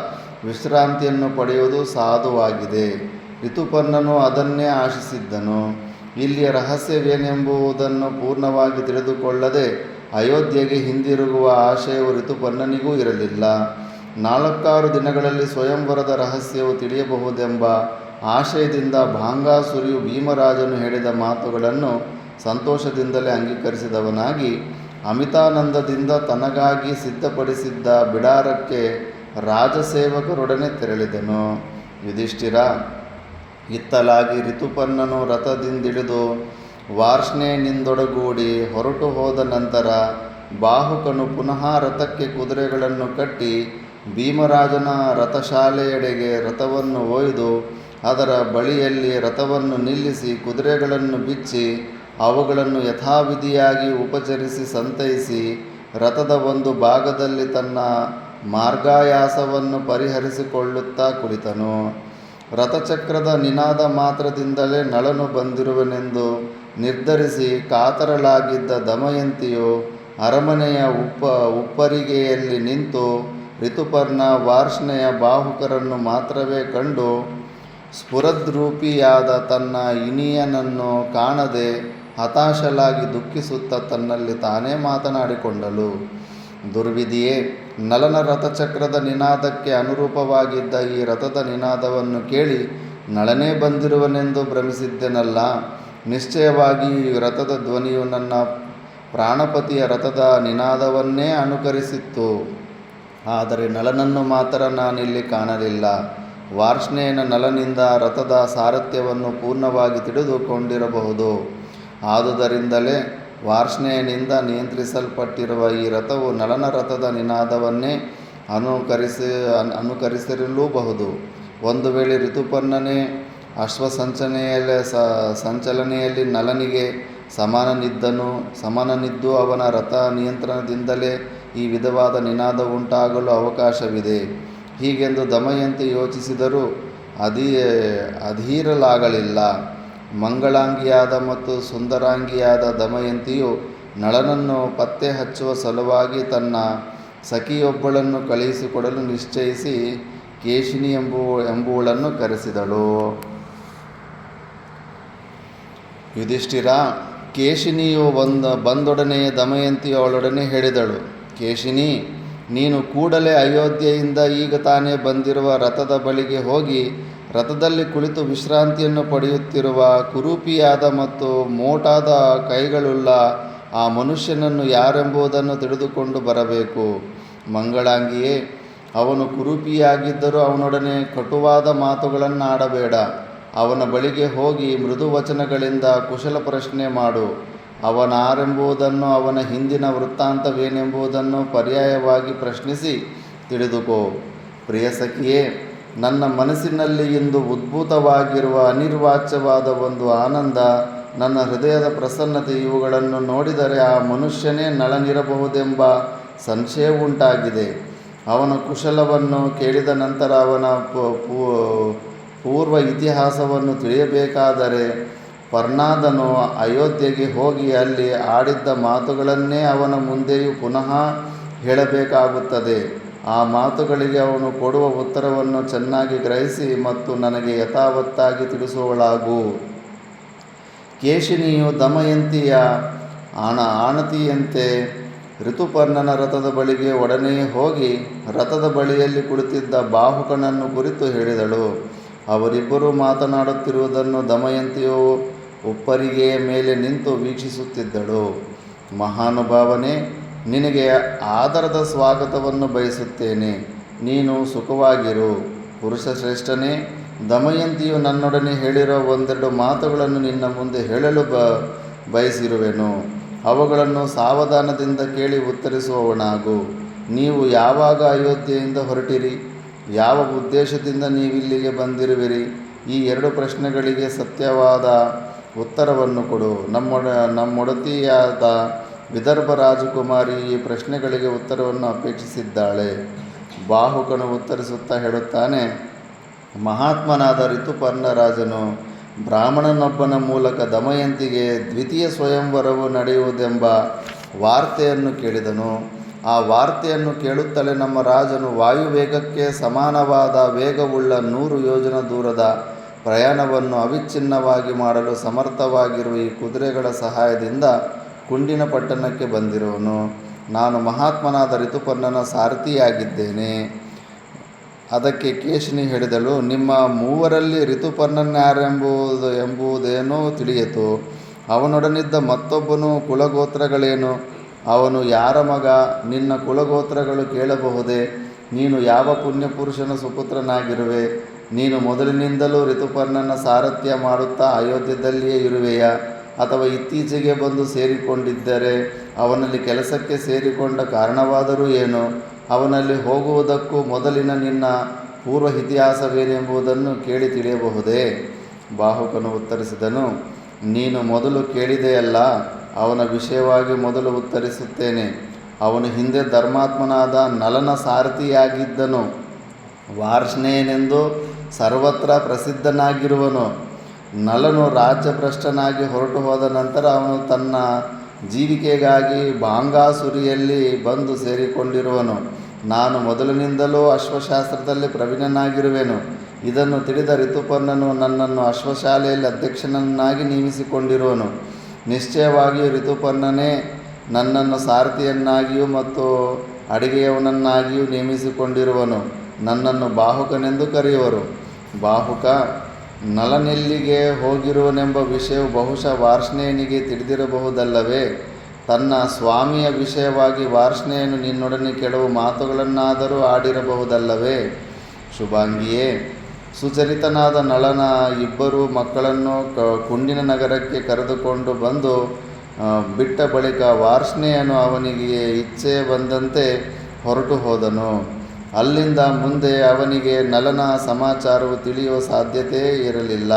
ವಿಶ್ರಾಂತಿಯನ್ನು ಪಡೆಯುವುದು ಸಾಧುವಾಗಿದೆ. ಋತುಪರ್ಣನು ಅದನ್ನೇ ಆಶಿಸಿದ್ದನು. ಇಲ್ಲಿಯ ರಹಸ್ಯವೇನೆಂಬುದನ್ನು ಪೂರ್ಣವಾಗಿ ತಿಳಿದುಕೊಳ್ಳದೆ ಅಯೋಧ್ಯೆಗೆ ಹಿಂದಿರುಗುವ ಆಶಯವು ಋತುಪರ್ಣನಿಗೂ ಇರಲಿಲ್ಲ. 4-6 ದಿನಗಳಲ್ಲಿ ಸ್ವಯಂವರದ ರಹಸ್ಯವು ತಿಳಿಯಬಹುದೆಂಬ ಆಶಯದಿಂದ ಬಾಂಗಾಸುರಿಯು ಭೀಮರಾಜನು ಹೇಳಿದ ಮಾತುಗಳನ್ನು ಸಂತೋಷದಿಂದಲೇ ಅಂಗೀಕರಿಸಿದವನಾಗಿ ಅಮಿತಾನಂದದಿಂದ ತನಗಾಗಿ ಸಿದ್ಧಪಡಿಸಿದ್ದ ಬಿಡಾರಕ್ಕೆ ರಾಜಸೇವಕರೊಡನೆ ತೆರಳಿದನು. ಯುಧಿಷ್ಠಿರ, ಇತ್ತಲಾಗಿ ಋತುಪರ್ಣನು ರಥದಿಂದಿಳಿದು ವಾರ್ಷ್ಣೆನಿಂದೊಡಗೂಡಿ ಹೊರಟು ಹೋದ ನಂತರ ಬಾಹುಕನು ಪುನಃ ರಥಕ್ಕೆ ಕುದುರೆಗಳನ್ನು ಕಟ್ಟಿ ಭೀಮರಾಜನ ರಥಶಾಲೆಯೆಡೆಗೆ ರಥವನ್ನು ಒಯ್ದು ಅದರ ಬಳಿಯಲ್ಲಿ ರಥವನ್ನು ನಿಲ್ಲಿಸಿ ಕುದುರೆಗಳನ್ನು ಬಿಚ್ಚಿ ಅವುಗಳನ್ನು ಯಥಾವಿಧಿಯಾಗಿ ಉಪಚರಿಸಿ ಸಂತೈಸಿ ರಥದ ಒಂದು ಭಾಗದಲ್ಲಿ ತನ್ನ ಮಾರ್ಗಾಯಾಸವನ್ನು ಪರಿಹರಿಸಿಕೊಳ್ಳುತ್ತಾ ಕುಳಿತನು. ರಥಚಕ್ರದ ನಿನಾದ ಮಾತ್ರದಿಂದಲೇ ನಳನು ಬಂದಿರುವನೆಂದು ನಿರ್ಧರಿಸಿ ಕಾತರಳಾಗಿದ್ದ ದಮಯಂತಿಯು ಅರಮನೆಯ ಉಪ್ಪರಿಗೆಯಲ್ಲಿ ನಿಂತು ಋತುಪರ್ಣ ವಾರ್ಷ್ಣೆಯ ಬಾಹುಕರನ್ನು ಮಾತ್ರವೇ ಕಂಡು ಸ್ಫುರದ್ರೂಪಿಯಾದ ತನ್ನ ಇನಿಯನನ್ನು ಕಾಣದೆ ಹತಾಶಳಾಗಿ ದುಃಖಿಸುತ್ತಾ ತನ್ನಲ್ಲಿ ತಾನೇ ಮಾತನಾಡಿಕೊಂಡಳು. ದುರ್ವಿಧಿಯೇ, ನಲನ ರಥಚಕ್ರದ ನಿನಾದಕ್ಕೆ ಅನುರೂಪವಾಗಿದ್ದ ಈ ರಥದ ನಿನಾದವನ್ನು ಕೇಳಿ ನಳನೇ ಬಂದಿರುವನೆಂದು ಭ್ರಮಿಸಿದ್ದೆನಲ್ಲ. ನಿಶ್ಚಯವಾಗಿ ಈ ರಥದ ಧ್ವನಿಯು ನನ್ನ ಪ್ರಾಣಪತಿಯ ರಥದ ನಿನಾದವನ್ನೇ ಅನುಕರಿಸಿತ್ತು. ಆದರೆ ನಳನನ್ನು ಮಾತ್ರ ನಾನಿಲ್ಲಿ ಕಾಣಲಿಲ್ಲ. ವಾರ್ಷ್ಣೇಯನ ನಳನಿಂದ ರಥದ ಸಾರಥ್ಯವನ್ನು ಪೂರ್ಣವಾಗಿ ತಿಳಿದುಕೊಂಡಿರಬಹುದು. ಆದುದರಿಂದಲೇ ವಾರ್ಷ್ಣೇಯನಿಂದ ನಿಯಂತ್ರಿಸಲ್ಪಟ್ಟಿರುವ ಈ ರಥವು ನಳನ ರಥದ ನಿನಾದವನ್ನೇ ಅನುಕರಿಸಿರಲೂಬಹುದು. ಒಂದು ವೇಳೆ ಋತುಪರ್ಣನೇ ಸಂಚಲನೆಯಲ್ಲಿ ನಳನಿಗೆ ಸಮಾನನಿದ್ದು ಅವನ ರಥ ನಿಯಂತ್ರಣದಿಂದಲೇ ಈ ವಿಧವಾದ ನಿನಾದ ಉಂಟಾಗಲು ಅವಕಾಶವಿದೆ. ಹೀಗೆಂದು ದಮಯಂತಿ ಯೋಚಿಸಿದರೂ ಅಧೀರಲಾಗಲಿಲ್ಲ. ಮಂಗಳಾಂಗಿಯಾದ ಮತ್ತು ಸುಂದರಾಂಗಿಯಾದ ದಮಯಂತಿಯು ನಳನನ್ನು ಪತ್ತೆ ಹಚ್ಚುವ ಸಲುವಾಗಿ ತನ್ನ ಸಖಿಯೊಬ್ಬಳನ್ನು ಕಳುಹಿಸಿಕೊಡಲು ನಿಶ್ಚಯಿಸಿ ಕೇಶಿನಿ ಎಂಬುವಳನ್ನು ಕರೆಸಿದಳು. ಯುಧಿಷ್ಠಿರ, ಕೇಶಿನಿಯು ಬಂದೊಡನೆಯೇ ದಮಯಂತಿಯು ಅವಳೊಡನೆ ಹೇಳಿದಳು, ಕೇಶಿನಿ, ನೀನು ಕೂಡಲೇ ಅಯೋಧ್ಯೆಯಿಂದ ಈಗ ತಾನೇ ಬಂದಿರುವ ರಥದ ಬಳಿಗೆ ಹೋಗಿ ರಥದಲ್ಲಿ ಕುಳಿತು ವಿಶ್ರಾಂತಿಯನ್ನು ಪಡೆಯುತ್ತಿರುವ ಕುರೂಪಿಯಾದ ಮತ್ತು ಮೋಟಾದ ಕೈಗಳುಳ್ಳ ಆ ಮನುಷ್ಯನನ್ನು ಯಾರೆಂಬುದನ್ನು ತಿಳಿದುಕೊಂಡು ಬರಬೇಕು. ಮಂಗಳಾಂಗಿಯೇ, ಅವನು ಕುರೂಪಿಯಾಗಿದ್ದರೂ ಅವನೊಡನೆ ಕಟುವಾದ ಮಾತುಗಳನ್ನು ಆಡಬೇಡ. ಅವನ ಬಳಿಗೆ ಹೋಗಿ ಮೃದು ವಚನಗಳಿಂದ ಕುಶಲ ಪ್ರಶ್ನೆ ಮಾಡು. ಅವನಾರೆಂಬುದನ್ನು, ಅವನ ಹಿಂದಿನ ವೃತ್ತಾಂತವೇನೆಂಬುದನ್ನು ಪರ್ಯಾಯವಾಗಿ ಪ್ರಶ್ನಿಸಿ ತಿಳಿದುಕೋ. ಪ್ರಿಯ ಸಖಿಯೇ, ನನ್ನ ಮನಸ್ಸಿನಲ್ಲಿ ಇಂದು ಉದ್ಭೂತವಾಗಿರುವ ಅನಿರ್ವಾಚ್ಯವಾದ ಒಂದು ಆನಂದ, ನನ್ನ ಹೃದಯದ ಪ್ರಸನ್ನತೆ ಇವುಗಳನ್ನು ನೋಡಿದರೆ ಆ ಮನುಷ್ಯನೇ ನಳನಿರಬಹುದೆಂಬ ಸಂಶಯವುಂಟಾಗಿದೆ. ಅವನ ಕುಶಲವನ್ನು ಕೇಳಿದ ನಂತರ ಅವನ ಪೂರ್ವ ಇತಿಹಾಸವನ್ನು ತಿಳಿಯಬೇಕಾದರೆ ಪರ್ಣಾದನು ಅಯೋಧ್ಯೆಗೆ ಹೋಗಿ ಅಲ್ಲಿ ಆಡಿದ್ದ ಮಾತುಗಳನ್ನೇ ಅವನ ಮುಂದೆಯೂ ಪುನಃ ಹೇಳಬೇಕಾಗುತ್ತದೆ. ಆ ಮಾತುಗಳಿಗೆ ಅವನು ಕೊಡುವ ಉತ್ತರವನ್ನು ಚೆನ್ನಾಗಿ ಗ್ರಹಿಸಿ ಮತ್ತು ನನಗೆ ಯಥಾವತ್ತಾಗಿ ತಿಳಿಸುವಳಾಗು. ಕೇಶಿನಿಯು ದಮಯಂತಿಯ ಆಣತಿಯಂತೆ ಋತುಪರ್ಣನ ರಥದ ಬಳಿಗೆ ಒಡನೆಯೇ ಹೋಗಿ ರಥದ ಬಳಿಯಲ್ಲಿ ಕುಳಿತಿದ್ದ ಬಾಹುಕನನ್ನು ಕುರಿತು ಹೇಳಿದಳು. ಅವರಿಬ್ಬರೂ ಮಾತನಾಡುತ್ತಿರುವುದನ್ನು ದಮಯಂತಿಯು ಉಪ್ಪರಿಗೆಯ ಮೇಲೆ ನಿಂತು ವೀಕ್ಷಿಸುತ್ತಿದ್ದಳು. ಮಹಾನುಭಾವನೇ, ನಿನಗೆ ಆದರದ ಸ್ವಾಗತವನ್ನು ಬಯಸುತ್ತೇನೆ. ನೀನು ಸುಖವಾಗಿರು. ಪುರುಷಶ್ರೇಷ್ಠನೇ, ದಮಯಂತಿಯು ನನ್ನೊಡನೆ ಹೇಳಿರೋ ಒಂದೆರಡು ಮಾತುಗಳನ್ನು ನಿನ್ನ ಮುಂದೆ ಹೇಳಲು ಬಯಸಿರುವೆನು. ಅವುಗಳನ್ನು ಸಾವಧಾನದಿಂದ ಕೇಳಿ ಉತ್ತರಿಸುವವನಾಗು. ನೀವು ಯಾವಾಗ ಅಯೋಧ್ಯೆಯಿಂದ ಹೊರಟಿರಿ? ಯಾವ ಉದ್ದೇಶದಿಂದ ನೀವಿಲ್ಲಿಗೆ ಬಂದಿರುವಿರಿ? ಈ ಎರಡು ಪ್ರಶ್ನೆಗಳಿಗೆ ಸತ್ಯವಾದ ಉತ್ತರವನ್ನು ಕೊಡು. ನಮ್ಮೊಡತಿಯಾದ ವಿದರ್ಭ ರಾಜಕುಮಾರಿ ಈ ಪ್ರಶ್ನೆಗಳಿಗೆ ಉತ್ತರವನ್ನು ಅಪೇಕ್ಷಿಸಿದ್ದಾಳೆ. ಬಾಹುಕನು ಉತ್ತರಿಸುತ್ತಾ ಹೇಳುತ್ತಾನೆ, ಮಹಾತ್ಮನಾದ ಋತುಪರ್ಣ ರಾಜನು ಬ್ರಾಹ್ಮಣನೊಬ್ಬನ ಮೂಲಕ ದಮಯಂತಿಗೆ ದ್ವಿತೀಯ ಸ್ವಯಂವರವು ನಡೆಯುವುದೆಂಬ ವಾರ್ತೆಯನ್ನು ಕೇಳಿದನು. ಆ ವಾರ್ತೆಯನ್ನು ಕೇಳುತ್ತಲೇ ನಮ್ಮ ರಾಜನು ವಾಯುವೇಗಕ್ಕೆ ಸಮಾನವಾದ ವೇಗವುಳ್ಳ 100 ಯೋಜನ ದೂರದ ಪ್ರಯಾಣವನ್ನು ಅವಿಚ್ಛಿನ್ನವಾಗಿ ಮಾಡಲು ಸಮರ್ಥವಾಗಿರುವ ಈ ಕುದುರೆಗಳ ಸಹಾಯದಿಂದ ಕುಂಡಿನ ಪಟ್ಟಣಕ್ಕೆ ಬಂದಿರುವನು. ನಾನು ಮಹಾತ್ಮನಾದ ಋತುಪರ್ಣನ ಸಾರಥಿಯಾಗಿದ್ದೇನೆ. ಅದಕ್ಕೆ ಕೇಶಿನಿ ಹೇಳಿದಳು, ನಿಮ್ಮ ಮೂವರಲ್ಲಿ ಋತುಪರ್ಣನ್ಯಾರೆಂಬುದೇನೋ ತಿಳಿಯಿತು. ಅವನೊಡನಿದ್ದ ಮತ್ತೊಬ್ಬನು ಕುಲಗೋತ್ರಗಳೇನು? ಅವನು ಯಾರ ಮಗ? ನಿನ್ನ ಕುಲಗೋತ್ರಗಳು ಕೇಳಬಹುದೇ? ನೀನು ಯಾವ ಪುಣ್ಯಪುರುಷನ ಸುಪುತ್ರನಾಗಿರುವೆ? ನೀನು ಮೊದಲಿನಿಂದಲೂ ಋತುಪರ್ಣನ ಸಾರಥ್ಯ ಮಾಡುತ್ತಾ ಅಯೋಧ್ಯದಲ್ಲಿಯೇ ಇರುವೆಯಾ? ಅಥವಾ ಇತ್ತೀಚೆಗೆ ಬಂದು ಸೇರಿಕೊಂಡಿದ್ದರೆ ಅವನಲ್ಲಿ ಕೆಲಸಕ್ಕೆ ಸೇರಿಕೊಂಡ ಕಾರಣವಾದರೂ ಏನು? ಅವನಲ್ಲಿ ಹೋಗುವುದಕ್ಕೂ ಮೊದಲಿನ ನಿನ್ನ ಪೂರ್ವ ಇತಿಹಾಸವೇನೆಂಬುದನ್ನು ಕೇಳಿ ತಿಳಿಯಬಹುದೇ? ಬಾಹುಕನು ಉತ್ತರಿಸಿದನು, ನೀನು ಮೊದಲು ಕೇಳಿದೆಯಲ್ಲ, ಅವನ ವಿಷಯವಾಗಿ ಮೊದಲು ಉತ್ತರಿಸುತ್ತೇನೆ. ಅವನು ಹಿಂದೆ ಧರ್ಮಾತ್ಮನಾದ ನಳನ ಸಾರಥಿಯಾಗಿದ್ದನು. ವಾರ್ಷ್ಣೇಯನೆಂದು ಸರ್ವತ್ರ ಪ್ರಸಿದ್ಧನಾಗಿರುವನು. ನಳನು ರಾಜ್ಯಭ್ರಷ್ಟನಾಗಿ ಹೊರಟು ಹೋದ ನಂತರ ಅವನು ತನ್ನ ಜೀವಿಕೆಗಾಗಿ ಬಾಂಗಾಸುರಿಯಲ್ಲಿ ಬಂದು ಸೇರಿಕೊಂಡಿರುವನು. ನಾನು ಮೊದಲಿನಿಂದಲೂ ಅಶ್ವಶಾಸ್ತ್ರದಲ್ಲಿ ಪ್ರವೀಣನಾಗಿರುವೆನು. ಇದನ್ನು ತಿಳಿದ ಋತುಪರ್ಣನು ನನ್ನನ್ನು ಅಶ್ವಶಾಲೆಯಲ್ಲಿ ಅಧ್ಯಕ್ಷನನ್ನಾಗಿ ನೇಮಿಸಿಕೊಂಡಿರುವನು. ನಿಶ್ಚಯವಾಗಿಯೂ ಋತುಪರ್ಣನೇ ನನ್ನನ್ನು ಸಾರಥಿಯನ್ನಾಗಿಯೂ ಮತ್ತು ಅಡಿಗೆಯವನನ್ನಾಗಿಯೂ ನೇಮಿಸಿಕೊಂಡಿರುವನು. ನನ್ನನ್ನು ಬಾಹುಕನೆಂದು ಕರೆಯುವರು. ಬಾಹುಕ, ನಳನೆಲ್ಲಿಗೆ ಹೋಗಿರುವನೆಂಬ ವಿಷಯವು ಬಹುಶಃ ವಾರ್ಷ್ಣೇಯನಿಗೆ ತಿಳಿದಿರಬಹುದಲ್ಲವೇ? ತನ್ನ ಸ್ವಾಮಿಯ ವಿಷಯವಾಗಿ ವಾರ್ಷ್ಣೆಯನ್ನು ನಿನ್ನೊಡನೆ ಕೆಲವು ಮಾತುಗಳನ್ನಾದರೂ ಆಡಿರಬಹುದಲ್ಲವೇ? ಶುಭಾಂಗಿಯೇ, ಸುಚರಿತನಾದ ನಳನ ಇಬ್ಬರು ಮಕ್ಕಳನ್ನು ಕುಂಡಿನ ನಗರಕ್ಕೆ ಕರೆದುಕೊಂಡು ಬಂದು ಬಿಟ್ಟ ಬಳಿಕ ವಾರ್ಷ್ಣೆಯನು ಅವನಿಗೆ ಇಚ್ಛೆ ಬಂದಂತೆ ಹೊರಟು ಹೋದನು. ಅಲ್ಲಿಂದ ಮುಂದೆ ಅವನಿಗೆ ನಲನ ಸಮಾಚಾರವು ತಿಳಿಯುವ ಸಾಧ್ಯತೆಯೇ ಇರಲಿಲ್ಲ,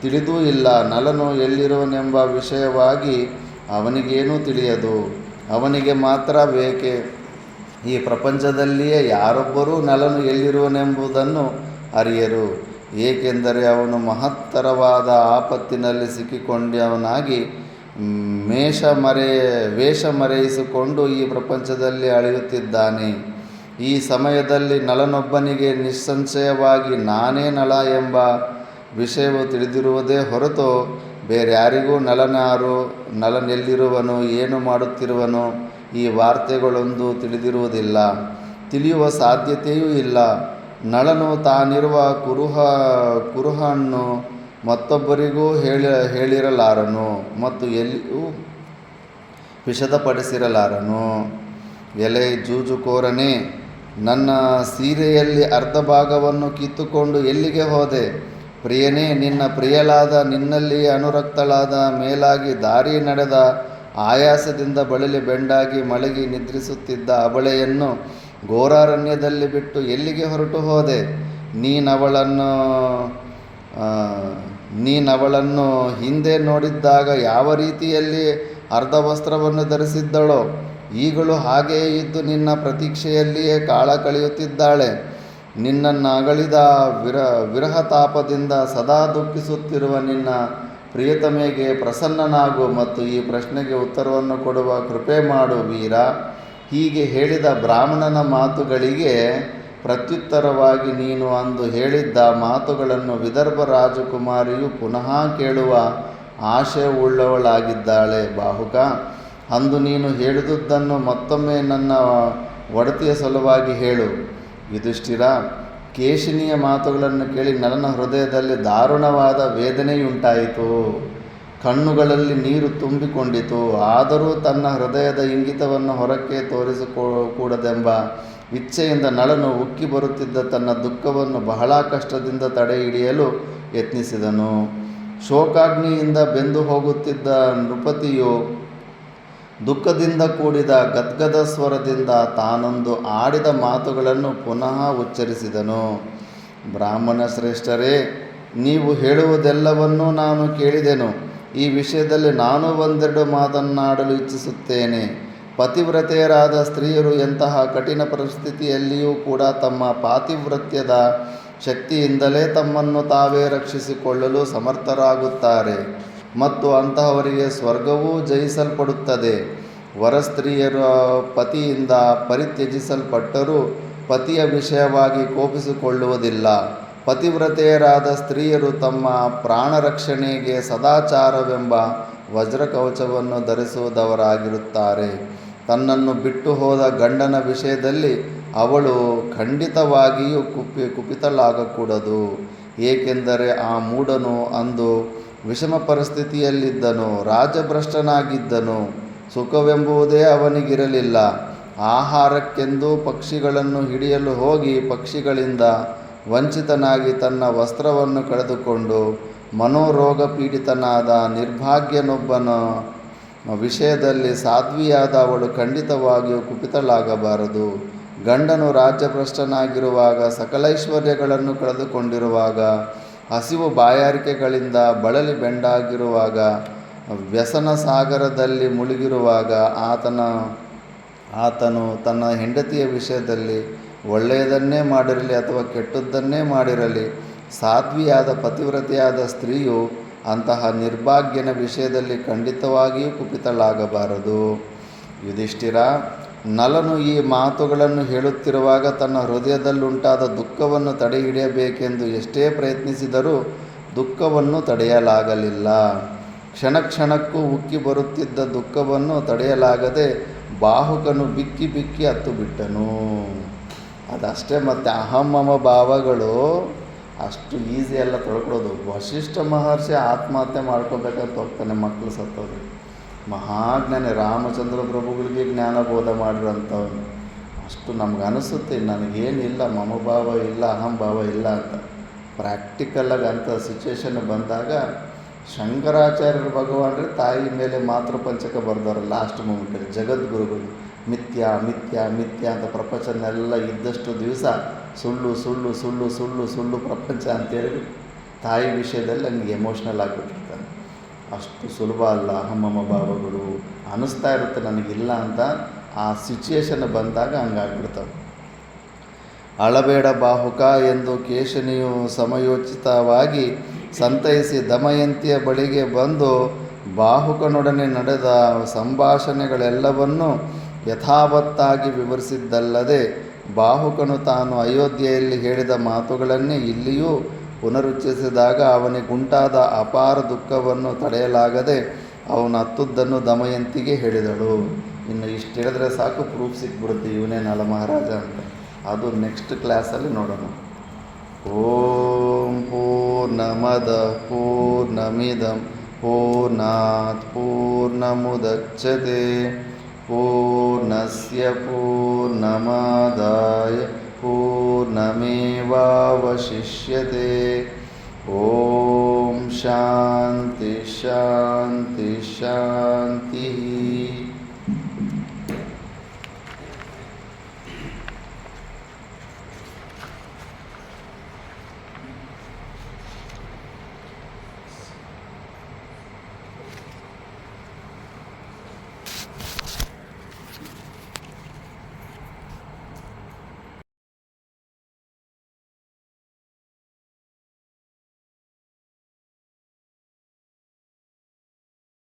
ತಿಳಿದೂ ಇಲ್ಲ. ನಲನು ಎಲ್ಲಿರುವನೆಂಬ ವಿಷಯವಾಗಿ ಅವನಿಗೇನೂ ತಿಳಿಯದು. ಅವನಿಗೆ ಮಾತ್ರ ಬೇಕೆ ಈ ಪ್ರಪಂಚದಲ್ಲಿಯೇ ಯಾರೊಬ್ಬರೂ ನಲನು ಎಲ್ಲಿರುವನೆಂಬುದನ್ನು ಅರಿಯರು. ಏಕೆಂದರೆ ಅವನು ಮಹತ್ತರವಾದ ಆಪತ್ತಿನಲ್ಲಿ ಸಿಕ್ಕಿಕೊಂಡವನಾಗಿ ವೇಷ ಮರೆಯಿಸಿಕೊಂಡು ಈ ಪ್ರಪಂಚದಲ್ಲಿ ಅಳೆಯುತ್ತಿದ್ದಾನೆ. ಈ ಸಮಯದಲ್ಲಿ ನಲನೊಬ್ಬನಿಗೆ ನಿಸ್ಸಂಶಯವಾಗಿ ನಾನೇ ನಳ ಎಂಬ ವಿಷಯವು ತಿಳಿದಿರುವುದೇ ಹೊರತು ಬೇರ್ಯಾರಿಗೂ ನಲನಾರು, ನಲನೆಲ್ಲಿರುವನು, ಏನು ಮಾಡುತ್ತಿರುವನು ಈ ವಾರ್ತೆಗಳೊಂದು ತಿಳಿದಿರುವುದಿಲ್ಲ, ತಿಳಿಯುವ ಸಾಧ್ಯತೆಯೂ ಇಲ್ಲ. ನಳನು ತಾನಿರುವ ಕುರುಹನ್ನು ಮತ್ತೊಬ್ಬರಿಗೂ ಹೇಳಿರಲಾರನು ಮತ್ತು ಎಲ್ಲಿಯೂ ವಿಷದಪಡಿಸಿರಲಾರನು. ಎಲೆ ಜೂಜುಕೋರನೇ, ನನ್ನ ಸೀರೆಯಲ್ಲಿ ಅರ್ಧ ಭಾಗವನ್ನು ಕಿತ್ತುಕೊಂಡು ಎಲ್ಲಿಗೆ ಹೋದೆ? ಪ್ರಿಯನೇ, ನಿನ್ನ ಪ್ರಿಯಳಾದ, ನಿನ್ನಲ್ಲಿ ಅನುರಕ್ತಳಾದ, ಮೇಲಾಗಿ ದಾರಿ ನಡೆದ, ಆಯಾಸದಿಂದ ಬಳಲಿ ಬೆಂಡಾಗಿ ಮಲಗಿ ನಿದ್ರಿಸುತ್ತಿದ್ದ ಅಬಳೆಯನ್ನು ಘೋರಾರಣ್ಯದಲ್ಲಿ ಬಿಟ್ಟು ಎಲ್ಲಿಗೆ ಹೊರಟು ಹೋದೆ? ನೀನವಳನ್ನು ಹಿಂದೆ ನೋಡಿದ್ದಾಗ ಯಾವ ರೀತಿಯಲ್ಲಿ ಅರ್ಧ ವಸ್ತ್ರವನ್ನು ಧರಿಸಿದ್ದಳೋ, ಈಗಲೂ ಹಾಗೆಯೇ ಇದ್ದು ನಿನ್ನ ಪ್ರತೀಕ್ಷೆಯಲ್ಲಿಯೇ ಕಾಲ ಕಳೆಯುತ್ತಿದ್ದಾಳೆ. ನಿನ್ನನ್ನು ಅಗಲಿದ ವಿರಹತಾಪದಿಂದ ಸದಾ ದುಃಖಿಸುತ್ತಿರುವ ನಿನ್ನ ಪ್ರಿಯತಮೆಗೆ ಪ್ರಸನ್ನನಾಗು ಮತ್ತು ಈ ಪ್ರಶ್ನೆಗೆ ಉತ್ತರವನ್ನು ಕೊಡುವ ಕೃಪೆ ಮಾಡು ವೀರ. ಹೀಗೆ ಹೇಳಿದ ಬ್ರಾಹ್ಮಣನ ಮಾತುಗಳಿಗೆ ಪ್ರತ್ಯುತ್ತರವಾಗಿ ನೀನು ಅಂದು ಹೇಳಿದ್ದ ಮಾತುಗಳನ್ನು ವಿದರ್ಭ ರಾಜಕುಮಾರಿಯು ಪುನಃ ಕೇಳುವ ಆಶಯವುಳ್ಳವಳಾಗಿದ್ದಾಳೆ. ಬಾಹುಕ, ಅಂದು ನೀನು ಹೇಳಿದುದನ್ನು ಮತ್ತೊಮ್ಮೆ ನನ್ನ ಒಡತಿಯ ಸಲುವಾಗಿ ಹೇಳು. ಯುಧಿಷ್ಠಿರ, ಕೇಶಿನಿಯ ಮಾತುಗಳನ್ನು ಕೇಳಿ ನಲನ ಹೃದಯದಲ್ಲಿ ದಾರುಣವಾದ ವೇದನೆಯುಂಟಾಯಿತು. ಕಣ್ಣುಗಳಲ್ಲಿ ನೀರು ತುಂಬಿಕೊಂಡಿತು. ಆದರೂ ತನ್ನ ಹೃದಯದ ಇಂಗಿತವನ್ನು ಹೊರಕ್ಕೆ ತೋರಿಸಕೂಡದೆಂಬ ಇಚ್ಛೆಯಿಂದ ನಳನು ಉಕ್ಕಿ ಬರುತ್ತಿದ್ದ ತನ್ನ ದುಃಖವನ್ನು ಬಹಳ ಕಷ್ಟದಿಂದ ತಡೆ ಹಿಡಿಯಲು ಯತ್ನಿಸಿದನು. ಶೋಕಾಗ್ನಿಯಿಂದ ಬೆಂದು ಹೋಗುತ್ತಿದ್ದ ನೃಪತಿಯು ದುಃಖದಿಂದ ಕೂಡಿದ ಗದ್ಗದ ಸ್ವರದಿಂದ ತಾನೊಂದು ಆಡಿದ ಮಾತುಗಳನ್ನು ಪುನಃ ಉಚ್ಚರಿಸಿದನು. ಬ್ರಾಹ್ಮಣ ಶ್ರೇಷ್ಠರೇ, ನೀವು ಹೇಳುವುದೆಲ್ಲವನ್ನೂ ನಾನು ಕೇಳಿದೆನು. ಈ ವಿಷಯದಲ್ಲಿ ನಾನು ಒಂದೆರಡು ಮಾತನ್ನಾಡಲು ಇಚ್ಛಿಸುತ್ತೇನೆ. ಪತಿವ್ರತೆಯರಾದ ಸ್ತ್ರೀಯರು ಎಂತಹ ಕಠಿಣ ಪರಿಸ್ಥಿತಿಯಲ್ಲಿಯೂ ಕೂಡ ತಮ್ಮ ಪಾತಿವ್ರತ್ಯದ ಶಕ್ತಿಯಿಂದಲೇ ತಮ್ಮನ್ನು ತಾವೇ ರಕ್ಷಿಸಿಕೊಳ್ಳಲು ಸಮರ್ಥರಾಗುತ್ತಾರೆ ಮತ್ತು ಅಂತಹವರಿಗೆ ಸ್ವರ್ಗವೂ ಜಯಿಸಲ್ಪಡುತ್ತದೆ. ವರಸ್ತ್ರೀಯರ ಪತಿಯಿಂದ ಪರಿತ್ಯಜಿಸಲ್ಪಟ್ಟರೂ ಪತಿಯ ವಿಷಯವಾಗಿ ಕೋಪಿಸಿಕೊಳ್ಳುವುದಿಲ್ಲ. ಪತಿವ್ರತೆಯರಾದ ಸ್ತ್ರೀಯರು ತಮ್ಮ ಪ್ರಾಣರಕ್ಷಣೆಗೆ ಸದಾಚಾರವೆಂಬ ವಜ್ರಕವಚವನ್ನು ಧರಿಸುವುದವರಾಗಿರುತ್ತಾರೆ. ತನ್ನನ್ನು ಬಿಟ್ಟು ಹೋದ ಗಂಡನ ವಿಷಯದಲ್ಲಿ ಅವಳು ಖಂಡಿತವಾಗಿಯೂ ಕುಪಿತಳಾಗಕೂಡದು. ಏಕೆಂದರೆ ಆ ಮೂಢನು ಅಂದು ವಿಷಮ ಪರಿಸ್ಥಿತಿಯಲ್ಲಿದ್ದನು, ರಾಜಭ್ರಷ್ಟನಾಗಿದ್ದನು. ಸುಖವೆಂಬುದೇ ಅವನಿಗಿರಲಿಲ್ಲ. ಆಹಾರಕ್ಕೆಂದು ಪಕ್ಷಿಗಳನ್ನು ಹಿಡಿಯಲು ಹೋಗಿ ಪಕ್ಷಿಗಳಿಂದ ವಂಚಿತನಾಗಿ ತನ್ನ ವಸ್ತ್ರವನ್ನು ಕಳೆದುಕೊಂಡು ಮನೋರೋಗ ಪೀಡಿತನಾದ ನಿರ್ಭಾಗ್ಯನೊಬ್ಬನ ವಿಷಯದಲ್ಲಿ ಸಾಧ್ವಿಯಾದ ಅವಳು ಖಂಡಿತವಾಗಿಯೂ ಕುಪಿತಳಾಗಬಾರದು. ಗಂಡನು ರಾಜ್ಯಭ್ರಷ್ಟನಾಗಿರುವಾಗ, ಸಕಲೈಶ್ವರ್ಯಗಳನ್ನು ಕಳೆದುಕೊಂಡಿರುವಾಗ, ಹಸಿವು ಬಾಯಾರಿಕೆಗಳಿಂದ ಬಳಲಿ ಬೆಂಡಾಗಿರುವಾಗ, ವ್ಯಸನ ಸಾಗರದಲ್ಲಿ ಮುಳುಗಿರುವಾಗ ಆತನು ತನ್ನ ಹೆಂಡತಿಯ ವಿಷಯದಲ್ಲಿ ಒಳ್ಳೆಯದನ್ನೇ ಮಾಡಿರಲಿ ಅಥವಾ ಕೆಟ್ಟದ್ದನ್ನೇ ಮಾಡಿರಲಿ, ಸಾಧ್ವಿಯಾದ ಪತಿವ್ರತೆಯಾದ ಸ್ತ್ರೀಯು ಅಂತಹ ನಿರ್ಭಾಗ್ಯನ ವಿಷಯದಲ್ಲಿ ಖಂಡಿತವಾಗಿಯೂ ಕುಪಿತಳಾಗಬಾರದು. ಯುಧಿಷ್ಠಿರ, ನಲನು ಈ ಮಾತುಗಳನ್ನು ಹೇಳುತ್ತಿರುವಾಗ ತನ್ನ ಹೃದಯದಲ್ಲುಂಟಾದ ದುಃಖವನ್ನು ತಡೆಹಿಡಿಯಬೇಕೆಂದು ಎಷ್ಟೇ ಪ್ರಯತ್ನಿಸಿದರೂ ದುಃಖವನ್ನು ತಡೆಯಲಾಗಲಿಲ್ಲ. ಕ್ಷಣ ಕ್ಷಣಕ್ಕೂ ಉಕ್ಕಿ ಬರುತ್ತಿದ್ದ ದುಃಖವನ್ನು ತಡೆಯಲಾಗದೆ ಬಾಹುಕನು ಬಿಕ್ಕಿ ಬಿಕ್ಕಿ ಹತ್ತು ಬಿಟ್ಟನು. ಅದಷ್ಟೇ. ಮತ್ತು ಅಹಮ್ಮಮ ಭಾವಗಳು ಅಷ್ಟು ಈಸಿ ಎಲ್ಲ ತೊಳ್ಕೊಳ್ಳೋದು. ವಶಿಷ್ಠ ಮಹರ್ಷಿ ಆತ್ಮಹತ್ಯೆ ಮಾಡ್ಕೋಬೇಕಂತ ಹೋಗ್ತಾನೆ, ಮಕ್ಕಳು ಸತ್ತೋದು. ಮಹಾಜ್ಞಾನಿ ರಾಮಚಂದ್ರ ಪ್ರಭುಗಳಿಗೆ ಜ್ಞಾನಬೋಧ ಮಾಡಿರೋಂಥವನು. ಅಷ್ಟು ನಮ್ಗೆ ಅನಿಸುತ್ತೆ ನನಗೇನಿಲ್ಲ, ಮಮಭಾವ ಇಲ್ಲ, ಅಹಂಭಾವ ಇಲ್ಲ ಅಂತ. ಪ್ರಾಕ್ಟಿಕಲಾಗಿ ಅಂಥ ಸಿಚುವೇಶನ್ ಬಂದಾಗ ಶಂಕರಾಚಾರ್ಯರು ಭಗವಾನ್ರೆ ತಾಯಿ ಮೇಲೆ ಮಾತೃಪಂಚಕ ಬರೆದವರು ಲಾಸ್ಟ್ ಮೂಮೆಂಟಲ್ಲಿ ಜಗದ್ಗುರುಗಳು. ಮಿಥ್ಯ ಮಿಥ್ಯ ಮಿಥ್ಯ ಅಂತ ಪ್ರಪಂಚನೆಲ್ಲ ಇದ್ದಷ್ಟು ದಿವಸ ಸುಳ್ಳು ಸುಳ್ಳು ಸುಳ್ಳು ಸುಳ್ಳು ಸುಳ್ಳು ಪ್ರಪಂಚ ಅಂತೇಳಿ ತಾಯಿ ವಿಷಯದಲ್ಲಿ ನನಗೆ ಎಮೋಷ್ನಲ್ ಆಗಿಬಿಟ್ಟಿರ್ತಾನೆ. ಅಷ್ಟು ಸುಲಭ ಅಲ್ಲ ಅಹಮಮ ಭಾವಗಳು ಅನ್ನಿಸ್ತಾ ಇರುತ್ತೆ ನನಗಿಲ್ಲ ಅಂತ. ಆ ಸಿಚುಯೇಷನ್ ಬಂದಾಗ ಹಂಗಾಗ್ಬಿಡ್ತವೆ. ಅಳಬೇಡ ಬಾಹುಕ ಎಂದು ಕೇಶಿನಿಯು ಸಮಯೋಚಿತವಾಗಿ ಸಂತೈಸಿ ದಮಯಂತಿಯ ಬಳಿಗೆ ಬಂದು ಬಾಹುಕನೊಡನೆ ನಡೆದ ಸಂಭಾಷಣೆಗಳೆಲ್ಲವನ್ನೂ ಯಥಾವತ್ತಾಗಿ ವಿವರಿಸಿದ್ದಲ್ಲದೆ ಬಾಹುಕನು ತಾನು ಅಯೋಧ್ಯೆಯಲ್ಲಿ ಹೇಳಿದ ಮಾತುಗಳನ್ನೇ ಇಲ್ಲಿಯೂ ಪುನರುಚ್ಚರಿಸಿದಾಗ ಅವನಿಗುಂಟಾದ ಅಪಾರ ದುಃಖವನ್ನು ತಡೆಯಲಾಗದೆ ಅವನು ಹತ್ತುದನ್ನು ದಮಯಂತಿಗೆ ಹೇಳಿದಳು. ಇನ್ನು ಇಷ್ಟು ಹೇಳಿದ್ರೆ ಸಾಕು, ಪ್ರೂಫ್ ಸಿಕ್ಬಿಡುತ್ತೆ ಇವನೇ ನಳ ಮಹಾರಾಜ ಅಂತ. ಅದು ನೆಕ್ಸ್ಟ್ ಕ್ಲಾಸಲ್ಲಿ ನೋಡೋಣ. ಓಂ ಪೂರ್ಣಮದ ಪೂರ್ಣಮಿದಂ ಪೂರ್ಣಾತ್ ಪೂರ್ಣಮುದಚ್ಯತೆ ಪೂರ್ಣಸ್ಯ ಪೂರ್ಣಮಾದಾಯ ಪೂರ್ಣಮೇವಾವಶಿಷ್ಯತೆ. ಓಂ ಶಾಂತಿ ಶಾಂತಿ ಶಾಂತಿ.